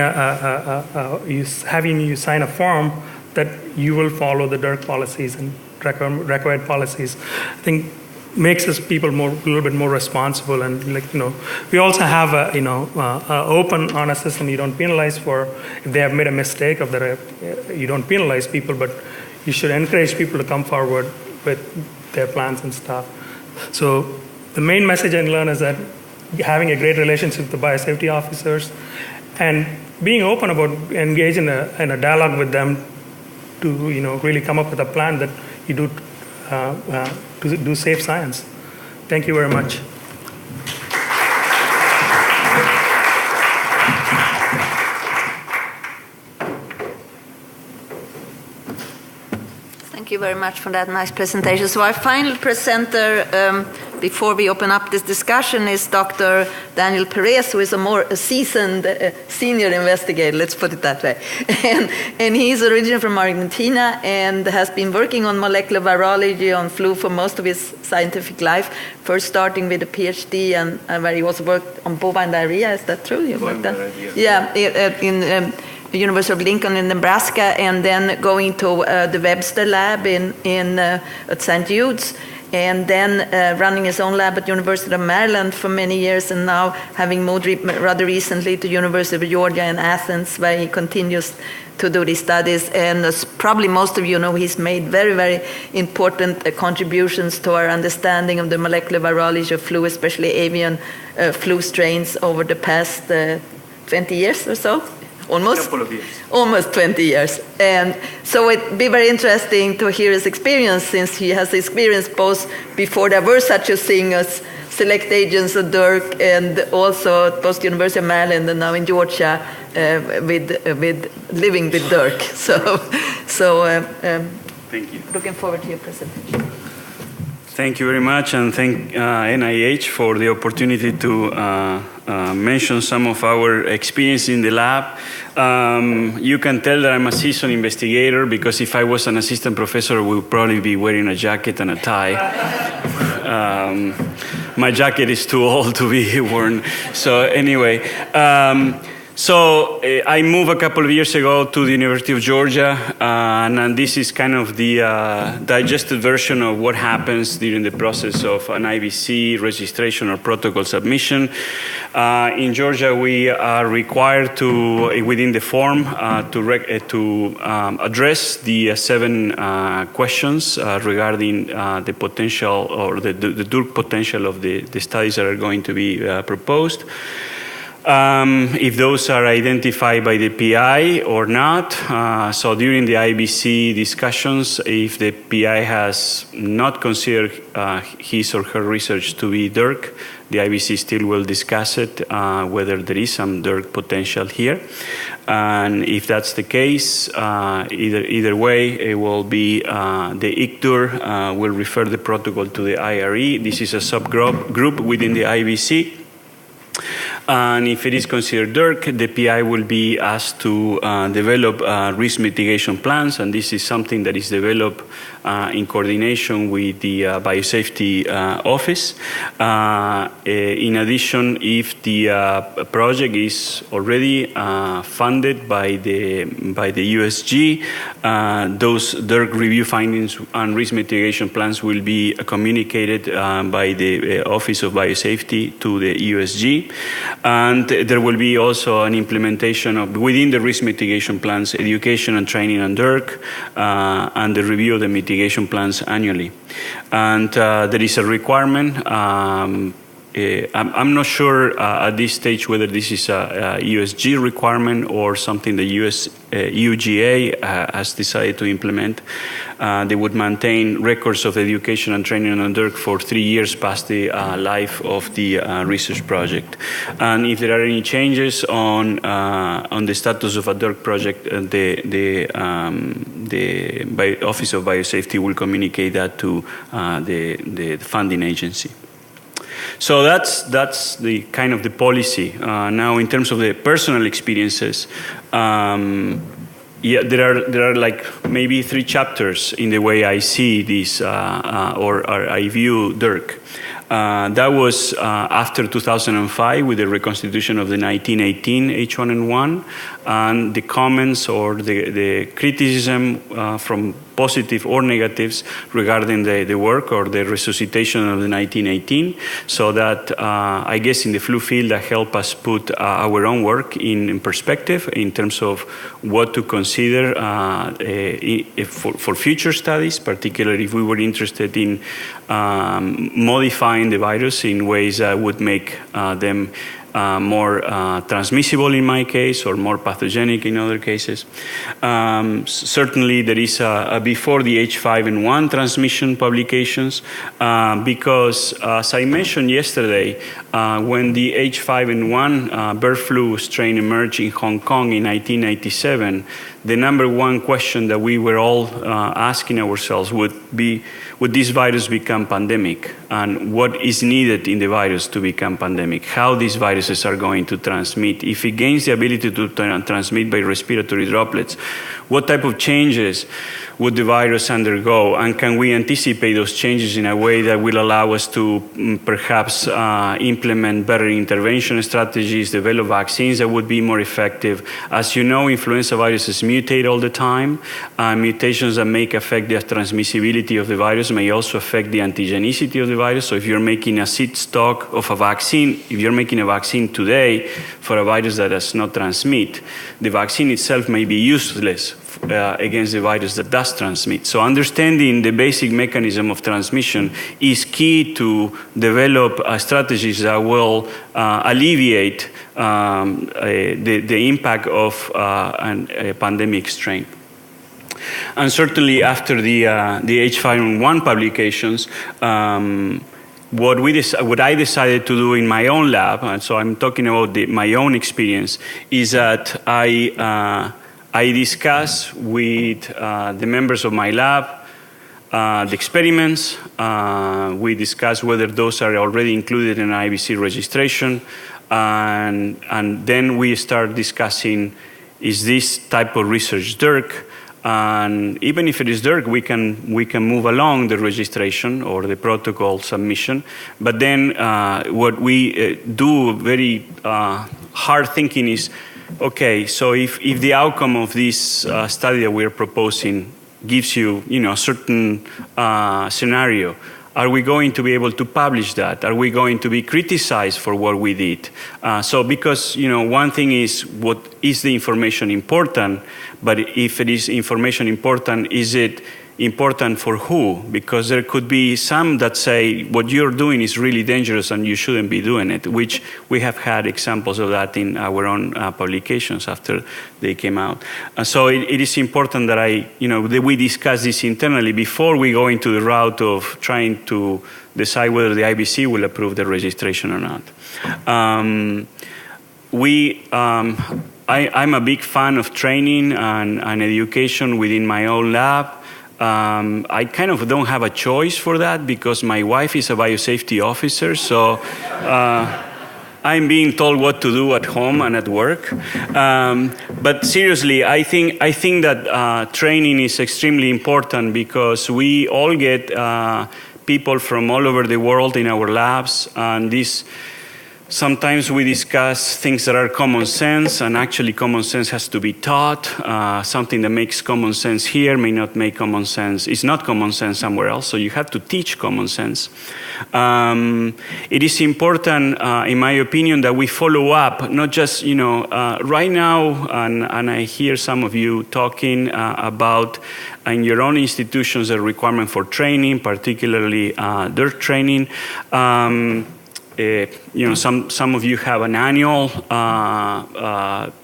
having you sign a form that you will follow the DURC policies and required policies, I think makes us people a little bit more responsible. And we also have a open, honest system. You don't penalize if they have made a mistake, you don't penalize people, but you should encourage people to come forward with their plans and stuff. So the main message I learned is that having a great relationship with the biosafety officers and being open about engaging in a dialogue with them to really come up with a plan that you do to do safe science. Thank you very much. Thank you very much for that nice presentation. So our final presenter, before we open up this discussion, is Dr. Daniel Perez, who is a seasoned senior investigator, let's put it that way. And he's originally from Argentina and has been working on molecular virology on flu for most of his scientific life, first starting with a PhD and where he also worked on bovine diarrhea. Is that true? You worked on? Yeah, in University of Lincoln in Nebraska, and then going to the Webster lab at St. Jude's, and then running his own lab at University of Maryland for many years, and now having moved rather recently to University of Georgia in Athens, where he continues to do these studies. And as probably most of you know, he's made very, very important contributions to our understanding of the molecular virology of flu, especially avian flu strains, over the past 20 years or so. Almost 20 years. And so it'd be very interesting to hear his experience, since he has experience both before there were such a thing as select agents at DURC, and also at both University of Maryland and now in Georgia with living with DURC. Thank you. Looking forward to your presentation. Thank you very much, and thank NIH for the opportunity to mention some of our experience in the lab. You can tell that I'm a seasoned investigator, because if I was an assistant professor, I would probably be wearing a jacket and a tie. My jacket is too old to be worn. So anyway, I moved a couple of years ago to the University of Georgia, and this is kind of the digested version of what happens during the process of an IBC registration or protocol submission. In Georgia, we are required to, within the form, to address the 7 questions regarding the potential or the DURC potential of the studies that are going to be proposed. If those are identified by the PI or not. So during the IBC discussions, if the PI has not considered his or her research to be DURC, the IBC still will discuss it, whether there is some DURC potential here. And if that's the case, either way, it will be the ICDUR will refer the protocol to the IRE. This is a subgroup within the IBC. And if it is considered DURC, the PI will be asked to develop risk mitigation plans, and this is something that is developed in coordination with the Biosafety Office. In addition, if the project is already funded by the USG, those DURC review findings and risk mitigation plans will be communicated by the Office of Biosafety to the USG. And there will be also an implementation of, within the risk mitigation plans, education and training on DURC, and the review of the mitigation plans annually. And there is a requirement. I'm not sure at this stage whether this is a USG requirement or something the UGA has decided to implement. They would maintain records of education and training on DURC for 3 years past the life of the research project. And if there are any changes on the status of a DURC project, the Office of Biosafety will communicate that to the funding agency. So that's the kind of the policy. Now, in terms of the personal experiences, yeah, there are like maybe 3 chapters in the way I see this or I view DURC. That was after 2005 with the reconstitution of the 1918 H1N1 and the comments or the criticism from positive or negatives regarding the work or the resuscitation of the 1918. So that I guess in the flu field that helped us put our own work in perspective in terms of what to consider for future studies, particularly if we were interested in modifying the virus in ways that would make them more transmissible in my case or more pathogenic in other cases. Certainly there is a before the H5N1 transmission publications because as I mentioned yesterday, when the H5N1 bird flu strain emerged in Hong Kong in 1997, the number one question that we were all asking ourselves would be, would this virus become pandemic? And what is needed in the virus to become pandemic? How these viruses are going to transmit? If it gains the ability to transmit by respiratory droplets, what type of changes would the virus undergo? And can we anticipate those changes in a way that will allow us to perhaps implement better intervention strategies, develop vaccines that would be more effective? As you know, influenza viruses mutate all the time. Mutations that may affect the transmissibility of the virus may also affect the antigenicity of the virus. So if you're making a seed stock of a vaccine, if you're making a vaccine today for a virus that does not transmit, the vaccine itself may be useless against the virus that does transmit. So understanding the basic mechanism of transmission is key to develop strategies that will alleviate the impact of a pandemic strain. And certainly after the H5N1 publications, what I decided to do in my own lab, and so I'm talking about my own experience, is that I discuss with the members of my lab the experiments. We discuss whether those are already included in IBC registration. And then we start discussing, is this type of research DURC? And even if it is DURC, we can move along the registration or the protocol submission. But then what we do very hard thinking is, okay, so if the outcome of this study that we're proposing gives you, a certain scenario, are we going to be able to publish that? Are we going to be criticized for what we did? So because, one thing is, what is the information important? But if it is information important, is it important for who? Because there could be some that say what you're doing is really dangerous and you shouldn't be doing it, which we have had examples of that in our own publications after they came out. So it is important that that we discuss this internally before we go into the route of trying to decide whether the IBC will approve the registration or not. I'm a big fan of training and education within my own lab. I kind of don't have a choice for that because my wife is a biosafety officer, so I'm being told what to do at home and at work. But seriously, I think that training is extremely important because we all get people from all over the world in our labs, and sometimes we discuss things that are common sense, and actually common sense has to be taught. Something that makes common sense here may not make common sense. It's not common sense somewhere else, so you have to teach common sense. It is important, in my opinion, that we follow up, not just, right now, and I hear some of you talking about in your own institutions a requirement for training, particularly DURC training. Some of you have an annual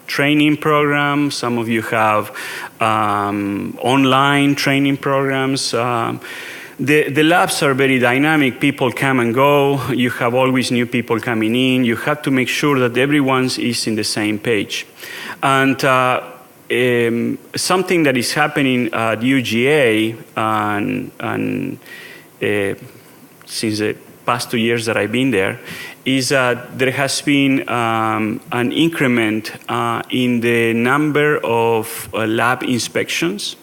training program. Some of you have online training programs. The labs are very dynamic. People come and go. You have always new people coming in. You have to make sure that everyone is in the same page. And something that is happening at UGA and since the past 2 years that I've been there, is that there has been an increment in the number of lab inspections,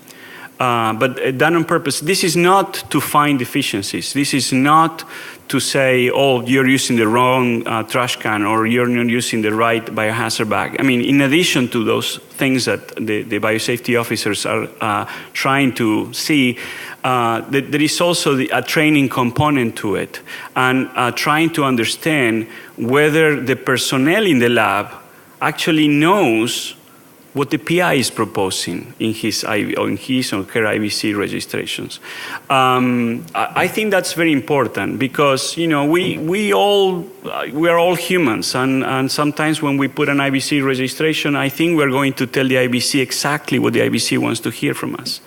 but done on purpose. This is not to find deficiencies. This is not to say, oh, you're using the wrong trash can or you're not using the right biohazard bag. I mean, in addition to those things that the biosafety officers are trying to see, there is also a training component to it, and trying to understand whether the personnel in the lab actually knows what the PI is proposing in his or her IBC registrations. I think that's very important because we are all humans, and sometimes when we put an IBC registration, I think we're going to tell the IBC exactly what the IBC wants to hear from us.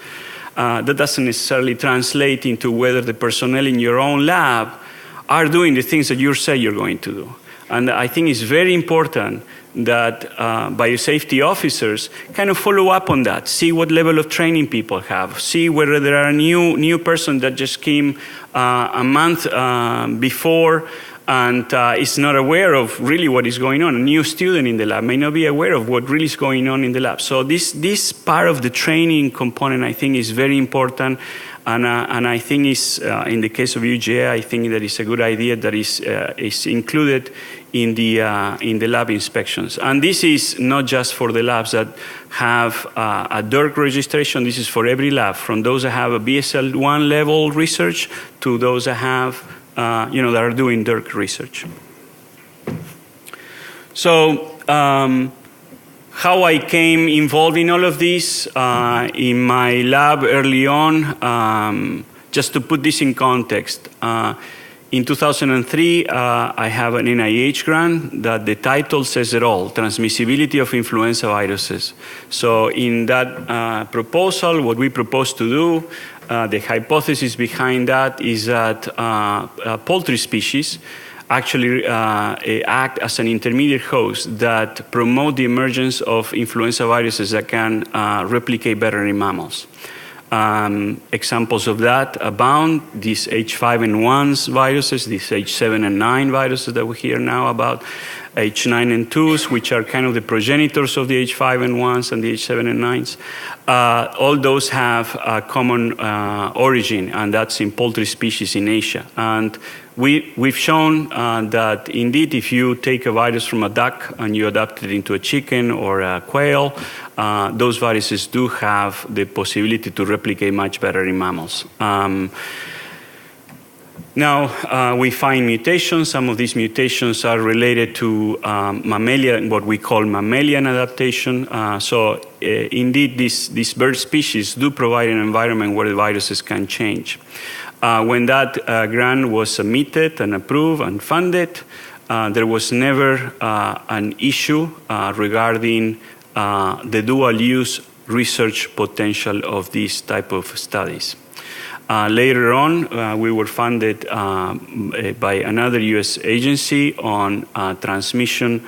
That doesn't necessarily translate into whether the personnel in your own lab are doing the things that you say you're going to do. And I think it's very important that biosafety officers kind of follow up on that, see what level of training people have, see whether there are new person that just came a month before and is not aware of really what is going on. A new student in the lab may not be aware of what really is going on in the lab. So this part of the training component, I think, is very important. And I think in the case of UGA, I think that is a good idea that is included in the lab inspections. And this is not just for the labs that have a DURC registration. This is for every lab, from those that have a BSL-1 level research to those that have, that are doing DURC research. So, how I came involved in all of this in my lab early on, just to put this in context. In 2003, I have an NIH grant that the title says it all, Transmissibility of Influenza Viruses. So in that proposal, what we propose to do, the hypothesis behind that is that poultry species actually act as an intermediate host that promote the emergence of influenza viruses that can replicate better in mammals. Examples of that abound, these H5N1 viruses, these H7 and 9 viruses that we hear now about, H9 and 2s, which are kind of the progenitors of the H5N1s and the H7 and 9s. All those have a common origin, and that's in poultry species in Asia. And we've shown that indeed, if you take a virus from a duck and you adapt it into a chicken or a quail, those viruses do have the possibility to replicate much better in mammals. Now, we find mutations. Some of these mutations are related to mammalian, what we call mammalian adaptation. Indeed, these bird species do provide an environment where the viruses can change. When that grant was submitted and approved and funded, there was never an issue regarding the dual-use research potential of these type of studies. Later on, we were funded by another U.S. agency on transmission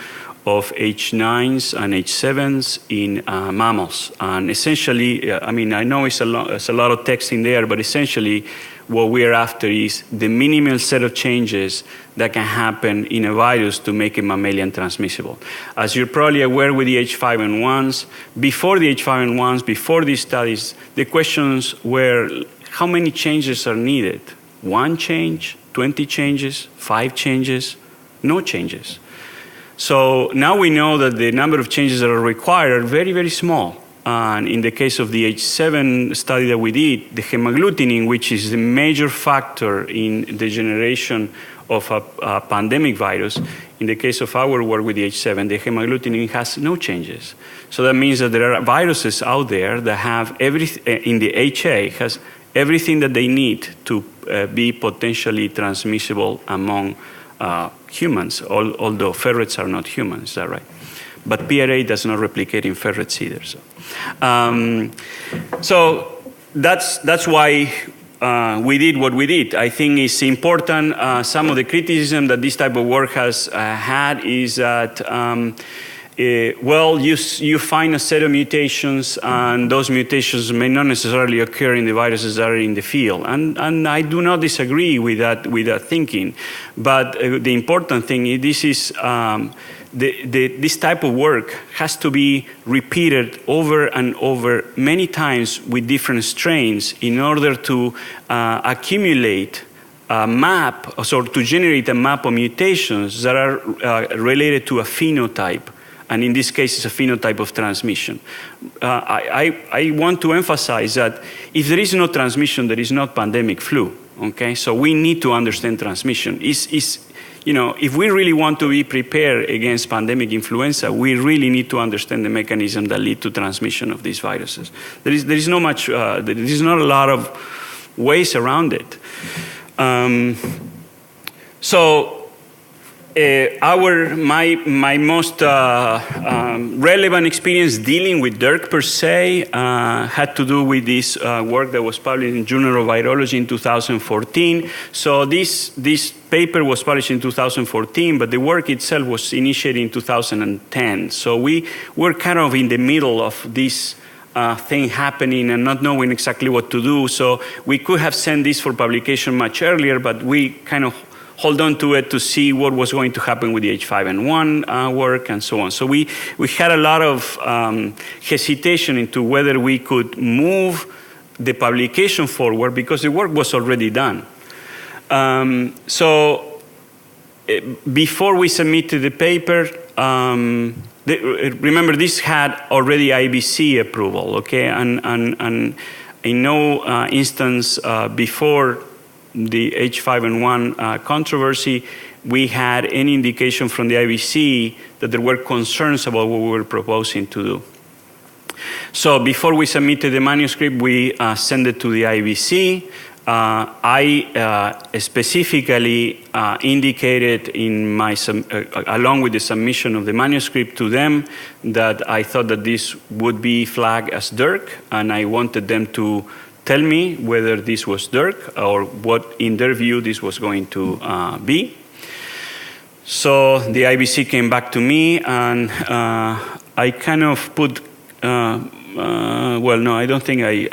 of H9s and H7s in mammals. And essentially, I mean, I know it's a lot of text in there, but essentially, what we're after is the minimal set of changes that can happen in a virus to make it mammalian transmissible. As you're probably aware with the H5N1s, before the H5N1s, before these studies, the questions were how many changes are needed? 1 change, 20 changes, 5 changes, no changes. So now we know that the number of changes that are required are very, very small. And in the case of the H7 study that we did, the hemagglutinin, which is the major factor in the generation of a pandemic virus, in the case of our work with the H7, the hemagglutinin has no changes. So that means that there are viruses out there that have in the HA, has everything that they need to be potentially transmissible among humans, although ferrets are not humans, is that right? But PRA does not replicate in ferrets either. So that's why we did what we did. I think it's important. Some of the criticism that this type of work has had is that, you find a set of mutations, and those mutations may not necessarily occur in the viruses that are in the field. And I do not disagree with that thinking. But the important thing is this is this type of work has to be repeated over and over many times with different strains in order to accumulate a map, so to generate a map of mutations that are related to a phenotype. And in this case, it's a phenotype of transmission. I want to emphasize that if there is no transmission, there is not pandemic flu. Okay, so we need to understand transmission. If we really want to be prepared against pandemic influenza, we really need to understand the mechanism that lead to transmission of these viruses. There is not a lot of ways around it. My most relevant experience dealing with Dirk per se had to do with this work that was published in Journal of Virology in 2014. So this paper was published in 2014, but the work itself was initiated in 2010. So we were kind of in the middle of this thing happening and not knowing exactly what to do. So we could have sent this for publication much earlier, but we kind of hold on to it to see what was going to happen with the H5N1 work and so on. So we had a lot of hesitation into whether we could move the publication forward because the work was already done. Before we submitted the paper, remember this had already IBC approval, okay? And in no instance before the H5N1 controversy, we had any indication from the IBC that there were concerns about what we were proposing to do. So before we submitted the manuscript, we sent it to the IBC. I specifically indicated in my along with the submission of the manuscript to them that I thought that this would be flagged as Dirk, and I wanted them to tell me whether this was Dirk or what, in their view, this was going to be. So the IBC came back to me, and I kind of put. I don't think I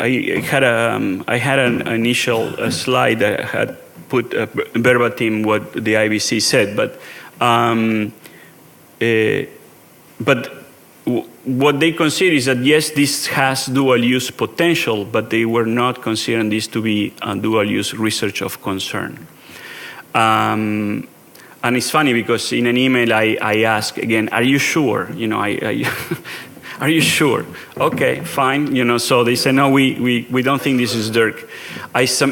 had an initial slide that had put verbatim what the IBC said, but what they consider is that yes, this has dual use potential, but they were not considering this to be a dual use research of concern. And it's funny because in an email I asked again, "Are you sure?" Are you sure? Okay, fine. So they said, no, we don't think this is Dirk.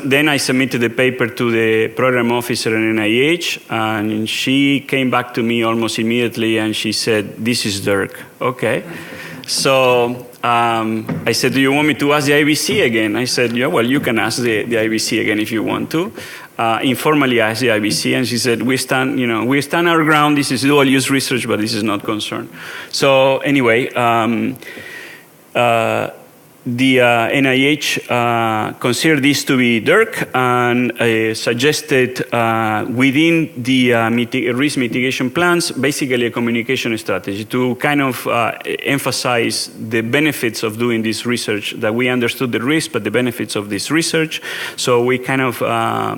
Then I submitted the paper to the program officer in NIH, and she came back to me almost immediately, and she said, this is Dirk. Okay. So I said, do you want me to ask the IBC again? I said, yeah, well, you can ask the IBC again if you want to. Informally asked the IBC, and she said, we stand our ground. This is dual use research, but this is not concern. So anyway, the NIH considered this to be Dirk and suggested within the risk mitigation plans, basically a communication strategy to kind of emphasize the benefits of doing this research, that we understood the risk, but the benefits of this research. So we kind of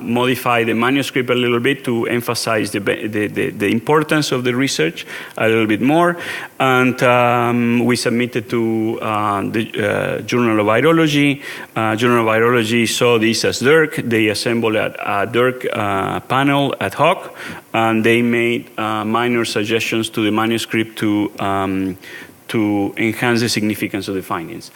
modified the manuscript a little bit to emphasize the importance of the research a little bit more. And we submitted to the Journal of Virology. Journal of Virology saw this as Dirk. They assembled a Dirk panel ad hoc, and they made minor suggestions to the manuscript to enhance the significance of the findings.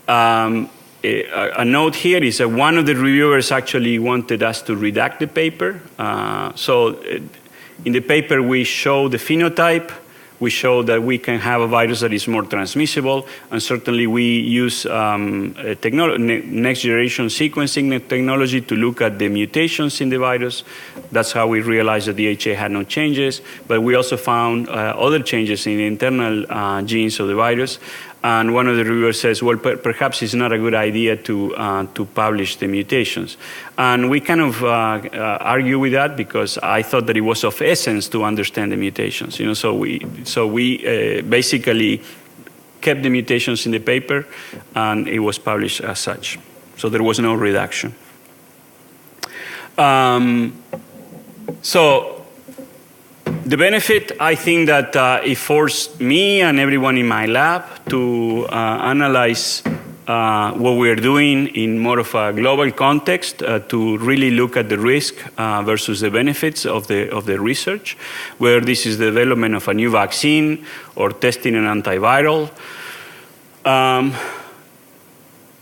A note here is that one of the reviewers actually wanted us to redact the paper. So in the paper, we show the phenotype. We show that we can have a virus that is more transmissible, and certainly we use next-generation sequencing technology to look at the mutations in the virus. That's how we realized that the HA had no changes, but we also found other changes in the internal genes of the virus. And one of the reviewers says, well, perhaps it's not a good idea to publish the mutations. And we kind of argue with that because I thought that it was of essence to understand the mutations. You know, so we basically kept the mutations in the paper, and it was published as such. So there was no reduction. The benefit, I think that it forced me and everyone in my lab to analyze what we're doing in more of a global context, to really look at the risk versus the benefits of the research, whether this is the development of a new vaccine or testing an antiviral.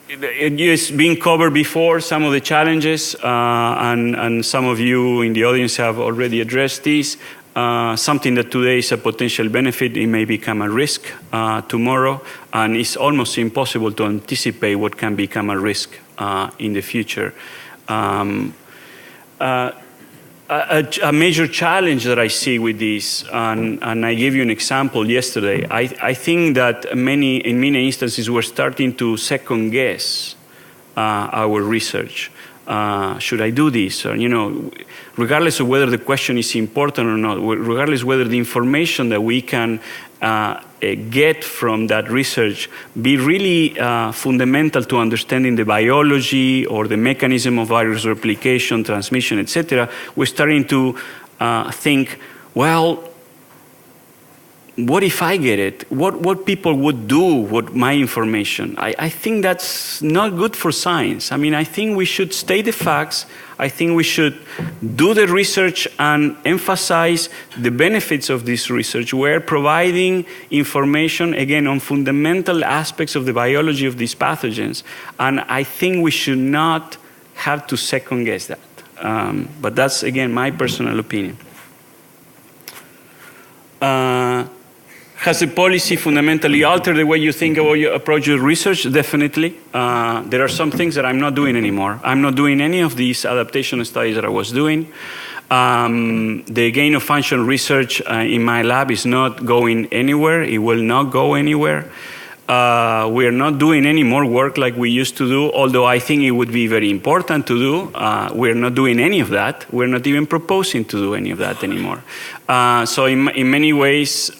It's been covered before, some of the challenges, and some of you in the audience have already addressed these. Something that today is a potential benefit, it may become a risk tomorrow, and it's almost impossible to anticipate what can become a risk in the future. A major challenge that I see with this, and I gave you an example yesterday, I think that in many instances we're starting to second guess our research. Should I do this? Or, you know, regardless of whether the question is important or not, regardless of whether the information that we can get from that research be really fundamental to understanding the biology or the mechanism of virus replication, transmission, etc., we're starting to think, well, what if I get it? What people would do with my information? I think that's not good for science. I mean, I think we should state the facts. I think we should do the research and emphasize the benefits of this research. We're providing information, again, on fundamental aspects of the biology of these pathogens. And I think we should not have to second guess that. But that's, again, my personal opinion. Has the policy fundamentally altered the way you think about your approach your research? Definitely. There are some things that I'm not doing anymore. I'm not doing any of these adaptation studies that I was doing. The gain of function research in my lab is not going anywhere. It will not go anywhere. We are not doing any more work like we used to do, although I think it would be very important to do. We're not doing any of that. We're not even proposing to do any of that anymore. So in many ways,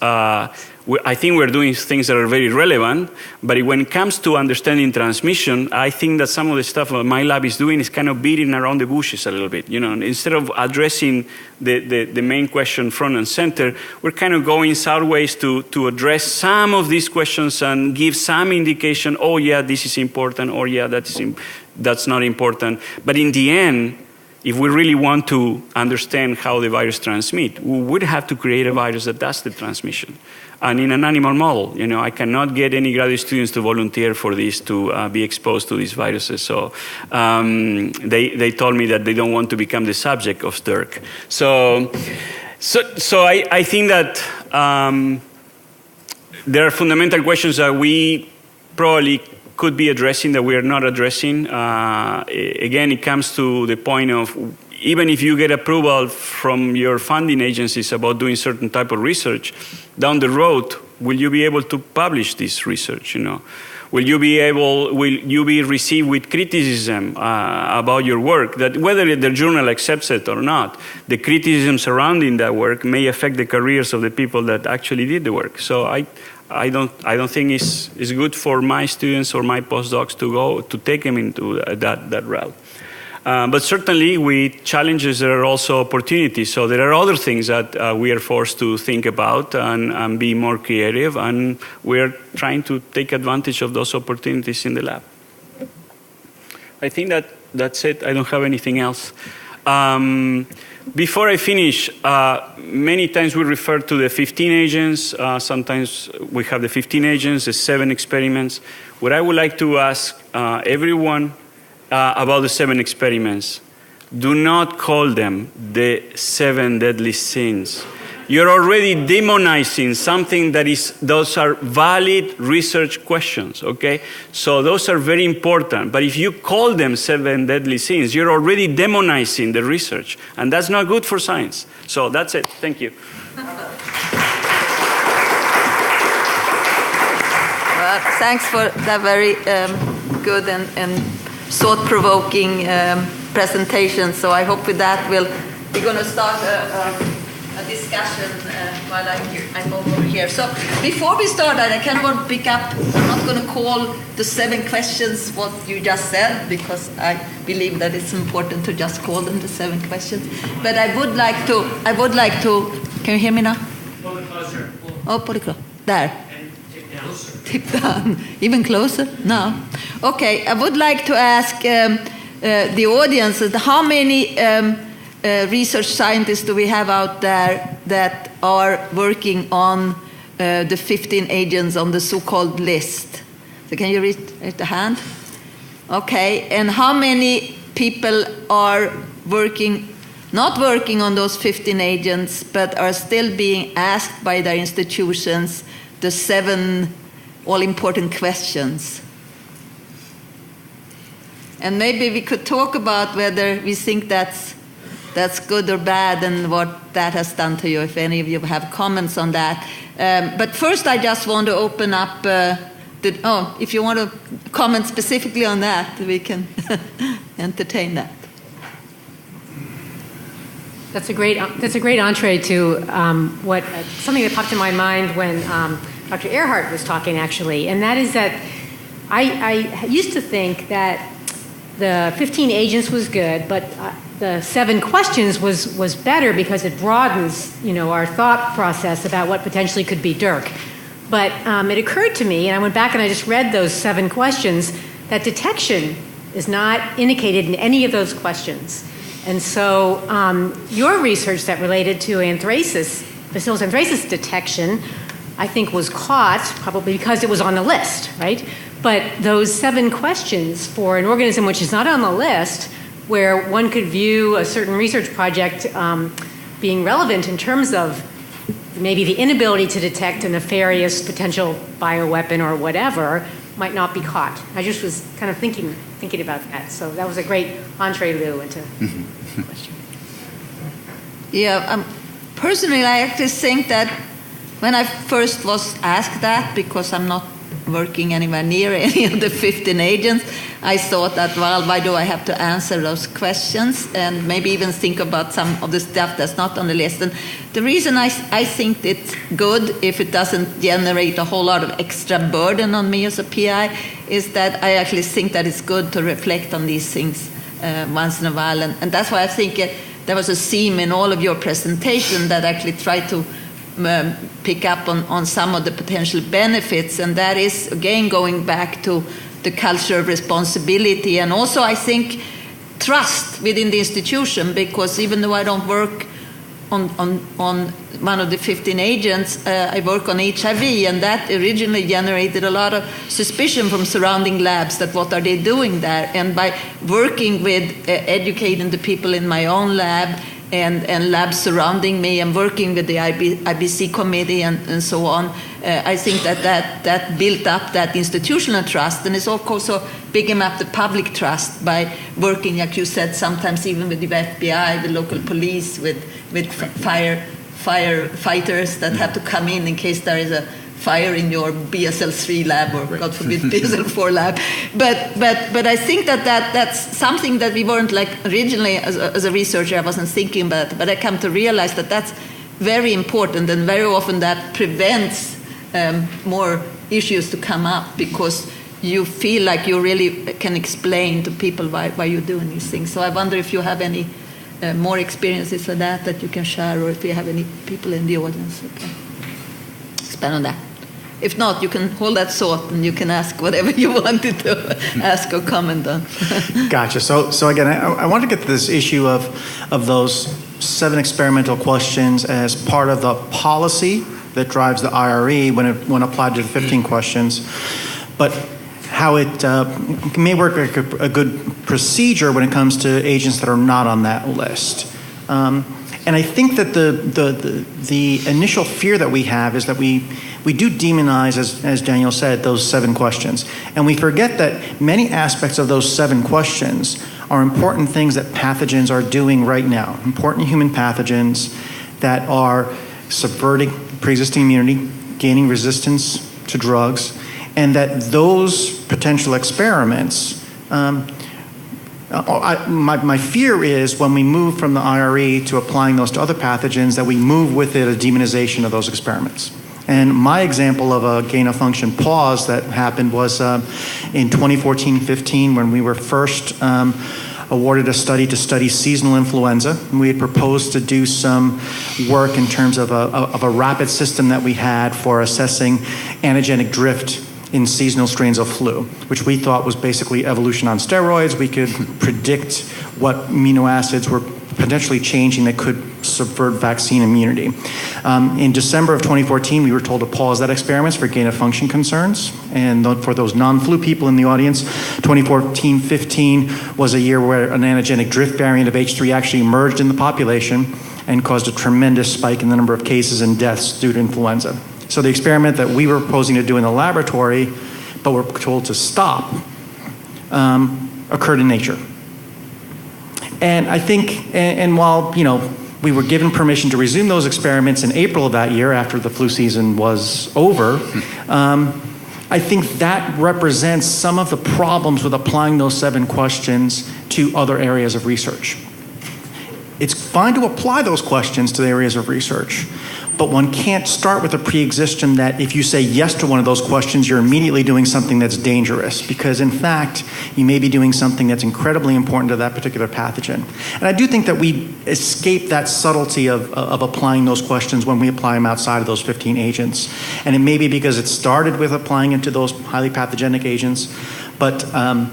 I think we're doing things that are very relevant, but when it comes to understanding transmission, I think that some of the stuff that my lab is doing is kind of beating around the bushes a little bit. You know, instead of addressing the main question front and center, we're kind of going sideways to address some of these questions and give some indication, oh yeah, this is important, or yeah, that's not important. But in the end, if we really want to understand how the virus transmits, we would have to create a virus that does the transmission. And in an animal model, you know, I cannot get any graduate students to volunteer for this, to be exposed to these viruses. So they told me that they don't want to become the subject of Dirk. So I think that there are fundamental questions that we probably could be addressing that we are not addressing. Again, it comes to the point of, even if you get approval from your funding agencies about doing certain type of research, down the road, will you be able to publish this research? Will you be received with criticism about your work, that whether the journal accepts it or not, the criticism surrounding that work may affect the careers of the people that actually did the work. So I don't think it's good for my students or my postdocs to take them into that route. But certainly with challenges, there are also opportunities. So there are other things that we are forced to think about and be more creative, and we're trying to take advantage of those opportunities in the lab. I think that's it. I don't have anything else. Before I finish, many times we refer to the 15 agents. Sometimes we have the 15 agents, the 7 experiments. What I would like to ask everyone about the 7 experiments, do not call them the 7 deadly sins. You're already demonizing something those are valid research questions, okay? So those are very important. But if you call them 7 deadly sins, you're already demonizing the research. And that's not good for science. So that's it. Thank you. Well, thanks for that very good and thought-provoking presentation. So I hope with that we're going to start a discussion while I'm over here. So before we start, I kind of want to pick up. I'm not going to call the 7 questions what you just said, because I believe that it's important to just call them the 7 questions. But I would like to. Can you hear me now? Pull it closer. Oh, put it close. There. And tip down. Tip down. Even closer? No. Okay. I would like to ask the audience how many research scientists do we have out there that are working on the 15 agents on the so-called list? So can you raise the hand? Okay. And how many people are not working on those 15 agents, but are still being asked by their institutions the 7 all-important questions? And maybe we could talk about whether we think that's good or bad and what that has done to you, if any of you have comments on that. But first, I just want to open up if you want to comment specifically on that, we can entertain that. That's a great entree to something that popped in my mind when Dr. Earhart was talking, actually, and that is that I used to think that the 15 agents was good, but the 7 questions was better because it broadens, our thought process about what potentially could be DURC. But it occurred to me, and I went back and I just read those 7 questions, that detection is not indicated in any of those questions. And so your research that related to bacillus anthracis detection, I think was caught probably because it was on the list, right? But those 7 questions for an organism which is not on the list, where one could view a certain research project being relevant in terms of maybe the inability to detect a nefarious potential bioweapon or whatever, might not be caught. I just was kind of thinking about that. So that was a great entree, Lou, into the question. Yeah, personally, I actually think that when I first was asked that, because I'm not working anywhere near any of the 15 agents, I thought that, well, why do I have to answer those questions and maybe even think about some of the stuff that's not on the list? And the reason I think it's good if it doesn't generate a whole lot of extra burden on me as a PI is that I actually think that it's good to reflect on these things once in a while. And that's why I think there was a theme in all of your presentation that actually tried to pick up on some of the potential benefits, and that is again going back to the culture of responsibility and also I think trust within the institution, because even though I don't work on one of the 15 agents, I work on HIV, and that originally generated a lot of suspicion from surrounding labs that what are they doing there, and by working with educating the people in my own lab and labs surrounding me and working with the IBC committee and so on, I think that built up that institutional trust, and it's of course also bigging up the public trust by working, like you said, sometimes even with the FBI, the local police, with firefighters that have to come in case there is fire in your BSL-3 lab or, God forbid, BSL-4 lab. But I think that's something that we weren't like originally as a researcher, I wasn't thinking about, but I come to realize that that's very important, and very often that prevents more issues to come up because you feel like you really can explain to people why you're doing these things. So I wonder if you have any more experiences with that you can share, or if you have any people in the audience who can expand on that. If not, you can hold that thought and you can ask whatever you wanted to ask or comment on. Gotcha. So again, I want to get to this issue of those 7 experimental questions as part of the policy that drives the IRE when applied to the 15 questions, but how it may work like a good procedure when it comes to agents that are not on that list. And I think that the initial fear that we have is that we do demonize, as Daniel said, those 7 questions. And we forget that many aspects of those 7 questions are important things that pathogens are doing right now, important human pathogens that are subverting pre-existing immunity, gaining resistance to drugs, and that those potential experiments, my fear is when we move from the IRE to applying those to other pathogens that we move with it a demonization of those experiments. And my example of a gain-of-function pause that happened was in 2014-15 when we were first awarded a study to study seasonal influenza. We had proposed to do some work in terms of a rapid system that we had for assessing antigenic drift in seasonal strains of flu, which we thought was basically evolution on steroids. We could predict what amino acids were potentially changing that could subvert vaccine immunity. In December of 2014, we were told to pause that experiment for gain-of-function concerns. And for those non-flu people in the audience, 2014-15 was a year where an antigenic drift variant of H3 actually emerged in the population and caused a tremendous spike in the number of cases and deaths due to influenza. So the experiment that we were proposing to do in the laboratory, but were told to stop, occurred in nature. And I think, and while, we were given permission to resume those experiments in April of that year after the flu season was over, I think that represents some of the problems with applying those 7 questions to other areas of research. It's fine to apply those questions to the areas of research, but one can't start with a pre-existing that if you say yes to one of those questions, you're immediately doing something that's dangerous, because in fact, you may be doing something that's incredibly important to that particular pathogen. And I do think that we escape that subtlety of applying those questions when we apply them outside of those 15 agents. And it may be because it started with applying it to those highly pathogenic agents, but I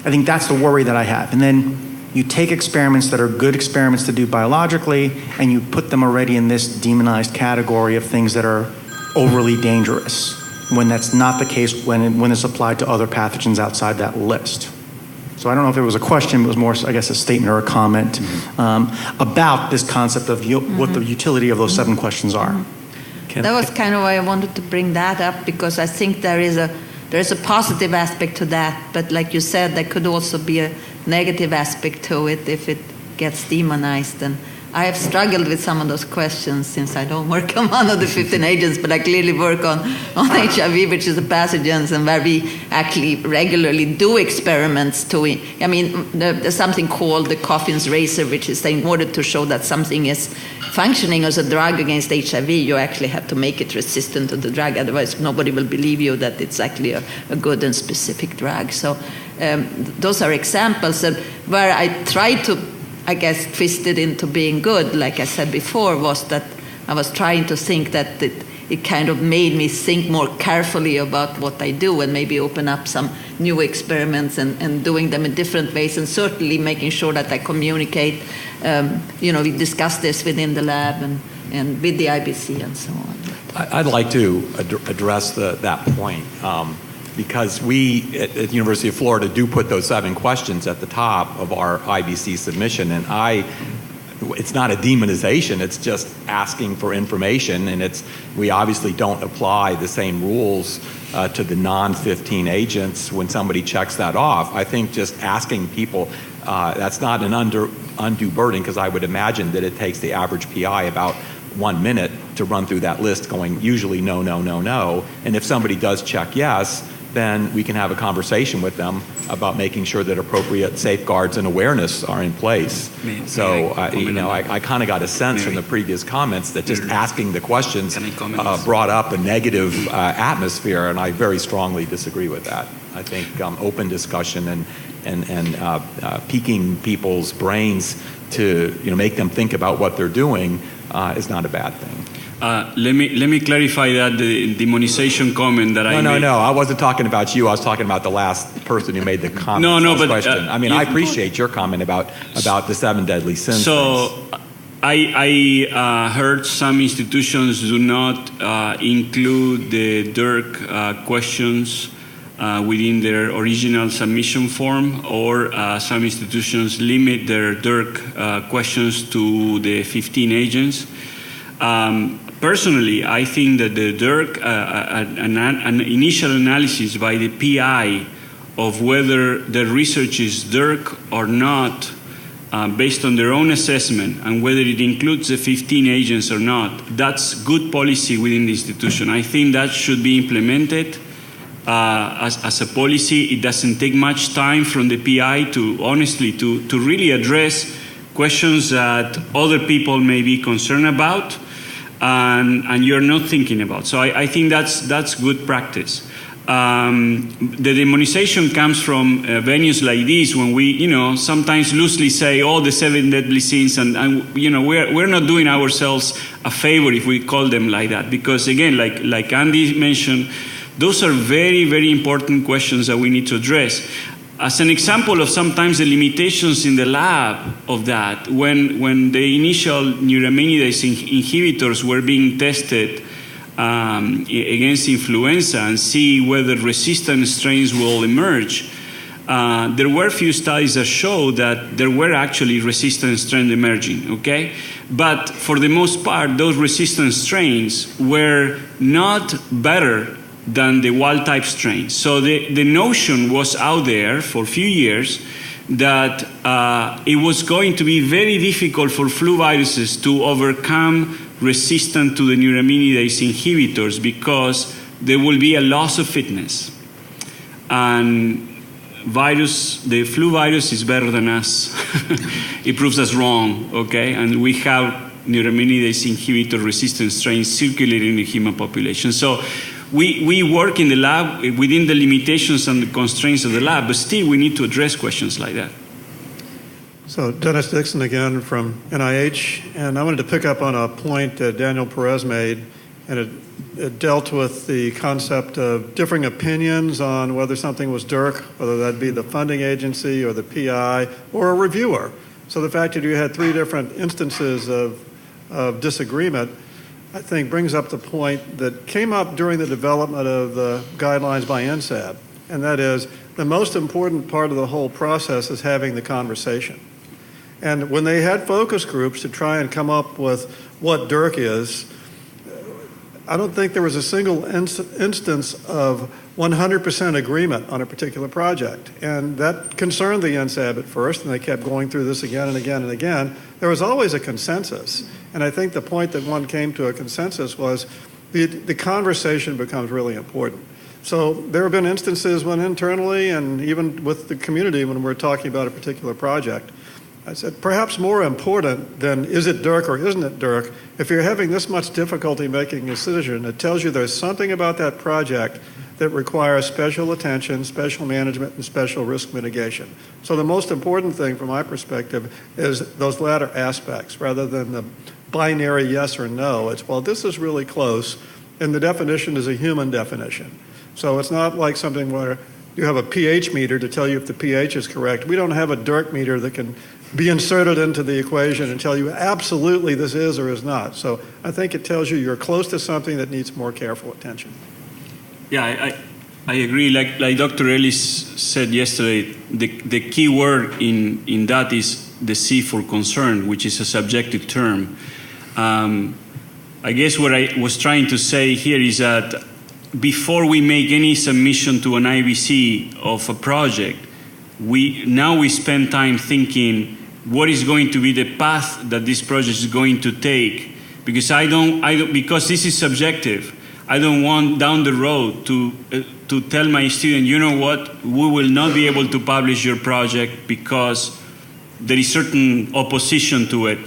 think that's the worry that I have. And then you take experiments that are good experiments to do biologically, and you put them already in this demonized category of things that are overly dangerous, when that's not the case when it's applied to other pathogens outside that list. So I don't know if it was a question, it was more, I guess, a statement or a comment about this concept of what the utility of those 7 questions are. That was kind of why I wanted to bring that up, because I think there is a positive aspect to that, but like you said, there could also be a negative aspect to it if it gets demonized. And I have struggled with some of those questions since I don't work on one of the 15 agents, but I clearly work on HIV, which is a pathogens, and where we actually regularly do experiments there's something called the Coffin's razor, which is in order to show that something is functioning as a drug against HIV, you actually have to make it resistant to the drug. Otherwise, nobody will believe you that it's actually a good and specific drug. So those are examples where I tried to, twist it into being good, like I said before, was that I was trying to think that it kind of made me think more carefully about what I do and maybe open up some new experiments and doing them in different ways, and certainly making sure that I communicate. We discuss this within the lab and with the IBC and so on. I'd like to address that point. Because we at the University of Florida do put those 7 questions at the top of our IBC submission, and it's not a demonization, it's just asking for information, and we obviously don't apply the same rules to the non-15 agents when somebody checks that off. I think just asking people, that's not an undue burden, because I would imagine that it takes the average PI about 1 minute to run through that list going usually no, no, no, no. And if somebody does check yes, then we can have a conversation with them about making sure that appropriate safeguards and awareness are in place. I kind of got a sense from the previous comments that just asking the questions brought up a negative atmosphere, and I very strongly disagree with that. I think open discussion and piquing people's brains to make them think about what they're doing is not a bad thing. Let me clarify that the demonization comment that I made. No, I wasn't talking about you. I was talking about the last person who made the comment. No, but question. I appreciate your comment about the 7 deadly sins. So I heard some institutions do not include the DURC questions within their original submission form, or some institutions limit their DURC questions to the 15 agents. Personally, I think that the DURC, an initial analysis by the PI of whether the research is DURC or not, based on their own assessment, and whether it includes the 15 agents or not, that's good policy within the institution. I think that should be implemented as a policy. It doesn't take much time from the PI to really address questions that other people may be concerned about and you're not thinking about. So I think that's good practice. The demonization comes from venues like this, when we, sometimes loosely say, the 7 deadly sins, and we're not doing ourselves a favor if we call them like that, because again, like Andy mentioned, those are very, very important questions that we need to address. As an example of sometimes the limitations in the lab of that, when the initial neuraminidase inhibitors were being tested against influenza and see whether resistant strains will emerge, there were a few studies that showed that there were actually resistant strains emerging, okay? But for the most part, those resistant strains were not better than the wild-type strains. So the notion was out there for a few years that it was going to be very difficult for flu viruses to overcome resistance to the neuraminidase inhibitors because there will be a loss of fitness. And the flu virus is better than us. It proves us wrong, okay? And we have neuraminidase inhibitor resistant strains circulating in the human population. So we work in the lab within the limitations and the constraints of the lab, but still we need to address questions like that. So Dennis Dixon again from NIH, and I wanted to pick up on a point that Daniel Perez made, and it dealt with the concept of differing opinions on whether something was DURC, whether that be the funding agency or the PI or a reviewer. So the fact that you had 3 different instances of disagreement, I think, brings up the point that came up during the development of the guidelines by NSABB, and that is the most important part of the whole process is having the conversation. And when they had focus groups to try and come up with what DURC is, I don't think there was a single instance of 100% agreement on a particular project. And that concerned the NSABB at first, and they kept going through this again and again and again. There was always a consensus. And I think the point that one came to a consensus was the conversation becomes really important. So there have been instances when internally and even with the community when we're talking about a particular project, I said, perhaps more important than is it DURC or isn't it DURC, if you're having this much difficulty making a decision, it tells you there's something about that project that requires special attention, special management, and special risk mitigation. So the most important thing from my perspective is those latter aspects rather than the binary yes or no. It's, well, this is really close, and the definition is a human definition. So it's not like something where you have a pH meter to tell you if the pH is correct. We don't have a DURC meter that can be inserted into the equation and tell you absolutely this is or is not. So I think it tells you you're close to something that needs more careful attention. Yeah, I agree. Like Dr. Ellis said yesterday, the key word in that is the C for concern, which is a subjective term. I guess what I was trying to say here is that before we make any submission to an IBC of a project, we spend time thinking what is going to be the path that this project is going to take because because this is subjective. I don't want down the road to tell my student, you know what, we will not be able to publish your project because there is certain opposition to it,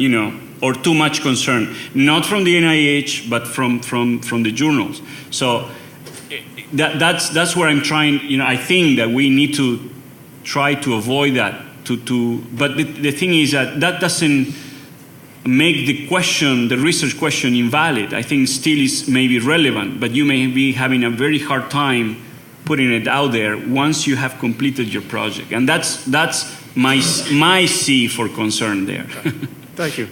or too much concern, not from the NIH, but from the journals. So that's where I'm trying. I think that we need to try to avoid that. But the thing is that doesn't make the research question invalid. I think still is maybe relevant, but you may be having a very hard time putting it out there once you have completed your project. And that's my C for concern there. Thank you.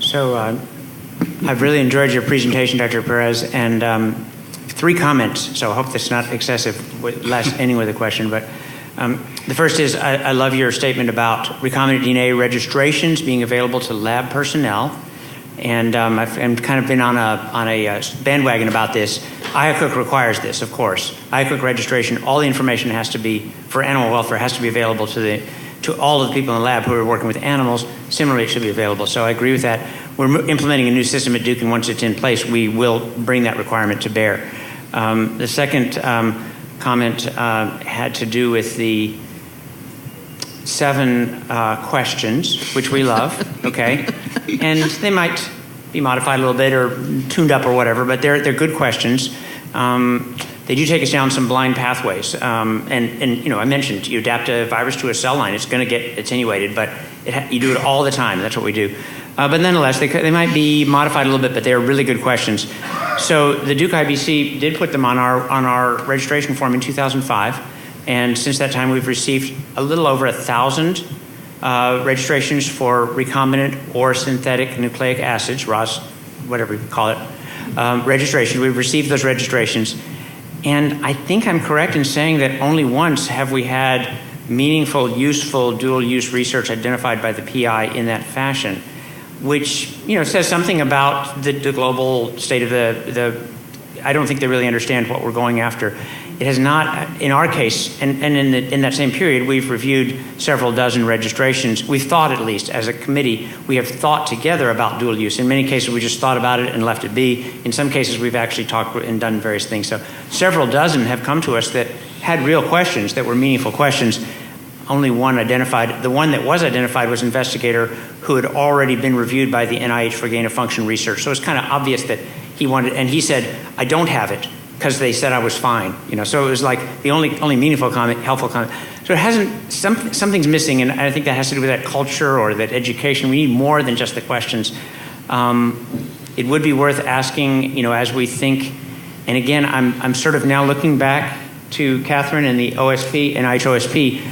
So I've really enjoyed your presentation, Dr. Perez, and 3 comments. So I hope that's not excessive, ending with a question. But the first is I love your statement about recombinant DNA registrations being available to lab personnel. And I've kind of been on a bandwagon about this. IACUC requires this, of course. IACUC registration, all the information has to be, for animal welfare, has to be available to all of the people in the lab who are working with animals. Similarly, it should be available. So I agree with that. We're implementing a new system at Duke, and once it's in place, we will bring that requirement to bear. The second comment had to do with the 7 questions, which we love, okay? And they might be modified a little bit or tuned up or whatever, but they're good questions. They do take us down some blind pathways. And I mentioned you adapt a virus to a cell line, it's going to get attenuated, but you do it all the time. That's what we do. But nonetheless, they might be modified a little bit, but they're really good questions. So the Duke IBC did put them on our registration form in 2005, and since that time we've received a little over 1,000 registrations for recombinant or synthetic nucleic acids, ROS, whatever you call it, registration. We've received those registrations, and I think I'm correct in saying that only once have we had meaningful, useful, dual-use research identified by the PI in that fashion, which says something about the global state of the. I don't think they really understand what we're going after. It has not, in our case, and in that same period, we've reviewed several dozen registrations. We've thought, at least as a committee, we have thought together about dual use. In many cases, we just thought about it and left it be. In some cases, we've actually talked and done various things. So several dozen have come to us that had real questions, that were meaningful questions. Only one identified. The one that was identified was an investigator who had already been reviewed by the NIH for gain-of-function research. So it's kind of obvious that he wanted, and he said, I don't have it, because they said I was fine. So it was like the only meaningful comment, helpful comment. So it hasn't, something's missing, and I think that has to do with that culture or that education. We need more than just the questions. It would be worth asking, as we think, and again, I'm sort of now looking back to Catherine and the OSP, NIH OSP.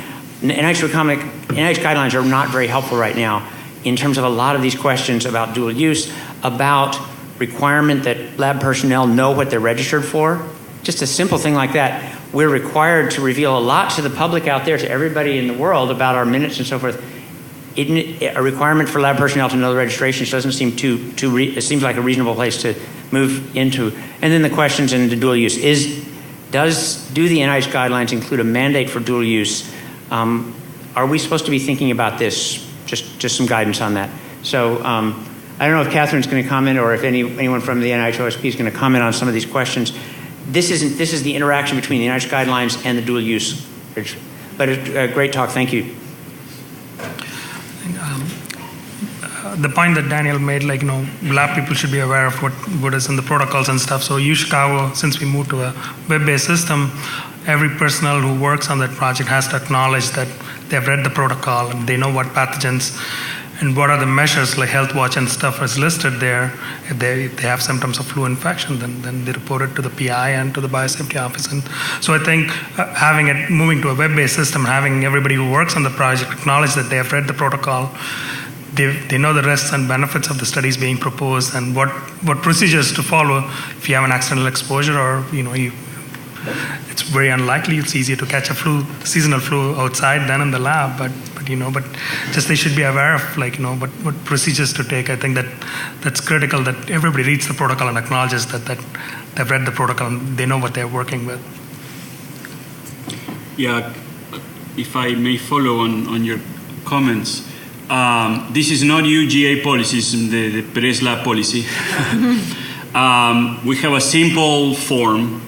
NIH guidelines are not very helpful right now in terms of a lot of these questions about dual use, about requirement that lab personnel know what they're registered for. Just a simple thing like that. We're required to reveal a lot to the public out there, to everybody in the world, about our minutes and so forth. A requirement for lab personnel to know the registrations doesn't seem it seems like a reasonable place to move into. And then the questions in the dual use do the NIH guidelines include a mandate for dual use? Are we supposed to be thinking about this? Just some guidance on that. So I don't know if Catherine's going to comment or if anyone from the NIH OSP is going to comment on some of these questions. This is the interaction between the NIH guidelines and the dual use. But a great talk. Thank you. The point that Daniel made, lab people should be aware of what is in the protocols and stuff. So UChicago, since we moved to a web-based system, every personnel who works on that project has to acknowledge that they've read the protocol and they know what pathogens and what are the measures, like Health Watch and stuff is listed there. If they have symptoms of flu infection, then they report it to the PI and to the Biosafety office. And so I think moving to a web-based system, having everybody who works on the project acknowledge that they have read the protocol, they know the risks and benefits of the studies being proposed and what procedures to follow if you have an accidental exposure or it's very unlikely. It's easier to catch a seasonal flu outside than in the lab, but just they should be aware of what procedures to take. I think that's critical that everybody reads the protocol and acknowledges that they've read the protocol and they know what they're working with. Yeah, if I may follow on your comments. this is not UGA policy, it's the Perez Lab policy. We have a simple form.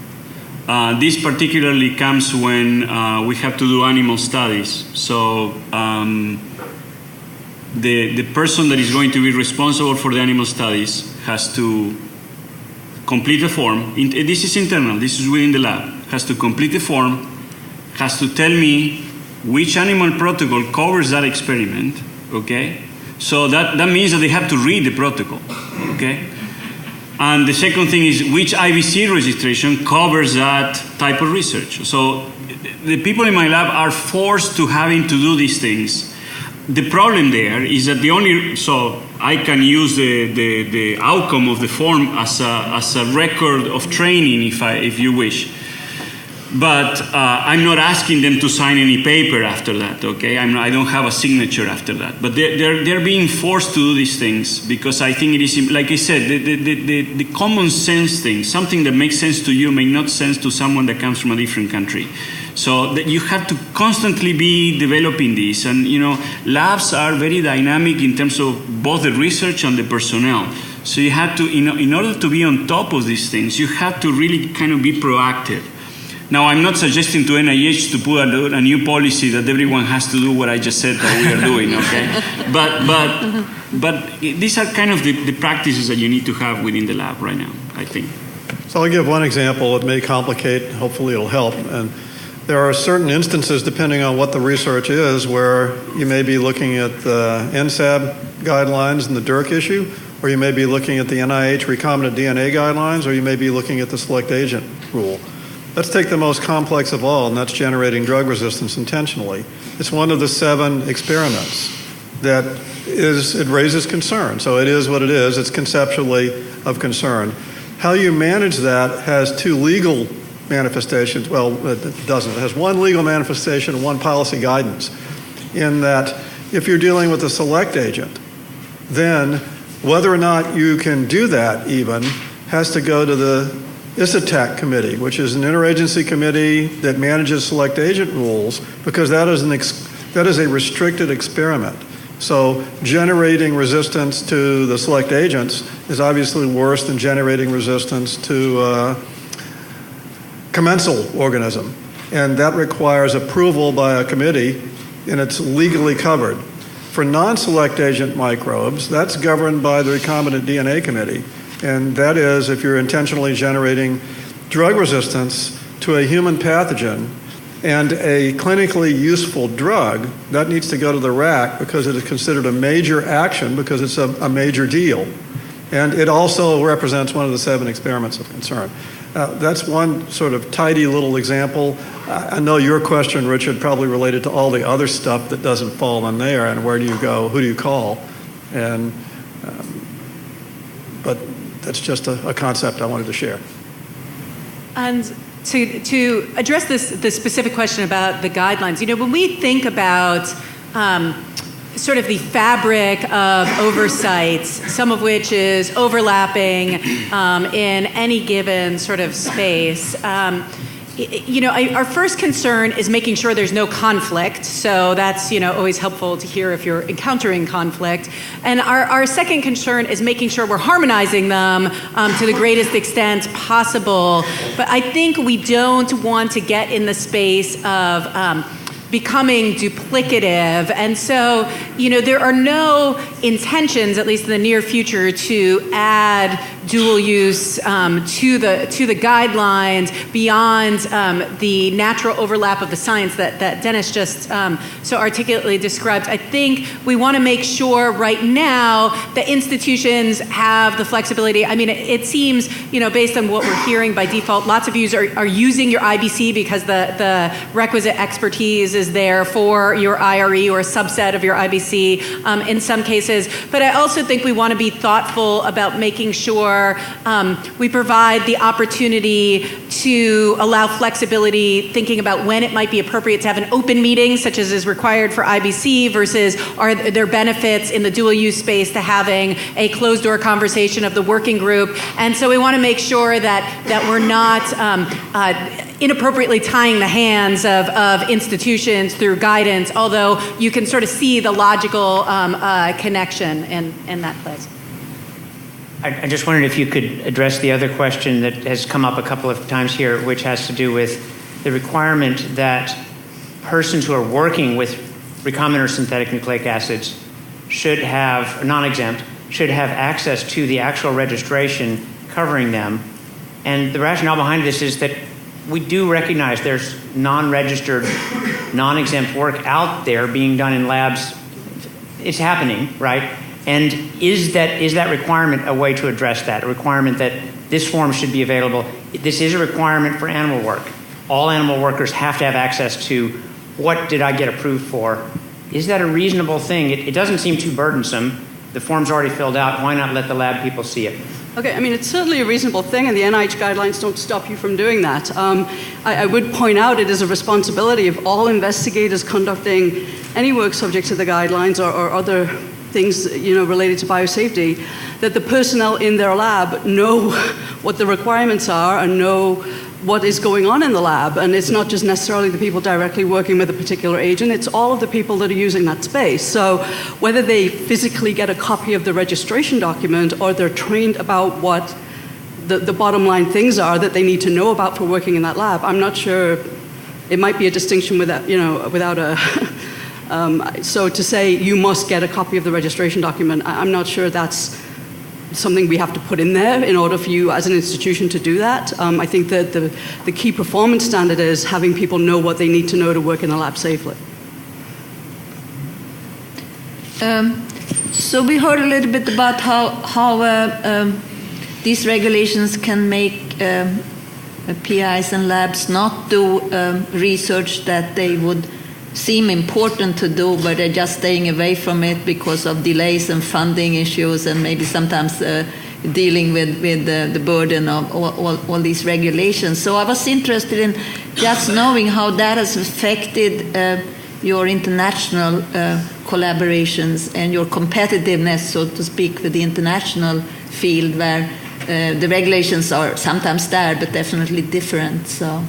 This particularly comes when we have to do animal studies. So the person that is going to be responsible for the animal studies has to complete a form. This is internal, this is within the lab. Has to complete the form, has to tell me which animal protocol covers that experiment, okay? So that means that they have to read the protocol, okay? And the second thing is which IBC registration covers that type of research. So the people in my lab are forced to having to do these things. The problem there is that so I can use the outcome of the form as a record of training if you wish. But I'm not asking them to sign any paper after that, okay? I don't have a signature after that. But they're being forced to do these things because I think it is, like I said, the common sense thing, something that makes sense to you may not make sense to someone that comes from a different country. So that you have to constantly be developing this. And, labs are very dynamic in terms of both the research and the personnel. So you have to, in order to be on top of these things, you have to really kind of be proactive. Now, I'm not suggesting to NIH to put a new policy that everyone has to do what I just said that we are doing, okay? But these are kind of the practices that you need to have within the lab right now, I think. So I'll give one example. It may complicate, hopefully it'll help. And there are certain instances, depending on what the research is, where you may be looking at the NSABB guidelines and the DURC issue, or you may be looking at the NIH recombinant DNA guidelines, or you may be looking at the select agent rule. Let's take the most complex of all, and that's generating drug resistance intentionally. It's one of the 7 experiments that it raises concern. So it is what it is. It's conceptually of concern. How you manage that has 2 legal manifestations. Well, it doesn't. It has 1 legal manifestation and 1 policy guidance. In that, if you're dealing with a select agent, then whether or not you can do that even has to go to the ISATAC committee, which is an interagency committee that manages select agent rules, because that is a restricted experiment. So generating resistance to the select agents is obviously worse than generating resistance to a commensal organism. And that requires approval by a committee, and it's legally covered. For non-select agent microbes, that's governed by the recombinant DNA committee. And that is if you're intentionally generating drug resistance to a human pathogen and a clinically useful drug, that needs to go to the RAC because it is considered a major action because it's a major deal. And it also represents one of the 7 experiments of concern. That's one sort of tidy little example. I know your question, Richard, probably related to all the other stuff that doesn't fall in there, and where do you go, who do you call? And but that's just a concept I wanted to share. And to address this specific question about the guidelines, when we think about sort of the fabric of oversights, some of which is overlapping in any given sort of space, our first concern is making sure there's no conflict. So that's, always helpful to hear if you're encountering conflict. And our second concern is making sure we're harmonizing them to the greatest extent possible. But I think we don't want to get in the space of becoming duplicative. And so, there are no intentions, at least in the near future, to add dual use to the guidelines beyond the natural overlap of the science that Dennis just so articulately described. I think we want to make sure right now that institutions have the flexibility. I mean, it seems, based on what we're hearing by default, lots of you are using your IBC because the requisite expertise is there for your IRE or a subset of your IBC in some cases. But I also think we want to be thoughtful about making sure we provide the opportunity to allow flexibility, thinking about when it might be appropriate to have an open meeting, such as is required for IBC, versus are there benefits in the dual use space to having a closed door conversation of the working group. And so we want to make sure that we're not inappropriately tying the hands of institutions through guidance, although you can sort of see the logical connection in that place. I just wondered if you could address the other question that has come up a couple of times here, which has to do with the requirement that persons who are working with recombinant or synthetic nucleic acids should have, non-exempt, should have access to the actual registration covering them. And the rationale behind this is that we do recognize there's non-registered, non-exempt work out there being done in labs. It's happening, right? And is that requirement a way to address that? A requirement that this form should be available? This is a requirement for animal work. All animal workers have to have access to what did I get approved for? Is that a reasonable thing? It doesn't seem too burdensome. The form's already filled out. Why not let the lab people see it? Okay, I mean, it's certainly a reasonable thing, and the NIH guidelines don't stop you from doing that. I would point out it is a responsibility of all investigators conducting any work subject to the guidelines or other things, related to biosafety, that the personnel in their lab know what the requirements are and know what is going on in the lab. And it's not just necessarily the people directly working with a particular agent, it's all of the people that are using that space. So whether they physically get a copy of the registration document or they're trained about what the bottom line things are that they need to know about for working in that lab, I'm not sure. It might be a distinction without a... so to say you must get a copy of the registration document, I'm not sure that's something we have to put in there in order for you as an institution to do that. I think that the key performance standard is having people know what they need to know to work in the lab safely. So we heard a little bit about how these regulations can make PIs and labs not do research that they would seem important to do, but they're just staying away from it because of delays and funding issues and maybe sometimes dealing with the burden of all these regulations. So I was interested in just knowing how that has affected your international collaborations and your competitiveness, so to speak, with the international field where the regulations are sometimes there but definitely different. So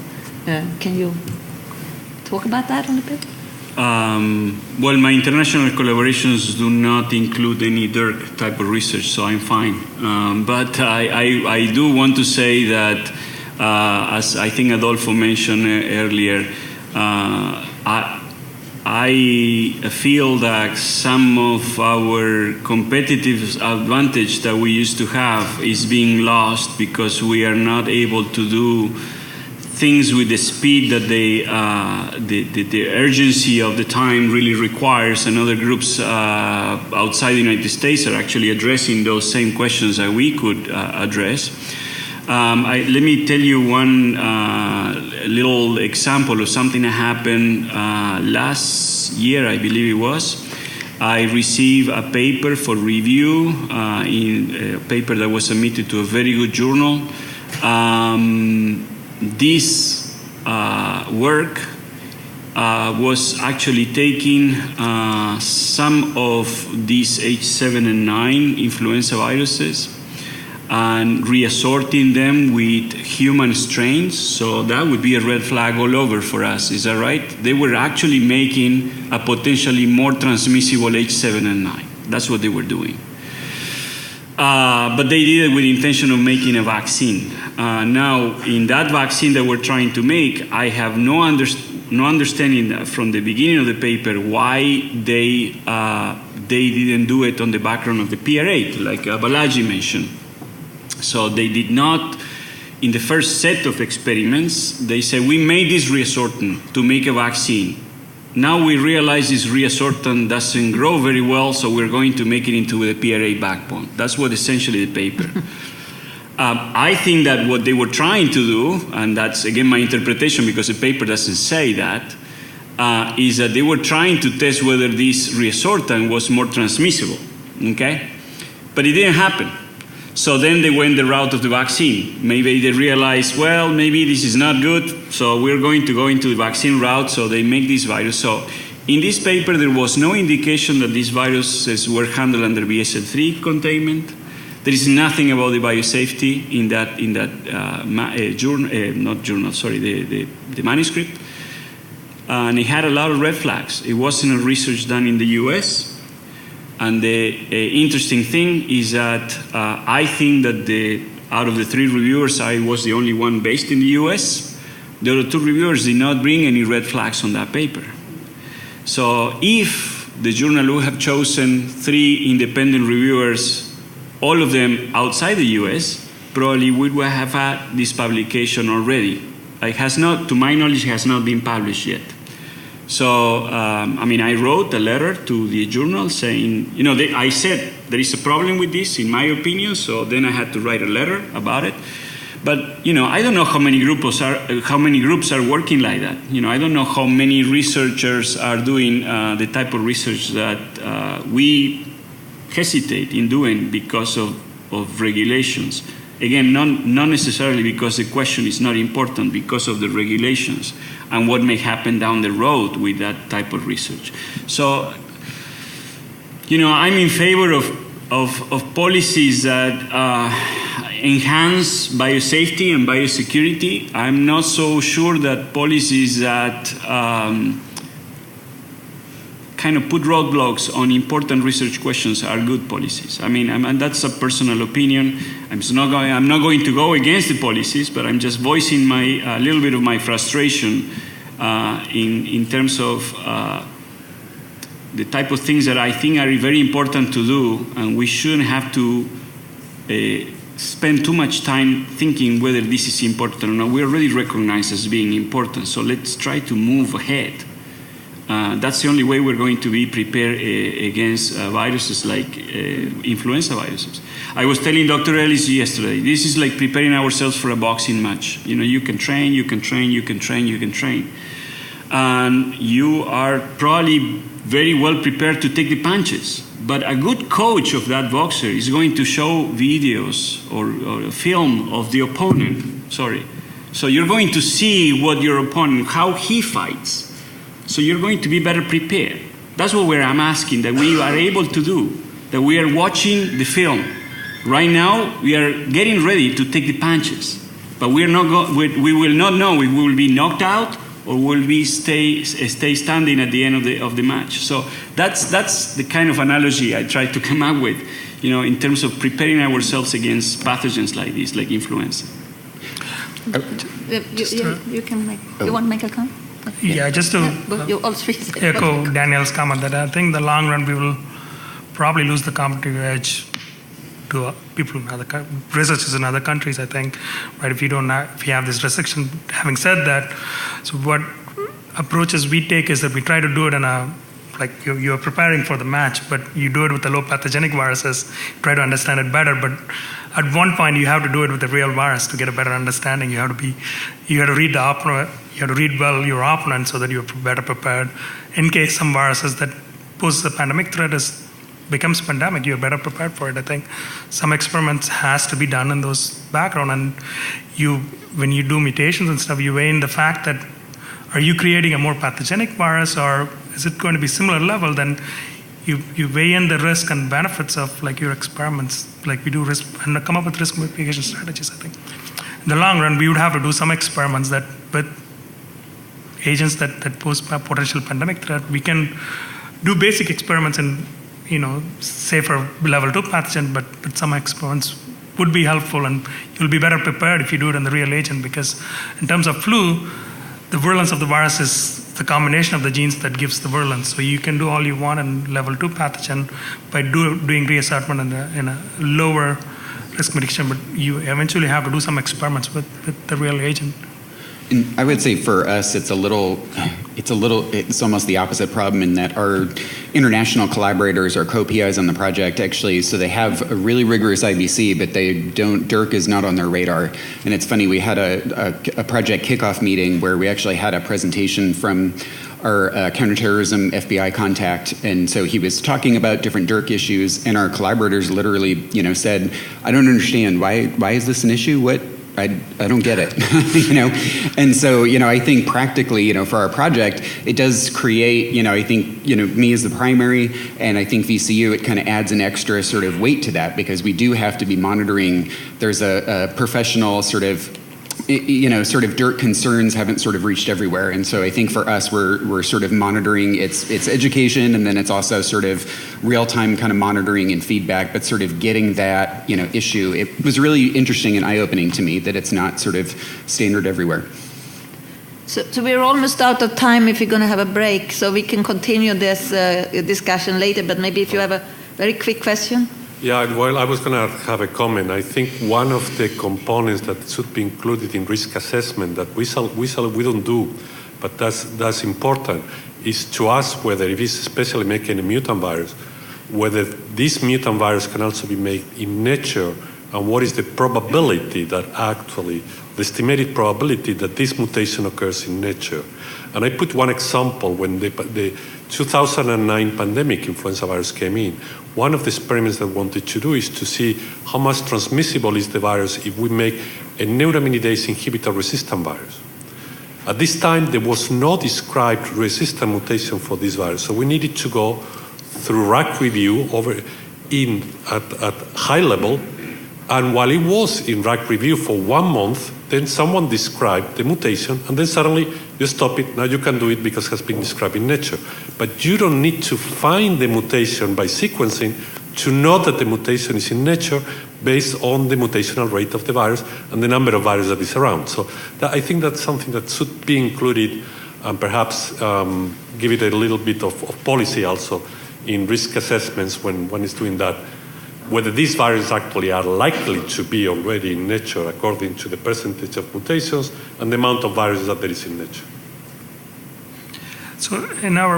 can you talk about that a little bit? Well, my international collaborations do not include any DURC type of research, so I'm fine. But I do want to say that, as I think Adolfo mentioned earlier, I feel that some of our competitive advantage that we used to have is being lost because we are not able to do things with the speed that the urgency of the time really requires, and other groups outside the United States are actually addressing those same questions that we could address. Let me tell you one little example of something that happened last year, I believe it was. I received a paper for review, in a paper that was submitted to a very good journal. This work was actually taking some of these H7N9 influenza viruses and reassorting them with human strains. So that would be a red flag all over for us. Is that right? They were actually making a potentially more transmissible H7N9. That's what they were doing. But they did it with the intention of making a vaccine. Now, in that vaccine that we're trying to make, I have no understanding from the beginning of the paper why they didn't do it on the background of the PR8, like Balaji mentioned. So they did not, in the first set of experiments, they said, we made this reassortant to make a vaccine. Now we realize this reassortant doesn't grow very well, so we're going to make it into the PR8 backbone. That's what essentially the paper. I think that what they were trying to do, and that's again my interpretation because the paper doesn't say that, is that they were trying to test whether this reassortant was more transmissible, okay? But it didn't happen. So then they went the route of the vaccine. Maybe they realized, well, maybe this is not good, so we're going to go into the vaccine route, so they make this virus. So in this paper, there was no indication that these viruses were handled under BSL-3 containment. There is nothing about the biosafety in that the manuscript. And it had a lot of red flags. It wasn't a research done in the US. And the interesting thing is that I think that out of the 3 reviewers, I was the only one based in the US. The other 2 reviewers did not bring any red flags on that paper. So if the journal would have chosen 3 independent reviewers, all of them outside the US, probably we would have had this publication already. It has not, to my knowledge, it has not been published yet. So, I wrote a letter to the journal saying, I said there is a problem with this, in my opinion, so then I had to write a letter about it. But, I don't know how many groups are working like that. I don't know how many researchers are doing the type of research that we hesitate in doing because of regulations. Again, not necessarily because the question is not important, because of the regulations and what may happen down the road with that type of research. So, I'm in favor of policies that enhance biosafety and biosecurity. I'm not so sure that policies that kind of put roadblocks on important research questions are good policies. And that's a personal opinion. I'm not going to go against the policies, but I'm just voicing a little bit of my frustration in terms of the type of things that I think are very important to do, and we shouldn't have to spend too much time thinking whether this is important or not. We already recognize as being important, so let's try to move ahead. That's the only way we're going to be prepared against viruses like influenza viruses. I was telling Dr. Ellis yesterday, this is like preparing ourselves for a boxing match. You can train, you can train, you can train, you can train. And you are probably very well prepared to take the punches. But a good coach of that boxer is going to show videos or film of the opponent. So you're going to see what your opponent, how he fights. So you're going to be better prepared. That's what I'm asking, that we are able to do, that we are watching the film. Right now, we are getting ready to take the punches, but we will not know if we will be knocked out or will we stay standing at the end of the match. So that's the kind of analogy I try to come up with, in terms of preparing ourselves against pathogens like this, like influenza. You want to make a comment? Yeah, just to echo Daniel's comment that I think in the long run we will probably lose the competitive edge to people in researchers in other countries, I think, right? If you have this restriction. Having said that, so what approaches we take is that we try to do it in you're preparing for the match, but you do it with the low pathogenic viruses, try to understand it better, but at one point you have to do it with the real virus to get a better understanding. You have to read the opponent, you have to read well your opponent so that you're better prepared. In case some viruses that pose a pandemic threat becomes pandemic, you're better prepared for it. I think some experiments has to be done in those background, and when you do mutations and stuff, you weigh in the fact that are you creating a more pathogenic virus or is it going to be similar level? Then you weigh in the risk and benefits of your experiments, like we do risk and come up with risk mitigation strategies. I think in the long run we would have to do some experiments that with agents that pose a potential pandemic threat. We can do basic experiments in say for level 2 pathogen, but some experiments would be helpful, and you'll be better prepared if you do it in the real agent, because in terms of flu, the virulence of the virus is the combination of the genes that gives the virulence. So you can do all you want in level 2 pathogen by doing reassortment in a lower risk mitigation, but you eventually have to do some experiments with the real agent. And I would say for us, it's almost the opposite problem in that our international collaborators are co-PIs on the project actually, so they have a really rigorous IBC, but DURC is not on their radar. And it's funny, we had a project kickoff meeting where we actually had a presentation from our counterterrorism FBI contact, and so he was talking about different DURC issues, and our collaborators literally, said, "I don't understand, why is this an issue? I don't get it, you know? And so, you know, I think practically, you know, for our project, it does create, you know, I think, you know, me as the primary, and I think VCU, it kind of adds an extra sort of weight to that, because we do have to be monitoring. There's a professional sort of, you know, sort of DURC concerns haven't sort of reached everywhere. And so I think for us, we're sort of monitoring its education, and then it's also sort of real-time kind of monitoring and feedback, but sort of getting that, you know, issue. It was really interesting and eye-opening to me that it's not sort of standard everywhere. So we're almost out of time if we're going to have a break, so we can continue this discussion later, but maybe if you have a very quick question. Yeah, well, I was going to have a comment. I think one of the components that should be included in risk assessment that we don't do, but that's important, is to ask whether, if it's especially making a mutant virus, whether this mutant virus can also be made in nature, and what is the probability that actually, the estimated probability that this mutation occurs in nature. And I put one example. When the 2009 pandemic influenza virus came in, one of the experiments that we wanted to do is to see how much transmissible is the virus if we make a neuraminidase inhibitor resistant virus. At this time, there was no described resistant mutation for this virus, so we needed to go through RAC review at high level, and while it was in RAC review for 1 month, then someone described the mutation, and then suddenly you stop it. Now you can do it because it has been described in nature. But you don't need to find the mutation by sequencing to know that the mutation is in nature based on the mutational rate of the virus and the number of viruses that is around. So I think that's something that should be included, and perhaps give it a little bit of policy also in risk assessments when one is doing that, whether these viruses actually are likely to be already in nature according to the percentage of mutations and the amount of viruses that there is in nature. So in our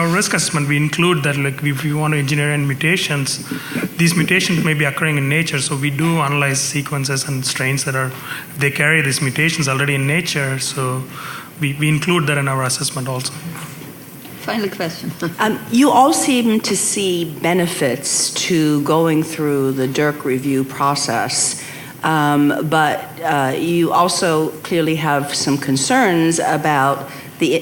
risk assessment, we include that, like, if you want to engineer in mutations, these mutations may be occurring in nature. So we do analyze sequences and strains they carry these mutations already in nature. So we include that in our assessment also. Final question. You all seem to see benefits to going through the DURC review process, but you also clearly have some concerns about the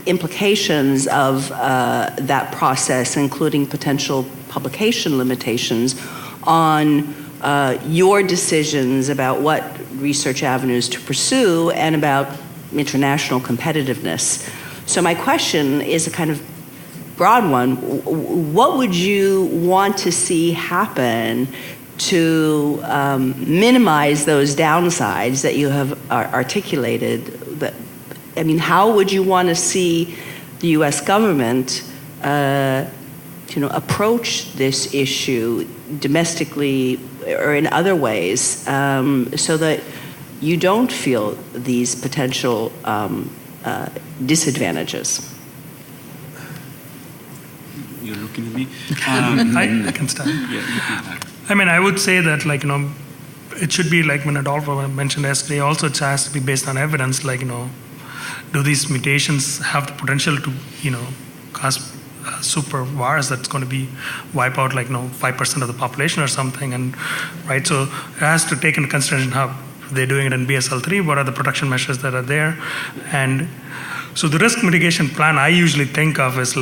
implications of that process, including potential publication limitations on your decisions about what research avenues to pursue and about international competitiveness. So my question is a kind of broad one. What would you want to see happen to minimize those downsides that you have articulated? How would you want to see the U.S. government approach this issue domestically or in other ways so that you don't feel these potential disadvantages? You're looking at me? I can start. I would say that, it should be like when Adolfo mentioned yesterday, also it has to be based on evidence, do these mutations have the potential to, cause a super virus that's going to be wipe out 5% of the population or something, and right, so it has to take into consideration how they're doing it in BSL-3, what are the protection measures that are there. And so the risk mitigation plan I usually think of is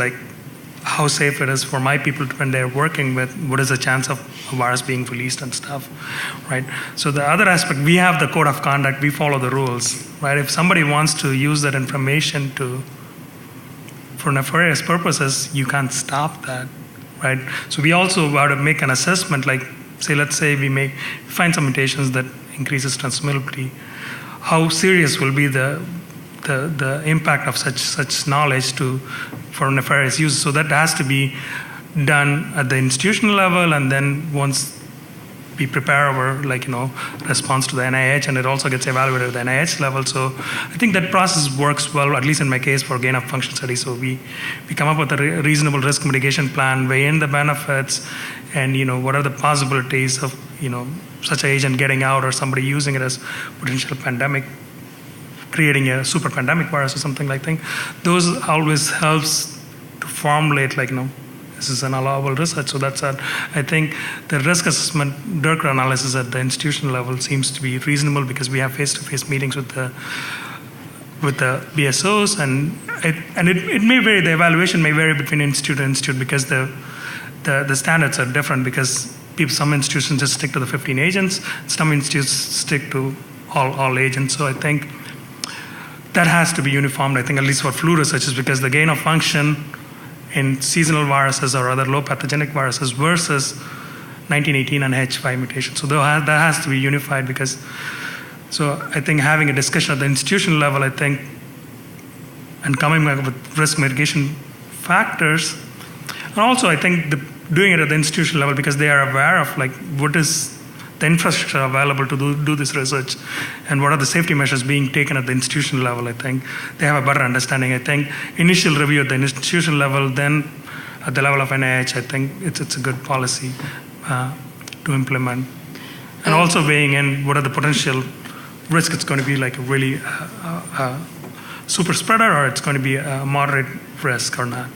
how safe it is for my people when they're working with what is the chance of a virus being released and stuff, right? So the other aspect, we have the code of conduct, we follow the rules, right? If somebody wants to use that information for nefarious purposes, you can't stop that, right? So we also have to make an assessment, let's say we may find some mutations that increases transmissibility. How serious will be the impact of such knowledge for nefarious use? So that has to be done at the institutional level, and then once we prepare our response to the NIH, and it also gets evaluated at the NIH level. So I think that process works well, at least in my case, for gain of function studies. So we come up with a reasonable risk mitigation plan, weigh in the benefits, and what are the possibilities of such an agent getting out or somebody using it as potential pandemic, creating a super pandemic virus or something like that. Those always helps to formulate this is an allowable research. So that's I think the risk assessment DURC analysis at the institution level seems to be reasonable because we have face-to-face meetings with the BSOs, and it may vary. The evaluation may vary between institute and institute because the standards are different. Because some institutions just stick to the 15 agents, some institutes stick to all agents. So I think that has to be uniformed. I think at least for flu researchers, because the gain of function in seasonal viruses or other low pathogenic viruses versus 1918 and H5 mutation. So that has to be unified because. So I think having a discussion at the institution level, I think, and coming back with risk mitigation factors, and also I think doing it at the institution level because they are aware of like what is the infrastructure available to do this research and what are the safety measures being taken at the institution level. I think they have a better understanding. I think initial review at the institution level, then at the level of NIH, I think it's a good policy to implement. And also weighing in what are the potential risk. It's going to be like a really super spreader, or it's going to be a moderate risk or not.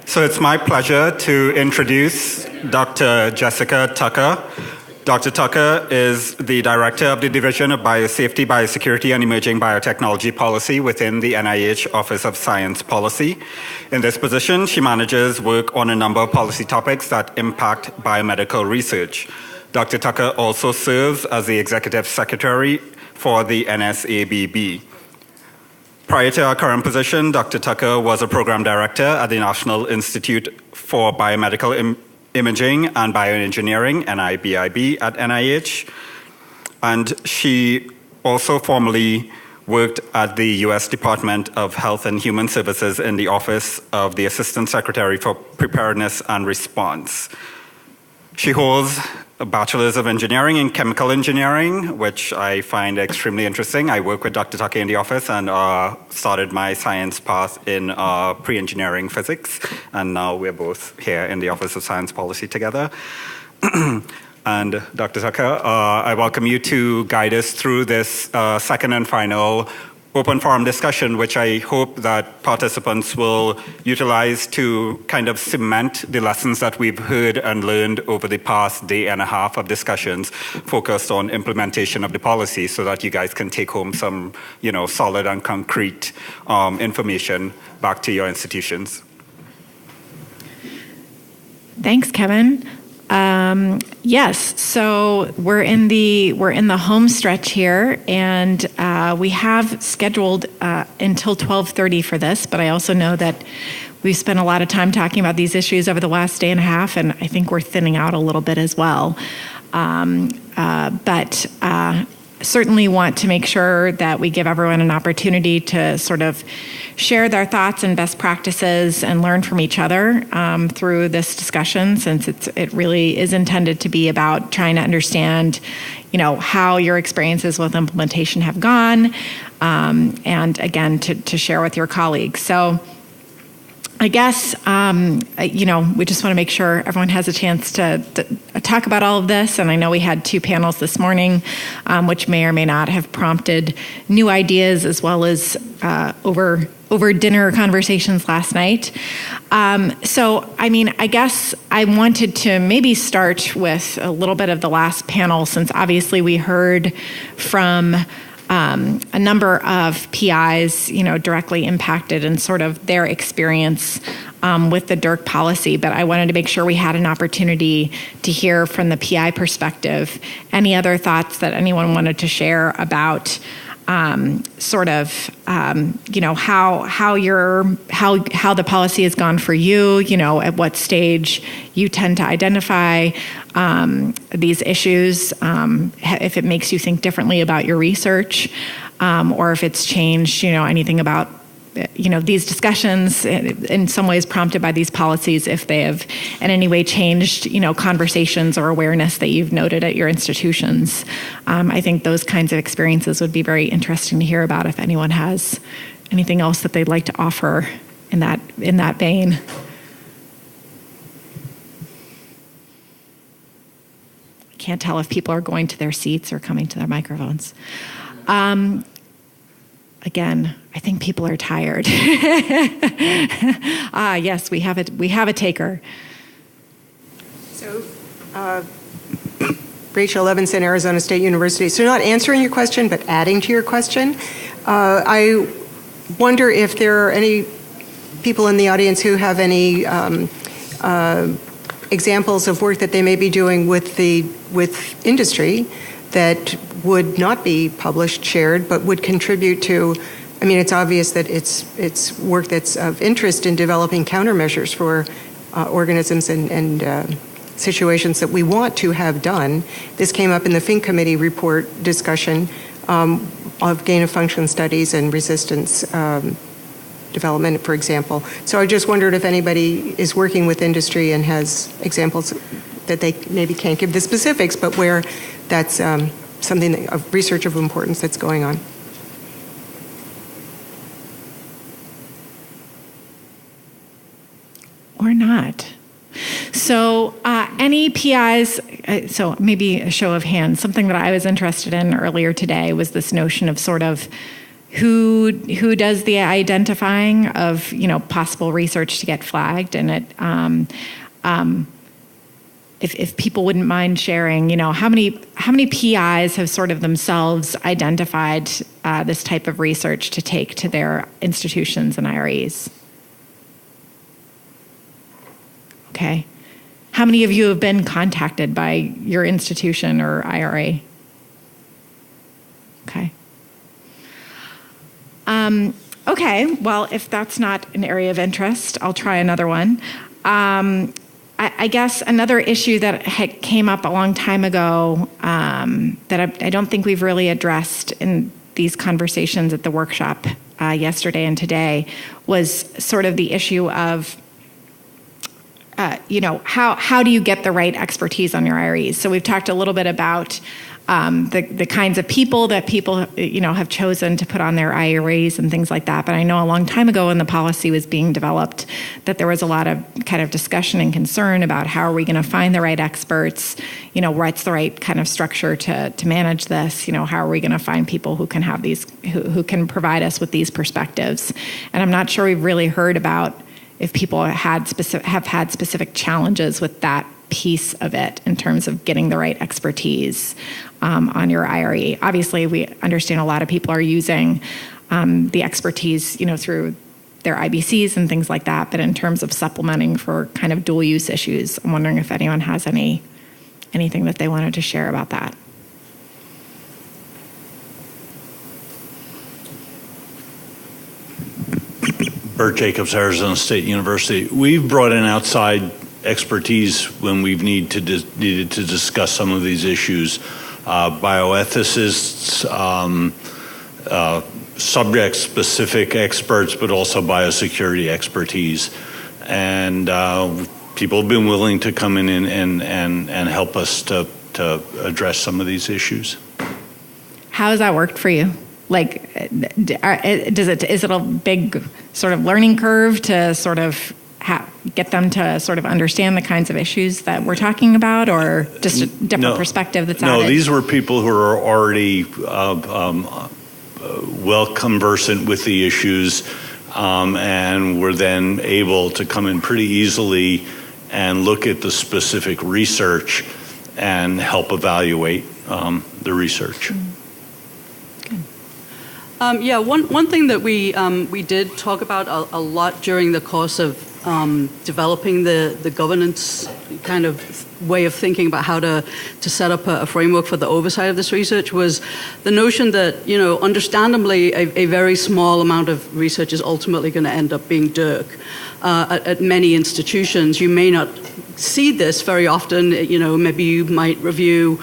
So it's my pleasure to introduce Dr. Jessica Tucker. Dr. Tucker is the Director of the Division of Biosafety, Biosecurity, and Emerging Biotechnology Policy within the NIH Office of Science Policy. In this position, she manages work on a number of policy topics that impact biomedical research. Dr. Tucker also serves as the Executive Secretary for the NSABB. Prior to our current position, Dr. Tucker was a Program Director at the National Institute for Biomedical Imaging and Bioengineering, NIBIB, at NIH. And she also formerly worked at the U.S. Department of Health and Human Services in the Office of the Assistant Secretary for Preparedness and Response. She holds a Bachelor's of Engineering in Chemical Engineering, which I find extremely interesting. I work with Dr. Tucker in the office and started my science path in pre-engineering physics, and now we're both here in the Office of Science Policy together. And Dr. Tucker, I welcome you to guide us through this second and final open forum discussion, which I hope that participants will utilize to kind of cement the lessons that we've heard and learned over the past day and a half of discussions focused on implementation of the policy, so that you guys can take home some, solid and concrete information back to your institutions. Thanks, Kevin. Yes, so we're in the home stretch here, and we have scheduled until 12:30 for this. But I also know that we've spent a lot of time talking about these issues over the last day and a half, and I think we're thinning out a little bit as well. But certainly want to make sure that we give everyone an opportunity to sort of share their thoughts and best practices and learn from each other through this discussion, since it really is intended to be about trying to understand, how your experiences with implementation have gone, and again, to share with your colleagues. So I guess, we just want to make sure everyone has a chance to talk about all of this. And I know we had 2 panels this morning, which may or may not have prompted new ideas, as well as over dinner conversations last night. I guess I wanted to maybe start with a little bit of the last panel, since obviously we heard from a number of PIs, directly impacted and sort of their experience with the DURC policy. But I wanted to make sure we had an opportunity to hear from the PI perspective any other thoughts that anyone wanted to share about how the policy has gone for you, at what stage you tend to identify these issues, if it makes you think differently about your research, or if it's changed, anything about these discussions in some ways prompted by these policies, if they have in any way changed, conversations or awareness that you've noted at your institutions. I think those kinds of experiences would be very interesting to hear about, if anyone has anything else that they'd like to offer in that vein. I can't tell if people are going to their seats or coming to their microphones. Again, I think people are tired. Yes, we have a taker. So, Rachel Levinson, Arizona State University. So not answering your question, but adding to your question. I wonder if there are any people in the audience who have any examples of work that they may be doing with industry that would not be published, shared, but would contribute to. I mean, it's obvious that it's work that's of interest in developing countermeasures for organisms and situations that we want to have done. This came up in the Fink Committee report discussion of gain-of-function studies and resistance development, for example. So I just wondered if anybody is working with industry and has examples that they maybe can't give the specifics, but where that's something of research of importance that's going on. Or not. So any PIs, so maybe a show of hands, something that I was interested in earlier today was this notion of sort of who does the identifying of, possible research to get flagged, and if people wouldn't mind sharing, how many PIs have sort of themselves identified this type of research to take to their institutions and IREs? Okay. How many of you have been contacted by your institution or IRA? Okay. Okay, well, if that's not an area of interest, I'll try another one. I guess another issue that came up a long time ago that I don't think we've really addressed in these conversations at the workshop yesterday and today was sort of the issue of how do you get the right expertise on your IREs? So we've talked a little bit about the kinds of people that people have chosen to put on their IRAs and things like that. But I know a long time ago when the policy was being developed that there was a lot of kind of discussion and concern about how are we going to find the right experts, what's the right kind of structure to manage this, how are we going to find people who can have these, who can provide us with these perspectives. And I'm not sure we've really heard about if people have had specific challenges with that piece of it in terms of getting the right expertise on your IRE. Obviously, we understand a lot of people are using the expertise, through their IBCs and things like that. But in terms of supplementing for kind of dual use issues, I'm wondering if anyone has anything that they wanted to share about that. Bert Jacobs, Arizona State University. We've brought in outside expertise when we've needed to discuss some of these issues. Bioethicists, subject-specific experts, but also biosecurity expertise. And people have been willing to come in and help us to address some of these issues. How has that worked for you? Like, is it a big sort of learning curve to sort of get them to sort of understand the kinds of issues that we're talking about, or just a different perspective that's added? No, these were people who are already well conversant with the issues and were then able to come in pretty easily and look at the specific research and help evaluate the research. One thing that we did talk about a lot during the course of developing the governance kind of way of thinking about how to set up a framework for the oversight of this research was the notion that, understandably, a very small amount of research is ultimately going to end up being DURC. At many institutions, you may not see this very often. Maybe you might review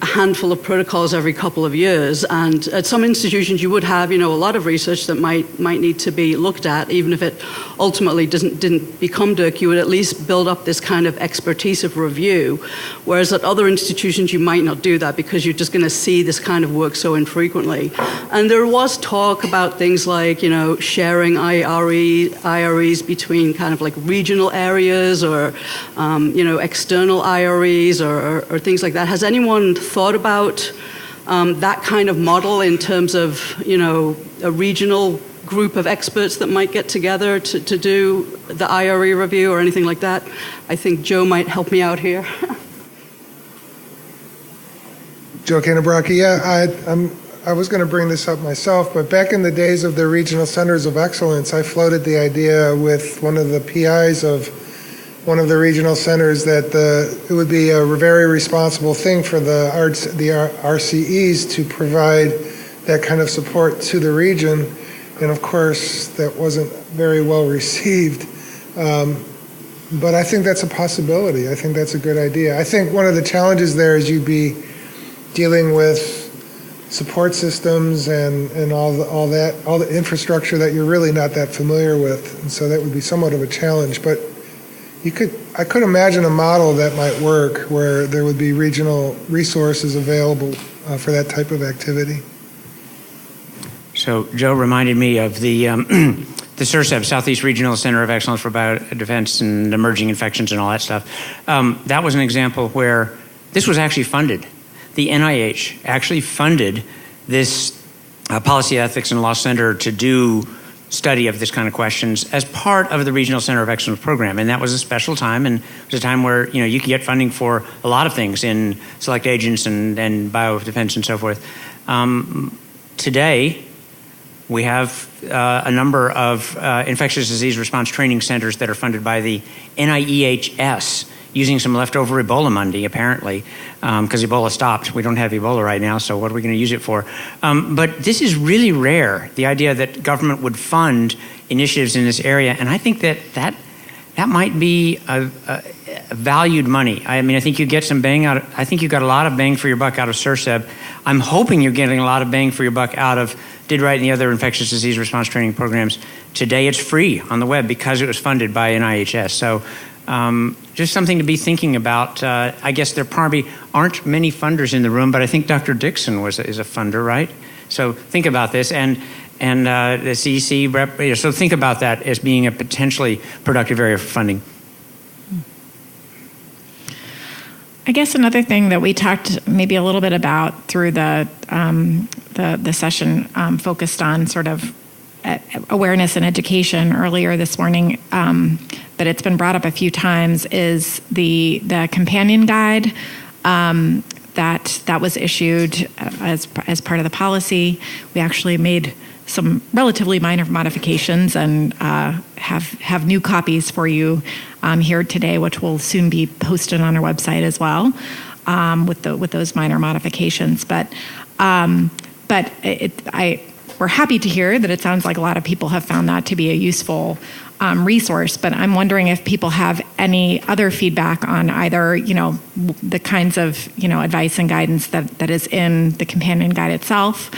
a handful of protocols every couple of years, and at some institutions you would have a lot of research that might need to be looked at. Even if it ultimately didn't become DURC, you would at least build up this kind of expertise of review, whereas at other institutions you might not do that because you're just going to see this kind of work so infrequently. And there was talk about things like sharing IREs between kind of like regional areas or external IREs or things like that. Has anyone thought about that kind of model in terms of, a regional group of experts that might get together to do the IRE review or anything like that. I think Joe might help me out here. Joe Canabrocchi, I was going to bring this up myself, but back in the days of the regional centers of excellence, I floated the idea with one of the PIs of one of the regional centers that it would be a very responsible thing for the RCEs to provide that kind of support to the region. And of course, that wasn't very well received. But I think that's a possibility. I think that's a good idea. I think one of the challenges there is you'd be dealing with support systems and all the infrastructure that you're really not that familiar with. And so that would be somewhat of a challenge. But I could imagine a model that might work where there would be regional resources available for that type of activity. So Joe reminded me of the SERCEB, Southeast Regional Center of Excellence for Biodefense and Emerging Infections and all that stuff. That was an example where this was actually funded. The NIH actually funded this Policy Ethics and Law Center to do study of this kind of questions as part of the Regional Center of Excellence program. And that was a special time, and it was a time where you could get funding for a lot of things in select agents and biodefense and so forth. Today, we have a number of infectious disease response training centers that are funded by the NIEHS, using some leftover Ebola money, apparently, because Ebola stopped. We don't have Ebola right now, so what are we going to use it for? But this is really rare, the idea that government would fund initiatives in this area, and I think that might be a valued money. I mean, I think you get some bang out. I think you got a lot of bang for your buck out of SERCEB. I'm hoping you're getting a lot of bang for your buck out of Did Right and the other infectious disease response training programs. Today, it's free on the web because it was funded by NIHS. So. Just something to be thinking about. I guess there probably aren't many funders in the room, but I think Dr. Dixon is a funder, right? So think about this, and the CEC rep. So think about that as being a potentially productive area for funding. I guess another thing that we talked maybe a little bit about through the session focused on sort of awareness and education earlier this morning, but it's been brought up a few times, is the companion guide that was issued as part of the policy. We actually made some relatively minor modifications and have new copies for you here today, which will soon be posted on our website as well, with those minor modifications. But we're happy to hear that it sounds like a lot of people have found that to be a useful resource, but I'm wondering if people have any other feedback on either, the kinds of, advice and guidance that is in the companion guide itself,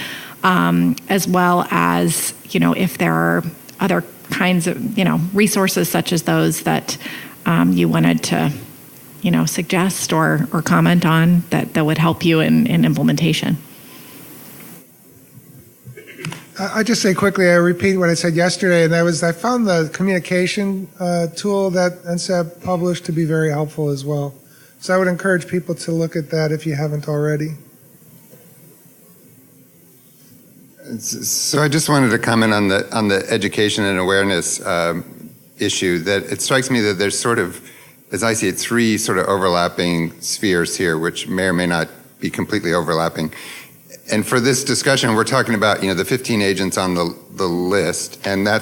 as well as, if there are other kinds of, resources such as those that you wanted to, suggest or comment on that would help you in implementation. I just say quickly, I repeat what I said yesterday, and that was I found the communication tool that NSABB published to be very helpful as well. So I would encourage people to look at that if you haven't already. So I just wanted to comment on the education and awareness issue. That it strikes me that there's sort of, as I see it, three sort of overlapping spheres here, which may or may not be completely overlapping. And for this discussion, we're talking about, the 15 agents on the list, and that,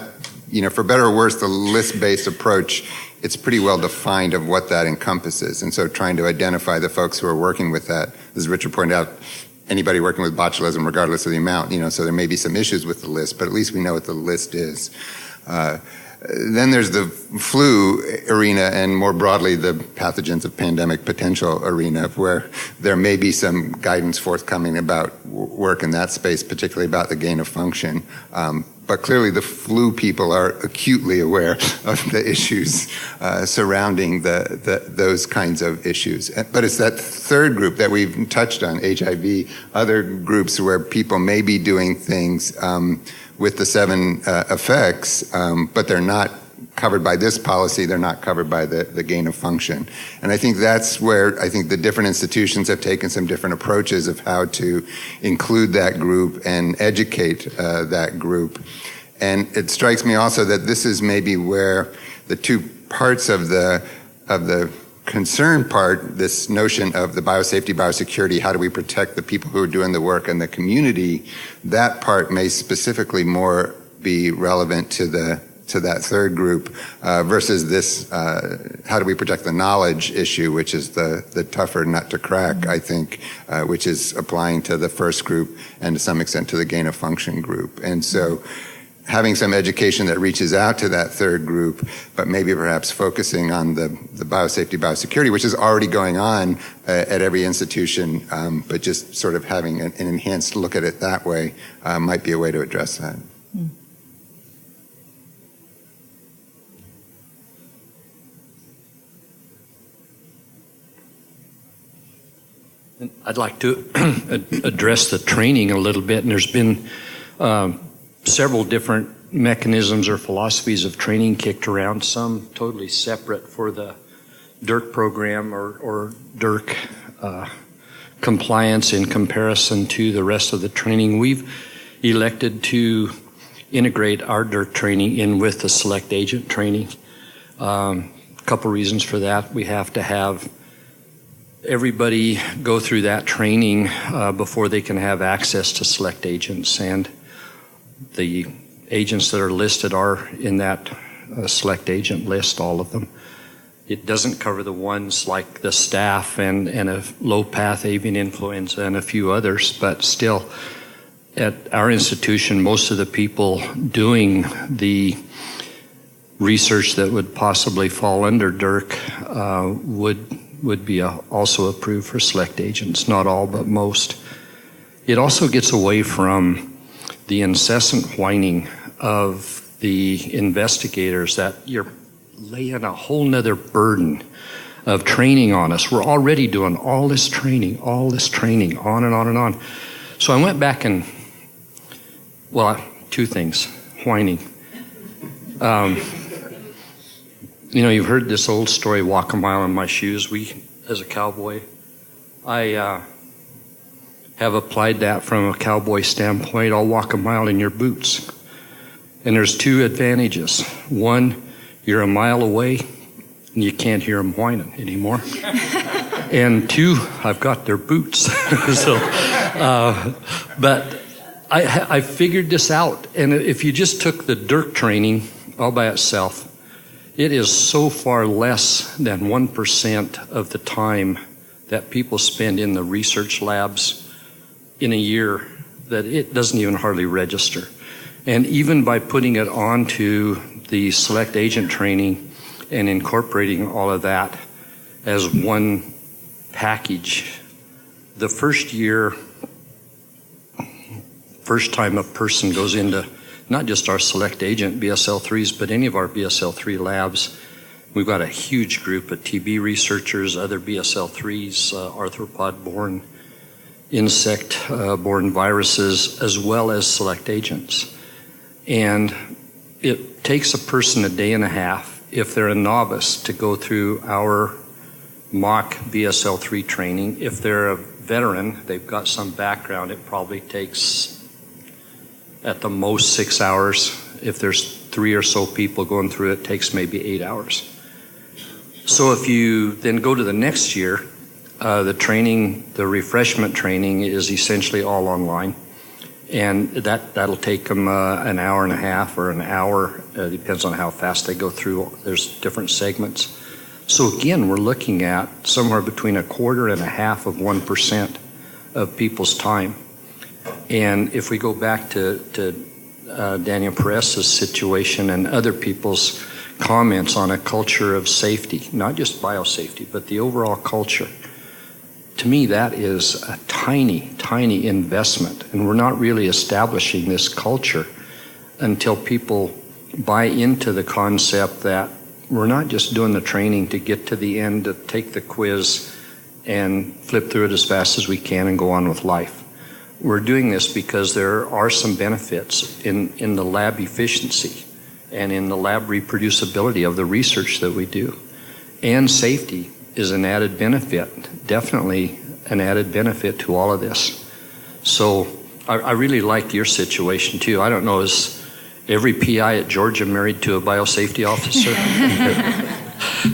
for better or worse, the list-based approach, it's pretty well defined of what that encompasses. And so trying to identify the folks who are working with that, as Richard pointed out, anybody working with botulism, regardless of the amount, so there may be some issues with the list, but at least we know what the list is. Then there's the flu arena, and more broadly, the pathogens of pandemic potential arena, where there may be some guidance forthcoming about work in that space, particularly about the gain of function. But clearly the flu people are acutely aware of the issues surrounding those kinds of issues. But it's that third group that we've touched on, HIV, other groups where people may be doing things with the 7 effects, but they're not covered by this policy, they're not covered by the gain of function. And I think that's where I think the different institutions have taken some different approaches of how to include that group and educate that group. And it strikes me also that this is maybe where the two parts of the concern part, this notion of the biosafety, biosecurity, how do we protect the people who are doing the work and the community, that part may specifically more be relevant to that third group versus this, how do we protect the knowledge issue, which is the tougher nut to crack, I think, which is applying to the first group and to some extent to the gain of function group. And so having some education that reaches out to that third group, but maybe perhaps focusing on the biosafety, biosecurity, which is already going on at every institution, but just sort of having an enhanced look at it that way might be a way to address that. I'd like to address the training a little bit, and there's been several different mechanisms or philosophies of training kicked around, some totally separate for the DURC program or DURC compliance in comparison to the rest of the training. We've elected to integrate our DURC training in with the select agent training. A couple reasons for that. We have to have everybody go through that training before they can have access to select agents, and the agents that are listed are in that select agent list, all of them. It doesn't cover the ones like the staph and a low-path avian influenza and a few others, but still, at our institution, most of the people doing the research that would possibly fall under DURC would be also approved for select agents, not all, but most. It also gets away from the incessant whining of the investigators that you're laying a whole nother burden of training on us. We're already doing all this training, on and on and on. So I went back and, well, two things, whining. You know, you've heard this old story, walk a mile in my shoes. As a cowboy, I have applied that from a cowboy standpoint. I'll walk a mile in your boots. And there's two advantages. One, you're a mile away and you can't hear them whining anymore. And two, I've got their boots. But I figured this out. And if you just took the DURC training all by itself, it is so far less than 1% of the time that people spend in the research labs in a year that it doesn't even hardly register. And even by putting it onto the select agent training and incorporating all of that as one package, the first year, first time a person goes into not just our select agent BSL-3s, but any of our BSL-3 labs, we've got a huge group of TB researchers, other BSL-3s, arthropod-borne, insect-borne viruses, as well as select agents. And it takes a person a day and a half, if they're a novice, to go through our mock BSL-3 training. If they're a veteran, they've got some background, it probably takes at the most 6 hours. If there's 3 or so people going through it, takes maybe 8 hours. So if you then go to the next year, the training, the refreshment training is essentially all online. And that'll take them an hour and a half or an hour, depends on how fast they go through. There's different segments. So again, we're looking at somewhere between 1/4 of people's time. And if we go back to Daniel Perez's situation and other people's comments on a culture of safety, not just biosafety, but the overall culture, to me that is a tiny, tiny investment. And we're not really establishing this culture until people buy into the concept that we're not just doing the training to get to the end, to take the quiz and flip through it as fast as we can and go on with life. We're doing this because there are some benefits in the lab efficiency and in the lab reproducibility of the research that we do. And safety is an added benefit, definitely an added benefit to all of this. So I really like your situation too. I don't know, is every PI at Georgia married to a biosafety officer?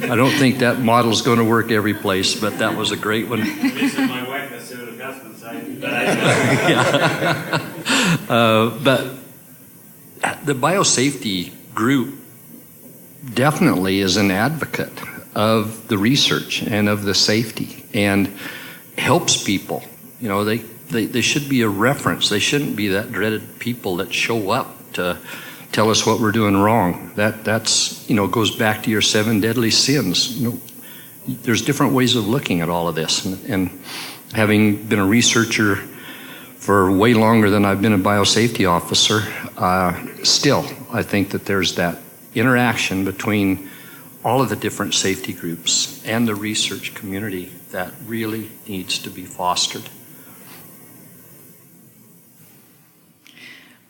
I don't think that model's going to work every place, but that was a great one. Listen, my wife has several husbands. But the biosafety group definitely is an advocate of the research and of the safety and helps people. You know, they should be a reference. They shouldn't be that dreaded people that show up to tell us what we're doing wrong. That's you know, goes back to your 7 deadly sins. You know, there's different ways of looking at all of this, and having been a researcher for way longer than I've been a biosafety officer, still I think that there's that interaction between all of the different safety groups and the research community that really needs to be fostered.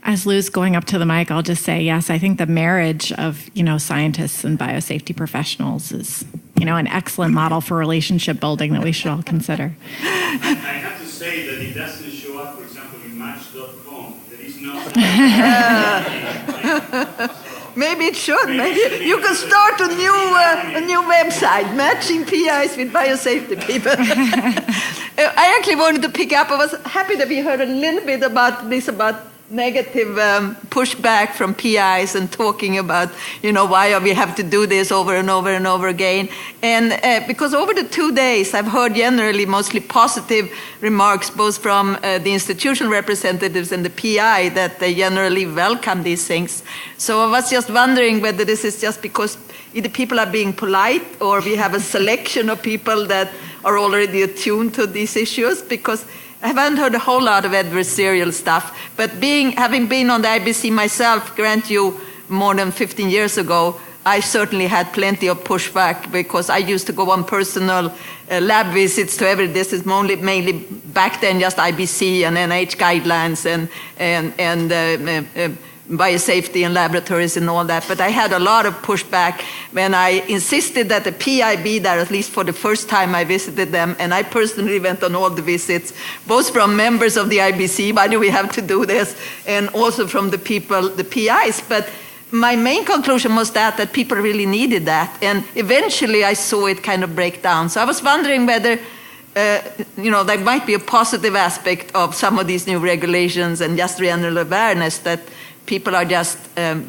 As Lou's going up to the mic, I'll just say, yes, I think the marriage of, you know, scientists and biosafety professionals is, you know, an excellent model for relationship building that we should all consider. I have to say that it doesn't show up, for example, in Match.com. There is no... Maybe it should. Maybe you can start a new website, matching PIs with biosafety people. I actually wanted to pick up. I was happy that we heard a little bit about this, about negative pushback from PIs and talking about, you know, why we have to do this over and over and over again. And because over the 2 days, I've heard generally mostly positive remarks, both from the institutional representatives and the PI, that they generally welcome these things. So I was just wondering whether this is just because either people are being polite or we have a selection of people that are already attuned to these issues, because I haven't heard a whole lot of adversarial stuff, but having been on the IBC myself, grant you, more than 15 years ago, I certainly had plenty of pushback, because I used to go on personal lab visits to this is mainly back then just IBC and NIH guidelines and biosafety and laboratories and all that. But I had a lot of pushback when I insisted that the PI be there, at least for the first time I visited them. And I personally went on all the visits, both from members of the IBC, why do we have to do this, and also from the people, the PIs. But my main conclusion was that people really needed that. And eventually I saw it kind of break down. So I was wondering whether you know, there might be a positive aspect of some of these new regulations and just general awareness that people are just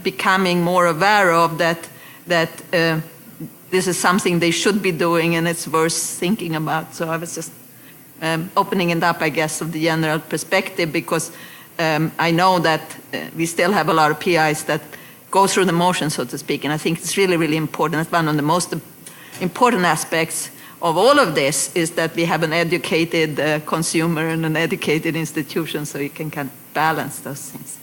becoming more aware of that this is something they should be doing and it's worth thinking about. So I was just opening it up, I guess, of the general perspective, because I know that we still have a lot of PIs that go through the motion, so to speak, and I think it's really, really important. It's one of the most important aspects of all of this is that we have an educated consumer and an educated institution, so you can kind of balance those things.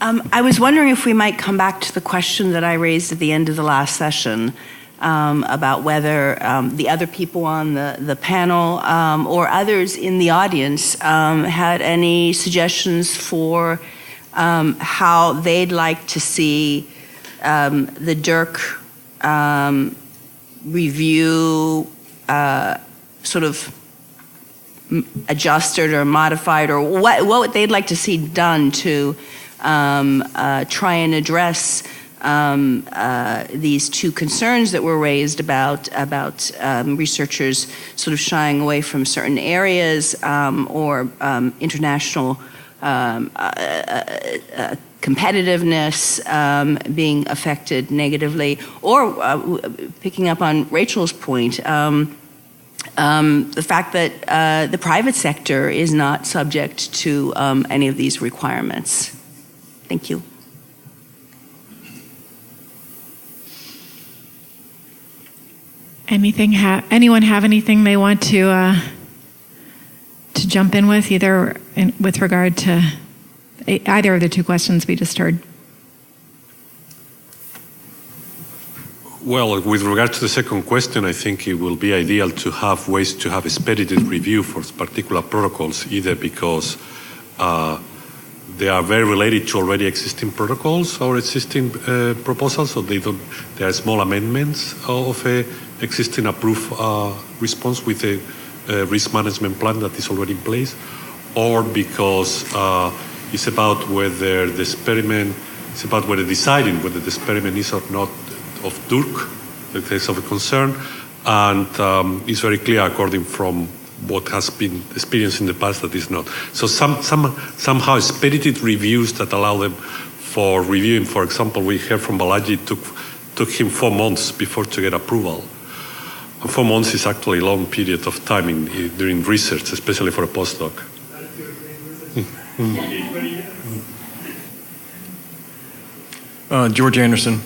I was wondering if we might come back to the question that I raised at the end of the last session about whether the other people on the panel or others in the audience had any suggestions for how they'd like to see the DURC review sort of adjusted or modified, or what they'd like to see done to try and address these two concerns that were raised about researchers sort of shying away from certain areas or international competitiveness being affected negatively, or picking up on Rachel's point, the fact that the private sector is not subject to any of these requirements. Thank you. Anyone have anything they want to jump in with, either with regard to either of the two questions we just heard? Well, with regard to the second question, I think it will be ideal to have ways to have expedited review for particular protocols, either because they are very related to already existing protocols or existing proposals, so they are small amendments of a existing approved response with a risk management plan that is already in place, or because it's about whether the experiment, it's about whether deciding whether the experiment is or not of DURC, the case of a concern, and it's very clear according from what has been experienced in the past that is not. So somehow expedited reviews that allow them for reviewing, for example, we heard from Balaji, took him 4 months before to get approval. And 4 months is actually a long period of time during research, especially for a postdoc. George Anderson.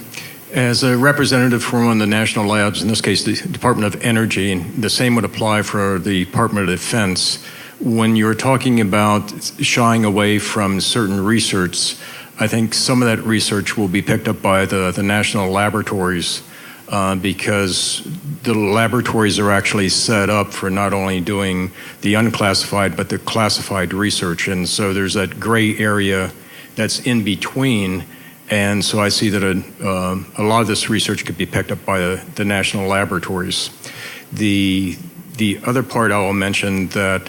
As a representative from one of the national labs, in this case the Department of Energy, and the same would apply for the Department of Defense, when you're talking about shying away from certain research, I think some of that research will be picked up by the national laboratories because the laboratories are actually set up for not only doing the unclassified but the classified research. And so there's that gray area that's in between. And so I see that a lot of this research could be picked up by the national laboratories. The other part I will mention that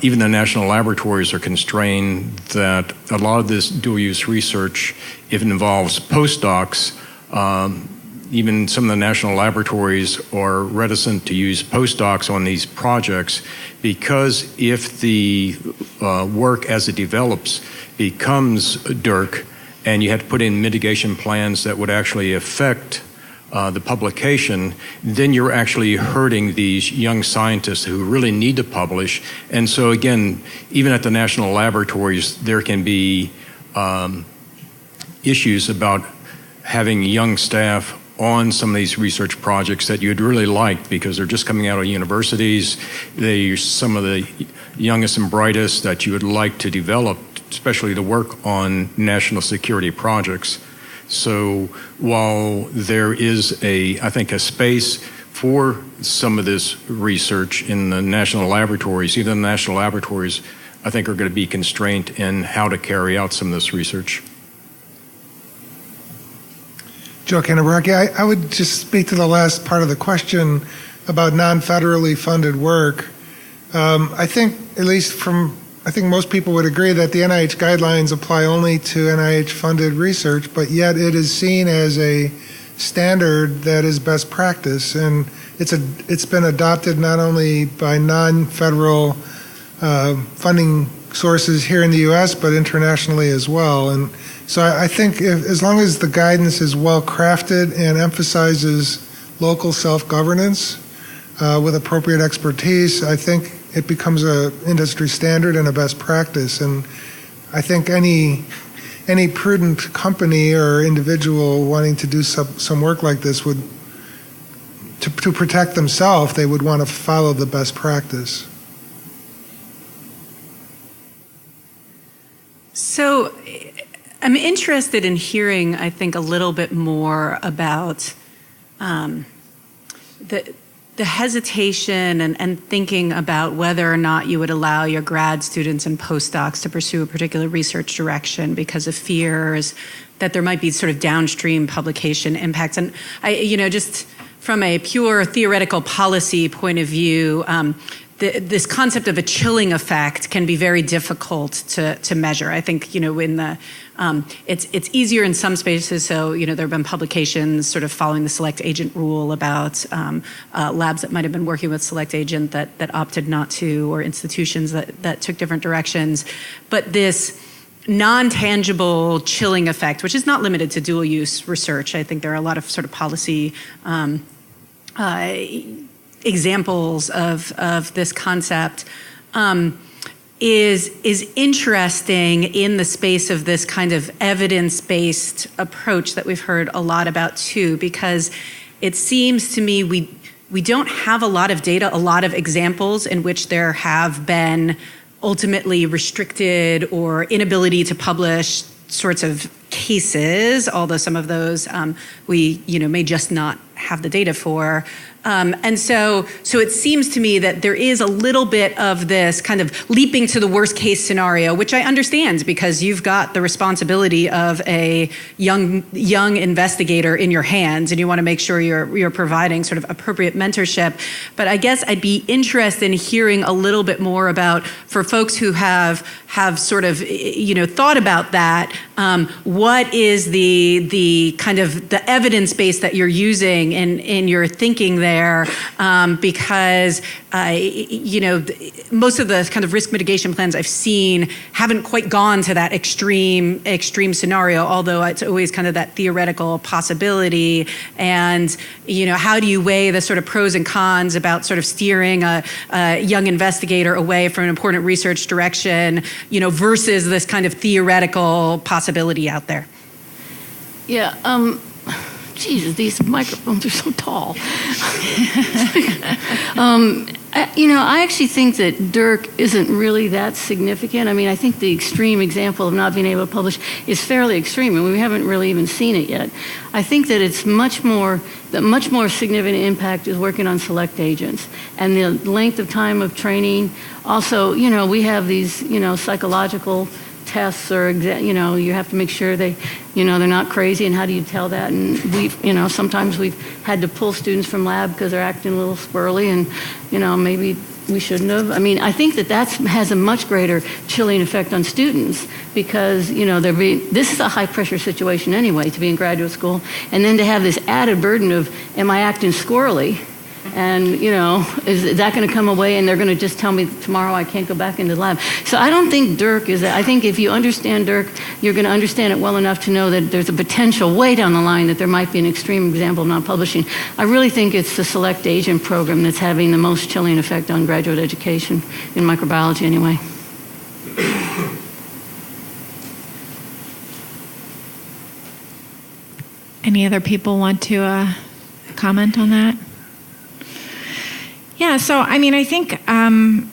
even the national laboratories are constrained that a lot of this dual-use research, if it involves postdocs, even some of the national laboratories are reticent to use postdocs on these projects because if the work as it develops becomes DURC, and you have to put in mitigation plans that would actually affect the publication, then you're actually hurting these young scientists who really need to publish. And so again, even at the national laboratories, there can be issues about having young staff on some of these research projects that you'd really like because they're just coming out of universities. They're some of the youngest and brightest that you would like to develop, especially to work on national security projects. So while there is I think a space for some of this research in the national laboratories, even the national laboratories, I think are going to be constrained in how to carry out some of this research. Joe Canabracchi, I would just speak to the last part of the question about non-federally funded work. I think, at least I think most people would agree that the NIH guidelines apply only to NIH-funded research, but yet it is seen as a standard that is best practice, and it's been adopted not only by non-federal funding sources here in the U.S., but internationally as well. And so I think as long as the guidance is well crafted and emphasizes local self-governance with appropriate expertise, I think it becomes an industry standard and a best practice. And I think any prudent company or individual wanting to do some work like this would, to protect themselves, they would want to follow the best practice. So I'm interested in hearing, I think, a little bit more about the hesitation and thinking about whether or not you would allow your grad students and postdocs to pursue a particular research direction because of fears that there might be sort of downstream publication impacts. And just from a pure theoretical policy point of view, this concept of a chilling effect can be very difficult to measure. I think, it's easier in some spaces. So, there have been publications sort of following the select agent rule about labs that might have been working with select agent that opted not to, or institutions that took different directions. But this non-tangible chilling effect, which is not limited to dual use research. I think there are a lot of sort of policy examples of this concept, is interesting in the space of this kind of evidence-based approach that we've heard a lot about too, because it seems to me we don't have a lot of data, a lot of examples in which there have been ultimately restricted or inability to publish sorts of cases, although some of those we may just not have the data for. And so it seems to me that there is a little bit of this kind of leaping to the worst case scenario, which I understand because you've got the responsibility of a young investigator in your hands, and you want to make sure you're providing sort of appropriate mentorship. But I guess I'd be interested in hearing a little bit more about, for folks who have sort of thought about that, what is the kind of the evidence base that you're using in your thinking there, because most of the kind of risk mitigation plans I've seen haven't quite gone to that extreme scenario, although it's always kind of that theoretical possibility. And how do you weigh the sort of pros and cons about sort of steering a young investigator away from an important research direction, versus this kind of theoretical possibility out there? Yeah. Jesus, these microphones are so tall. I actually think that Dirk isn't really that significant. I mean, I think the extreme example of not being able to publish is fairly extreme, and we haven't really even seen it yet. I think that it's much more significant impact is working on select agents, and the length of time of training. Also, we have these, psychological tests, or you have to make sure they're not crazy, and how do you tell that? And sometimes we've had to pull students from lab because they're acting a little squirrely, and maybe we shouldn't have. I mean, I think that has a much greater chilling effect on students because this is a high pressure situation anyway, to be in graduate school, and then to have this added burden of, am I acting squirrely? And, is that going to come away and they're going to just tell me tomorrow I can't go back into the lab? So I don't think Dirk is that. I think if you understand Dirk, you're going to understand it well enough to know that there's a potential way down the line that there might be an extreme example of not publishing. I really think it's the select agent program that's having the most chilling effect on graduate education in microbiology anyway. Any other people want to comment on that? Yeah, so I mean, I think the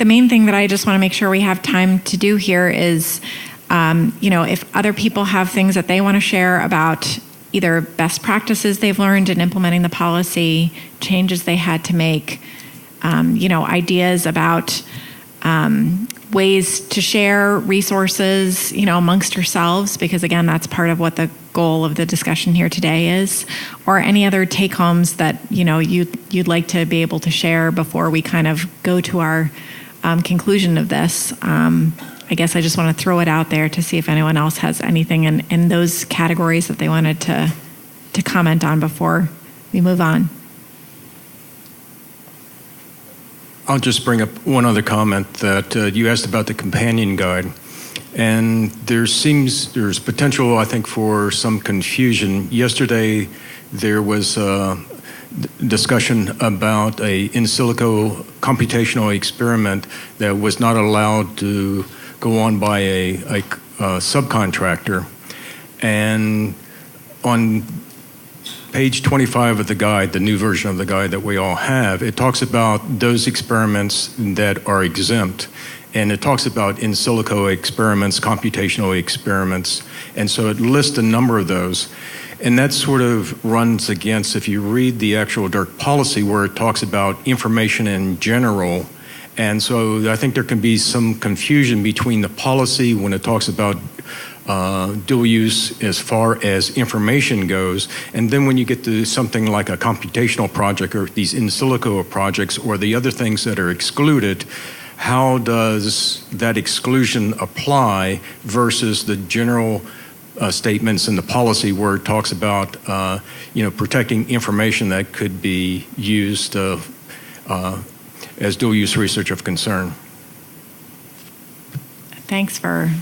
main thing that I just want to make sure we have time to do here is, if other people have things that they want to share about either best practices they've learned in implementing the policy, changes they had to make, ideas about ways to share resources, amongst yourselves, because again, that's part of what the goal of the discussion here today is, or any other take-homes that, you'd like to be able to share before we kind of go to our conclusion of this. I guess I just want to throw it out there to see if anyone else has anything in those categories that they wanted to comment on before we move on. I'll just bring up one other comment that you asked about the companion guide. And there's potential, I think, for some confusion. Yesterday, there was a discussion about a in silico computational experiment that was not allowed to go on by a subcontractor. And on page 25 of the guide, the new version of the guide that we all have, it talks about those experiments that are exempt. And it talks about in silico experiments, computational experiments. And so it lists a number of those. And that sort of runs against, if you read the actual DURC policy where it talks about information in general. And so I think there can be some confusion between the policy when it talks about dual use as far as information goes. And then when you get to something like a computational project or these in silico projects or the other things that are excluded, how does that exclusion apply versus the general statements in the policy where it talks about protecting information that could be used as dual use research of concern? Thanks for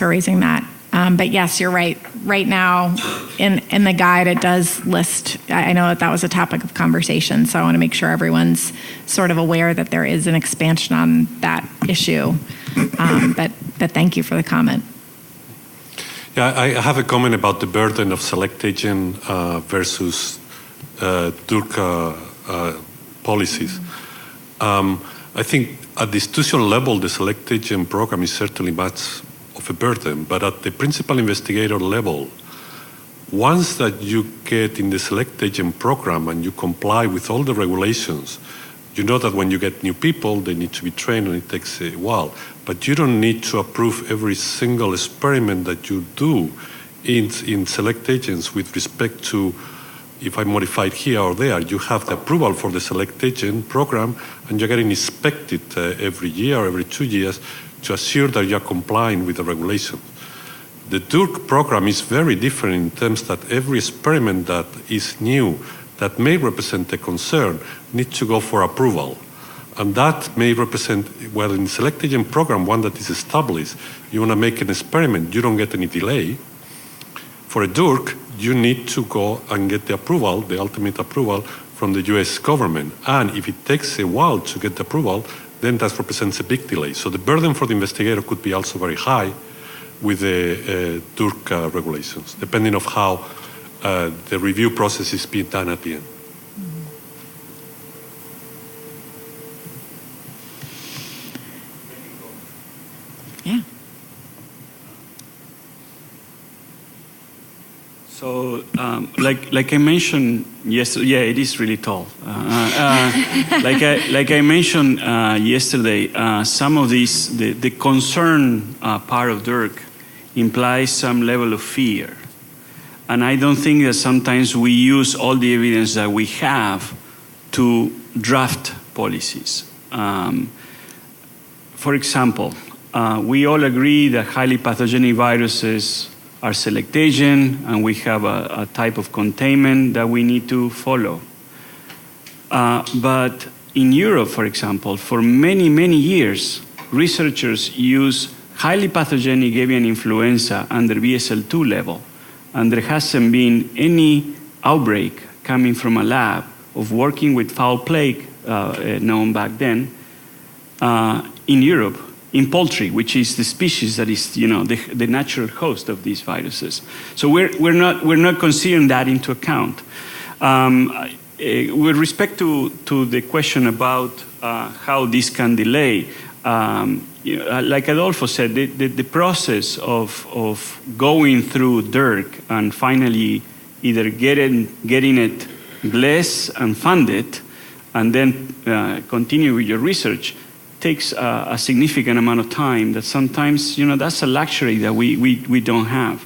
raising that. But yes, you're right. Right now, in the guide, it does list. I know that was a topic of conversation, so I want to make sure everyone's sort of aware that there is an expansion on that issue. But thank you for the comment. Yeah, I have a comment about the burden of select agent versus DURC policies. I think at the institutional level, the select agent program is certainly much of a burden, but at the principal investigator level, Once that you get in the select agent program and you comply with all the regulations, you know that when you get new people, they need to be trained and it takes a while. But you don't need to approve every single experiment that you do in select agents with respect to if I modified here or there. You have the approval for the select agent program and you're getting inspected every year or every 2 years to assure that you're complying with the regulations. The DURC program is very different in terms that every experiment that is new, that may represent a concern, needs to go for approval. And that may represent, well, in the select agent program, one that is established, you want to make an experiment, you don't get any delay. For a DURC, you need to go and get the approval, the ultimate approval, from the US government. And if it takes a while to get the approval, then that represents a big delay. So the burden for the investigator could be also very high with the DURC regulations, depending on how the review process is being done at the end. Yeah. So, like I mentioned yesterday, yeah, it is really tall. Like I mentioned yesterday, some of these, the concern part of DURC implies some level of fear. And I don't think that sometimes we use all the evidence that we have to draft policies. For example, we all agree that highly pathogenic viruses are select agent, and we have a type of containment that we need to follow. But in Europe, for example, for many, many years, researchers use highly pathogenic avian influenza under BSL-2 level, and there hasn't been any outbreak coming from a lab of working with fowl plague known back then in Europe, in poultry, which is the species that is, the natural host of these viruses. So we're not considering that into account. With respect to the question about how this can delay, like Adolfo said, the process of going through DURC and finally either getting it blessed and funded, and then continue with your research, takes a significant amount of time that sometimes, that's a luxury that we don't have.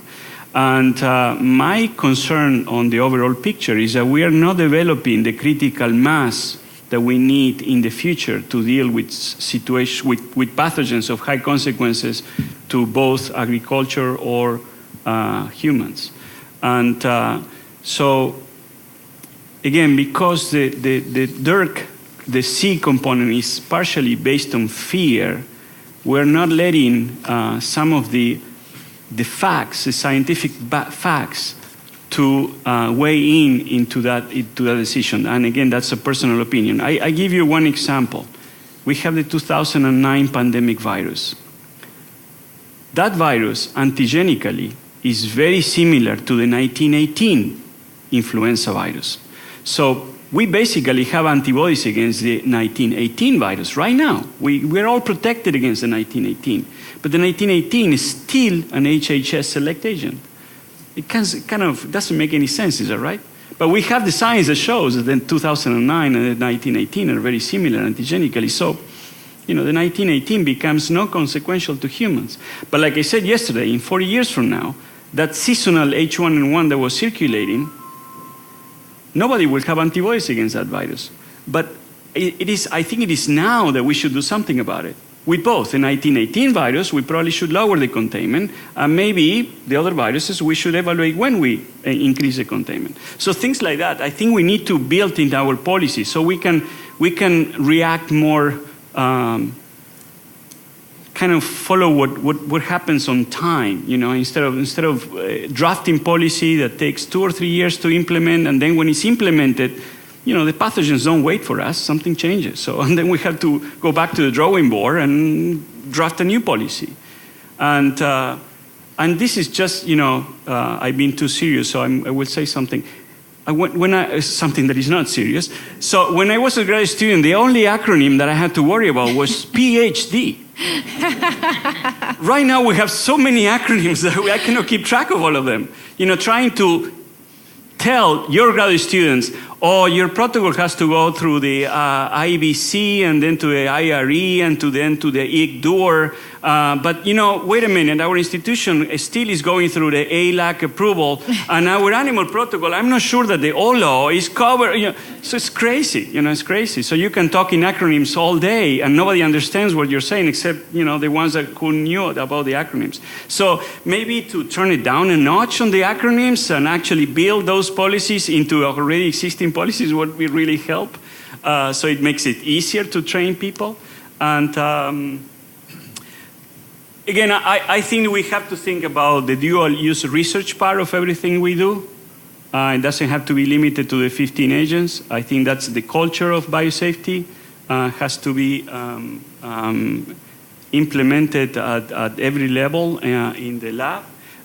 And my concern on the overall picture is that we are not developing the critical mass that we need in the future to deal with with pathogens of high consequences to both agriculture or humans. And so, again, because the DURC, the C component, is partially based on fear, we're not letting some of the facts, the scientific facts, to weigh into that decision. And again, that's a personal opinion. I give you one example. We have the 2009 pandemic virus. That virus, antigenically, is very similar to the 1918 influenza virus. So we basically have antibodies against the 1918 virus right now. We're all protected against the 1918. But the 1918 is still an HHS select agent. It kind of doesn't make any sense, is that right? But we have the science that shows that the 2009 and the 1918 are very similar antigenically. So, the 1918 becomes non-consequential to humans. But like I said yesterday, in 40 years from now, that seasonal H1N1 that was circulating, nobody will have antibodies against that virus. But I think it is now that we should do something about it. With both the 1918 virus, we probably should lower the containment, and maybe the other viruses we should evaluate when we increase the containment. So things like that, I think we need to build into our policy so we can react more, kind of follow what happens on time. Instead of drafting policy that takes 2 or 3 years to implement, and then when it's implemented, the pathogens don't wait for us, something changes. And then we have to go back to the drawing board and draft a new policy. And this is just, I've been too serious, so I will say something. something that is not serious. So when I was a graduate student, the only acronym that I had to worry about was PhD. Right now we have so many acronyms that I cannot keep track of all of them. Trying to tell your graduate students, oh, your protocol has to go through the IBC and then to the IRE and then to the ICDUR. But, wait a minute, our institution still is going through the ALAC approval, and our animal protocol, I'm not sure that the OLO is covered. So it's crazy, it's crazy. So you can talk in acronyms all day, and nobody understands what you're saying except, the ones who knew about the acronyms. So maybe to turn it down a notch on the acronyms and actually build those policies into already existing policies would really help. So it makes it easier to train people. And again, I think we have to think about the dual-use research part of everything we do. It doesn't have to be limited to the 15 agents. I think that's the culture of biosafety. Has to be implemented at every level in the lab.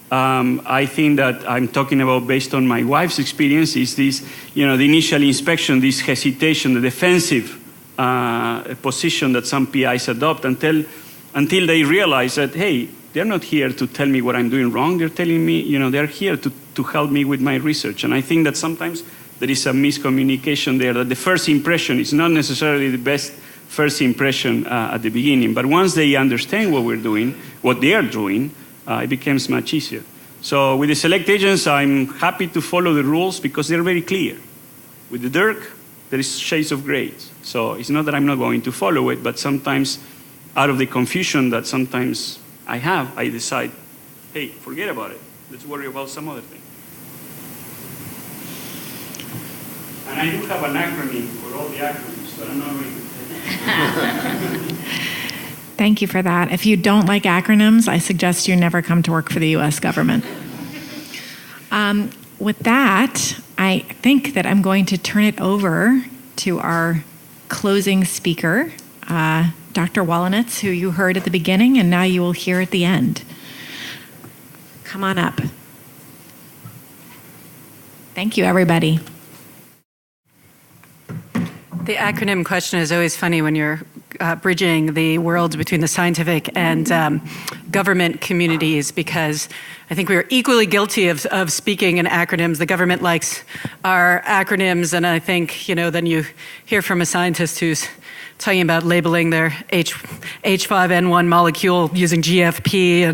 I think that I'm talking about, based on my wife's experience, is this, the initial inspection, this hesitation, the defensive position that some PIs adopt until they realize that, hey, they're not here to tell me what I'm doing wrong. They're telling me, they're here to help me with my research. And I think that sometimes there is a miscommunication there, that the first impression is not necessarily the best first impression at the beginning. But once they understand what we're doing, what they are doing, it becomes much easier. So with the select agents, I'm happy to follow the rules because they're very clear. With the DURC, there is shades of grays. So it's not that I'm not going to follow it, but sometimes out of the confusion that sometimes I have, I decide, hey, forget about it. Let's worry about some other thing. And I do have an acronym for all the acronyms, but I'm not going to Thank you for that. If you don't like acronyms, I suggest you never come to work for the U.S. government. With that, I think that I'm going to turn it over to our closing speaker, Dr. Wolonitz, who you heard at the beginning, and now you will hear at the end. Come on up. Thank you, everybody. The acronym question is always funny when you're bridging the worlds between the scientific and government communities, because I think we are equally guilty of speaking in acronyms. The government likes our acronyms, and I think, then you hear from a scientist who's talking about labeling their H5N1 molecule using GFP,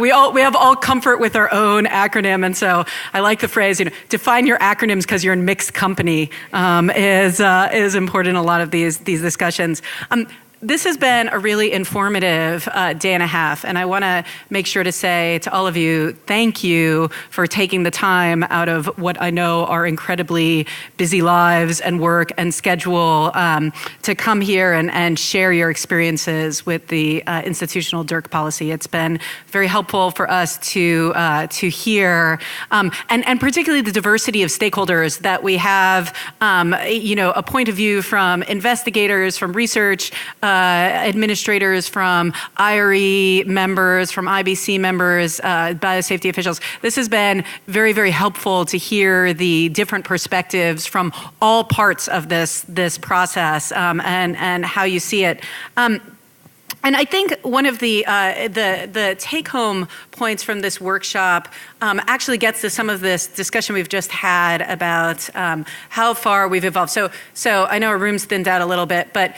we have all comfort with our own acronym, and so I like the phrase, define your acronyms because you're in mixed company is important in a lot of these discussions. This has been a really informative day and a half, and I want to make sure to say to all of you, thank you for taking the time out of what I know are incredibly busy lives and work and schedule to come here and share your experiences with the institutional DURC policy. It's been very helpful for us to hear, and particularly the diversity of stakeholders that we have, a point of view from investigators, from research administrators, from IRE members, from IBC members, biosafety officials. This has been very, very helpful to hear the different perspectives from all parts of this process and how you see it. And I think one of the take-home points from this workshop actually gets to some of this discussion we've just had about how far we've evolved. So I know our room's thinned out a little bit, but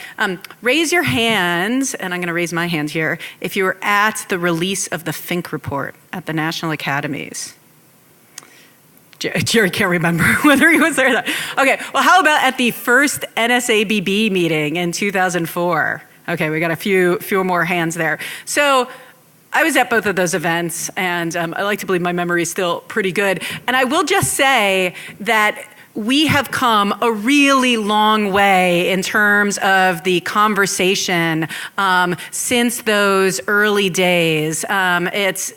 raise your hands, and I'm going to raise my hand here, if you were at the release of the Fink report at the National Academies. Jerry can't remember whether he was there or not. Okay, well, how about at the first NSABB meeting in 2004? Okay, we got a few more hands there. So I was at both of those events, and I like to believe my memory is still pretty good. And I will just say that we have come a really long way in terms of the conversation since those early days. It's,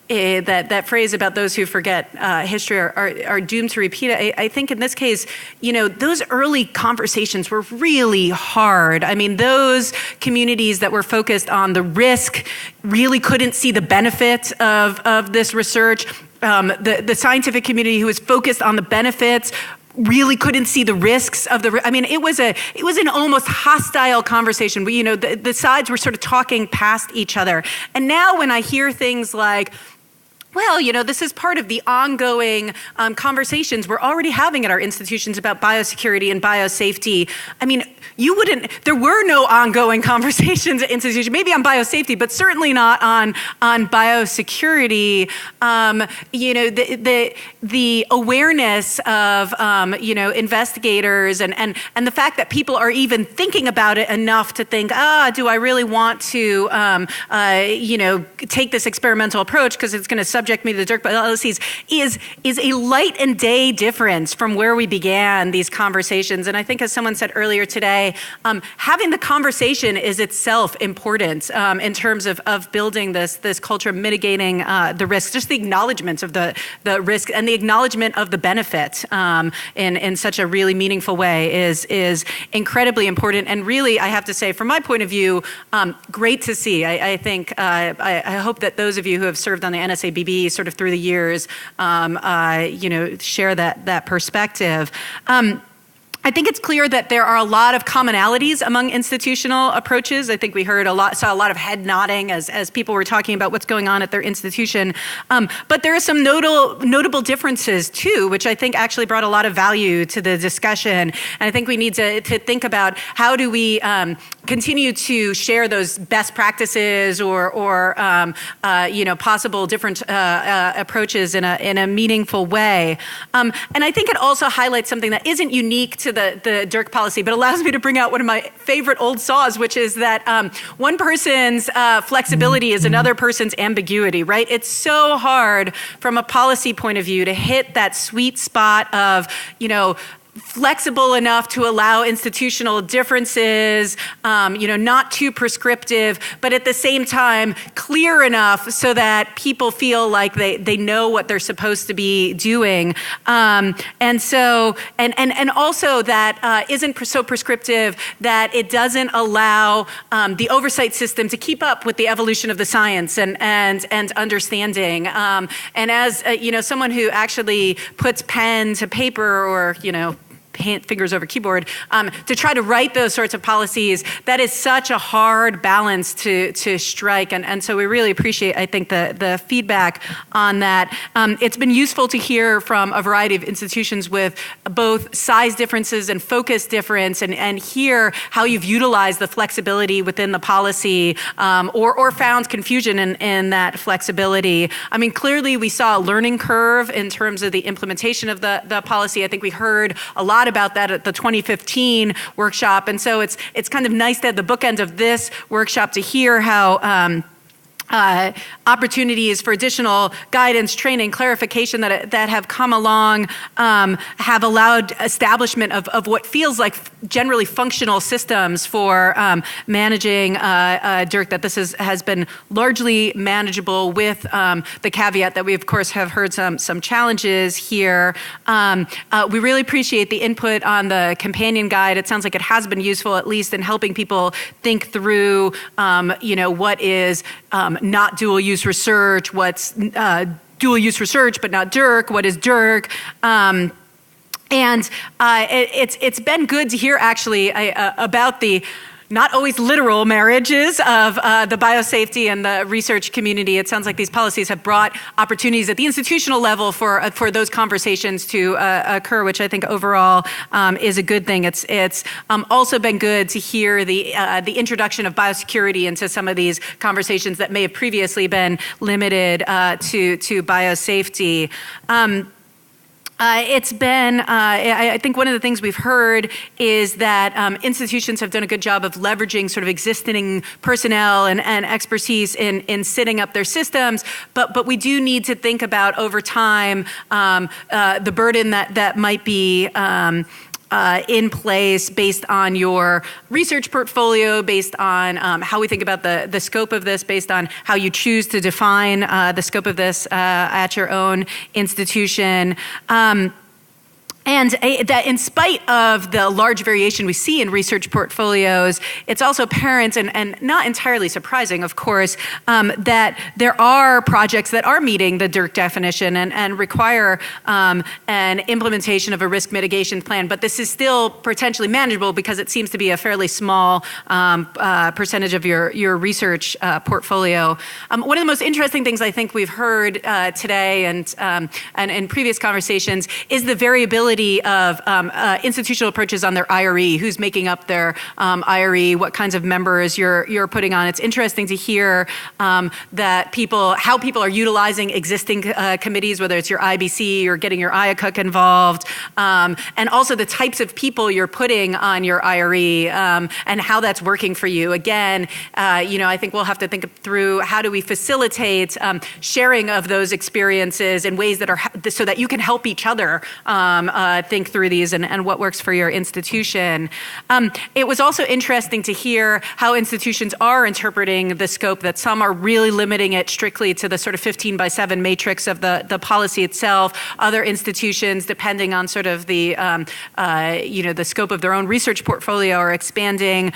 that phrase about those who forget history are doomed to repeat it. I think in this case, those early conversations were really hard. I mean, those communities that were focused on the risk really couldn't see the benefit of this research. the scientific community who was focused on the benefits really couldn't see the risks of the. I mean, it was an almost hostile conversation. We, the sides were sort of talking past each other. And now when I hear things like, well, this is part of the ongoing conversations we're already having at our institutions about biosecurity and biosafety. I mean, there were no ongoing conversations at institutions, maybe on biosafety, but certainly not on biosecurity. The awareness of, investigators and the fact that people are even thinking about it enough to think, do I really want to, take this experimental approach because it's going to subject me to the DURC policies is a light and day difference from where we began these conversations. And I think, as someone said earlier today, having the conversation is itself important in terms of building this culture of mitigating the risks, just the acknowledgement of the risk and the acknowledgement of the benefit in such a really meaningful way is incredibly important. And really, I have to say, from my point of view, great to see. I think I hope that those of you who have served on the NSABB sort of through the years, share that perspective. I think it's clear that there are a lot of commonalities among institutional approaches. I think we saw a lot of head nodding as people were talking about what's going on at their institution. But there are some notable differences too, which I think actually brought a lot of value to the discussion. And I think we need to think about how do we continue to share those best practices or possible different approaches in a meaningful way. And I think it also highlights something that isn't unique to the DURC policy, but allows me to bring out one of my favorite old saws, which is that one person's flexibility is another person's ambiguity, right? It's so hard from a policy point of view to hit that sweet spot of, flexible enough to allow institutional differences, not too prescriptive, but at the same time clear enough so that people feel like they know what they're supposed to be doing. And also that isn't so prescriptive that it doesn't allow the oversight system to keep up with the evolution of the science and understanding. And as someone who actually puts pen to paper or fingers over keyboard, to try to write those sorts of policies, that is such a hard balance to strike. And so we really appreciate, I think, the feedback on that. It's been useful to hear from a variety of institutions with both size differences and focus difference and hear how you've utilized the flexibility within the policy or found confusion in that flexibility. I mean, clearly we saw a learning curve in terms of the implementation of the policy. I think we heard a lot about that at the 2015 workshop. And so it's kind of nice to have the bookend of this workshop to hear how opportunities for additional guidance, training, clarification that have come along have allowed establishment of what feels like generally functional systems for managing DURC, that this has been largely manageable with the caveat that we, of course, have heard some challenges here. We really appreciate the input on the companion guide. It sounds like it has been useful, at least in helping people think through, what is not dual-use research, what's dual-use research but not DURC, what is DURC. And it's been good to hear, actually, about the not always literal marriages of the biosafety and the research community. It sounds like these policies have brought opportunities at the institutional level for those conversations to occur, which I think overall is a good thing. It's also been good to hear the introduction of biosecurity into some of these conversations that may have previously been limited to biosafety. It's been, I think one of the things we've heard is that institutions have done a good job of leveraging sort of existing personnel and expertise in setting up their systems, but we do need to think about over time the burden that might be in place based on your research portfolio, based on how we think about the scope of this, based on how you choose to define the scope of this at your own institution. And that in spite of the large variation we see in research portfolios, it's also apparent, and not entirely surprising, of course, that there are projects that are meeting the DURC definition and require an implementation of a risk mitigation plan. But this is still potentially manageable because it seems to be a fairly small percentage of your research portfolio. One of the most interesting things I think we've heard today and in previous conversations is the variability of institutional approaches on their IRE, who's making up their IRE, what kinds of members you're putting on. It's interesting to hear that how people are utilizing existing committees, whether it's your IBC or getting your IACUC involved, and also the types of people you're putting on your IRE and how that's working for you. Again, I think we'll have to think through how do we facilitate sharing of those experiences in ways that are so that you can help each other think through these and what works for your institution. It was also interesting to hear how institutions are interpreting the scope, that some are really limiting it strictly to the sort of 15x7 matrix of the policy itself. Other institutions, depending on sort of the scope of their own research portfolio, are expanding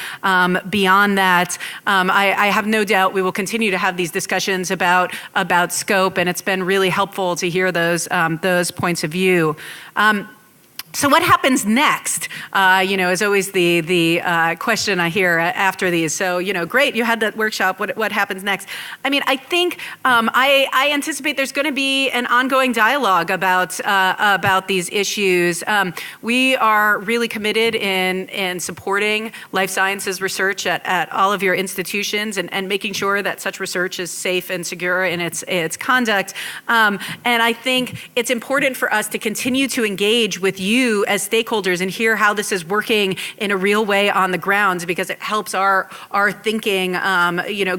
beyond that. I have no doubt we will continue to have these discussions about scope, and it's been really helpful to hear those points of view. So what happens next, is always the question I hear after these. So, great, you had that workshop. What happens next? I mean, I think I anticipate there's going to be an ongoing dialogue about these issues. We are really committed in supporting life sciences research at all of your institutions and making sure that such research is safe and secure in its conduct. And I think it's important for us to continue to engage with you as stakeholders and hear how this is working in a real way on the ground, because it helps our thinking,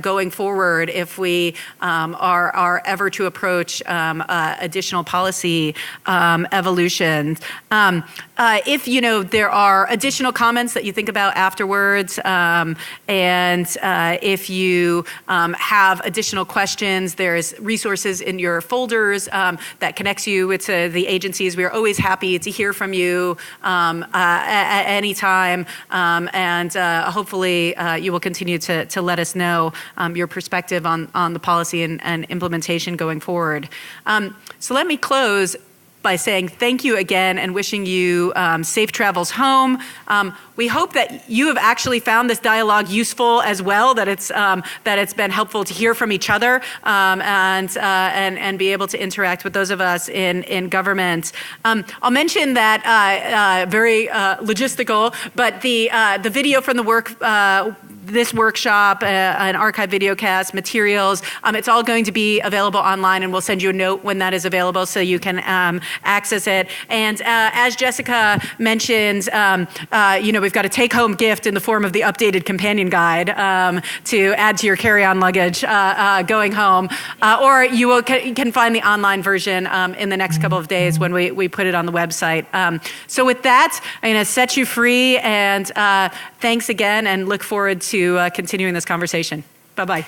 going forward if we are ever to approach additional policy evolutions. If there are additional comments that you think about afterwards, and if you have additional questions, there's resources in your folders that connects you with the agencies. We are always happy to hear from you at any time, and hopefully you will continue to let us know your perspective on the policy and implementation going forward. So let me close by saying thank you again and wishing you safe travels home. We hope that you have actually found this dialogue useful as well, that it's been helpful to hear from each other and be able to interact with those of us in government. I'll mention that very logistical, but the video from this workshop, an archive videocast, materials, it's all going to be available online, and we'll send you a note when that is available so you can access it. And as Jessica mentioned, we've got a take-home gift in the form of the updated companion guide to add to your carry-on luggage going home, or you can find the online version in the next couple of days when we put it on the website. So with that, I'm going to set you free, and thanks again, and look forward to continuing this conversation. Bye-bye.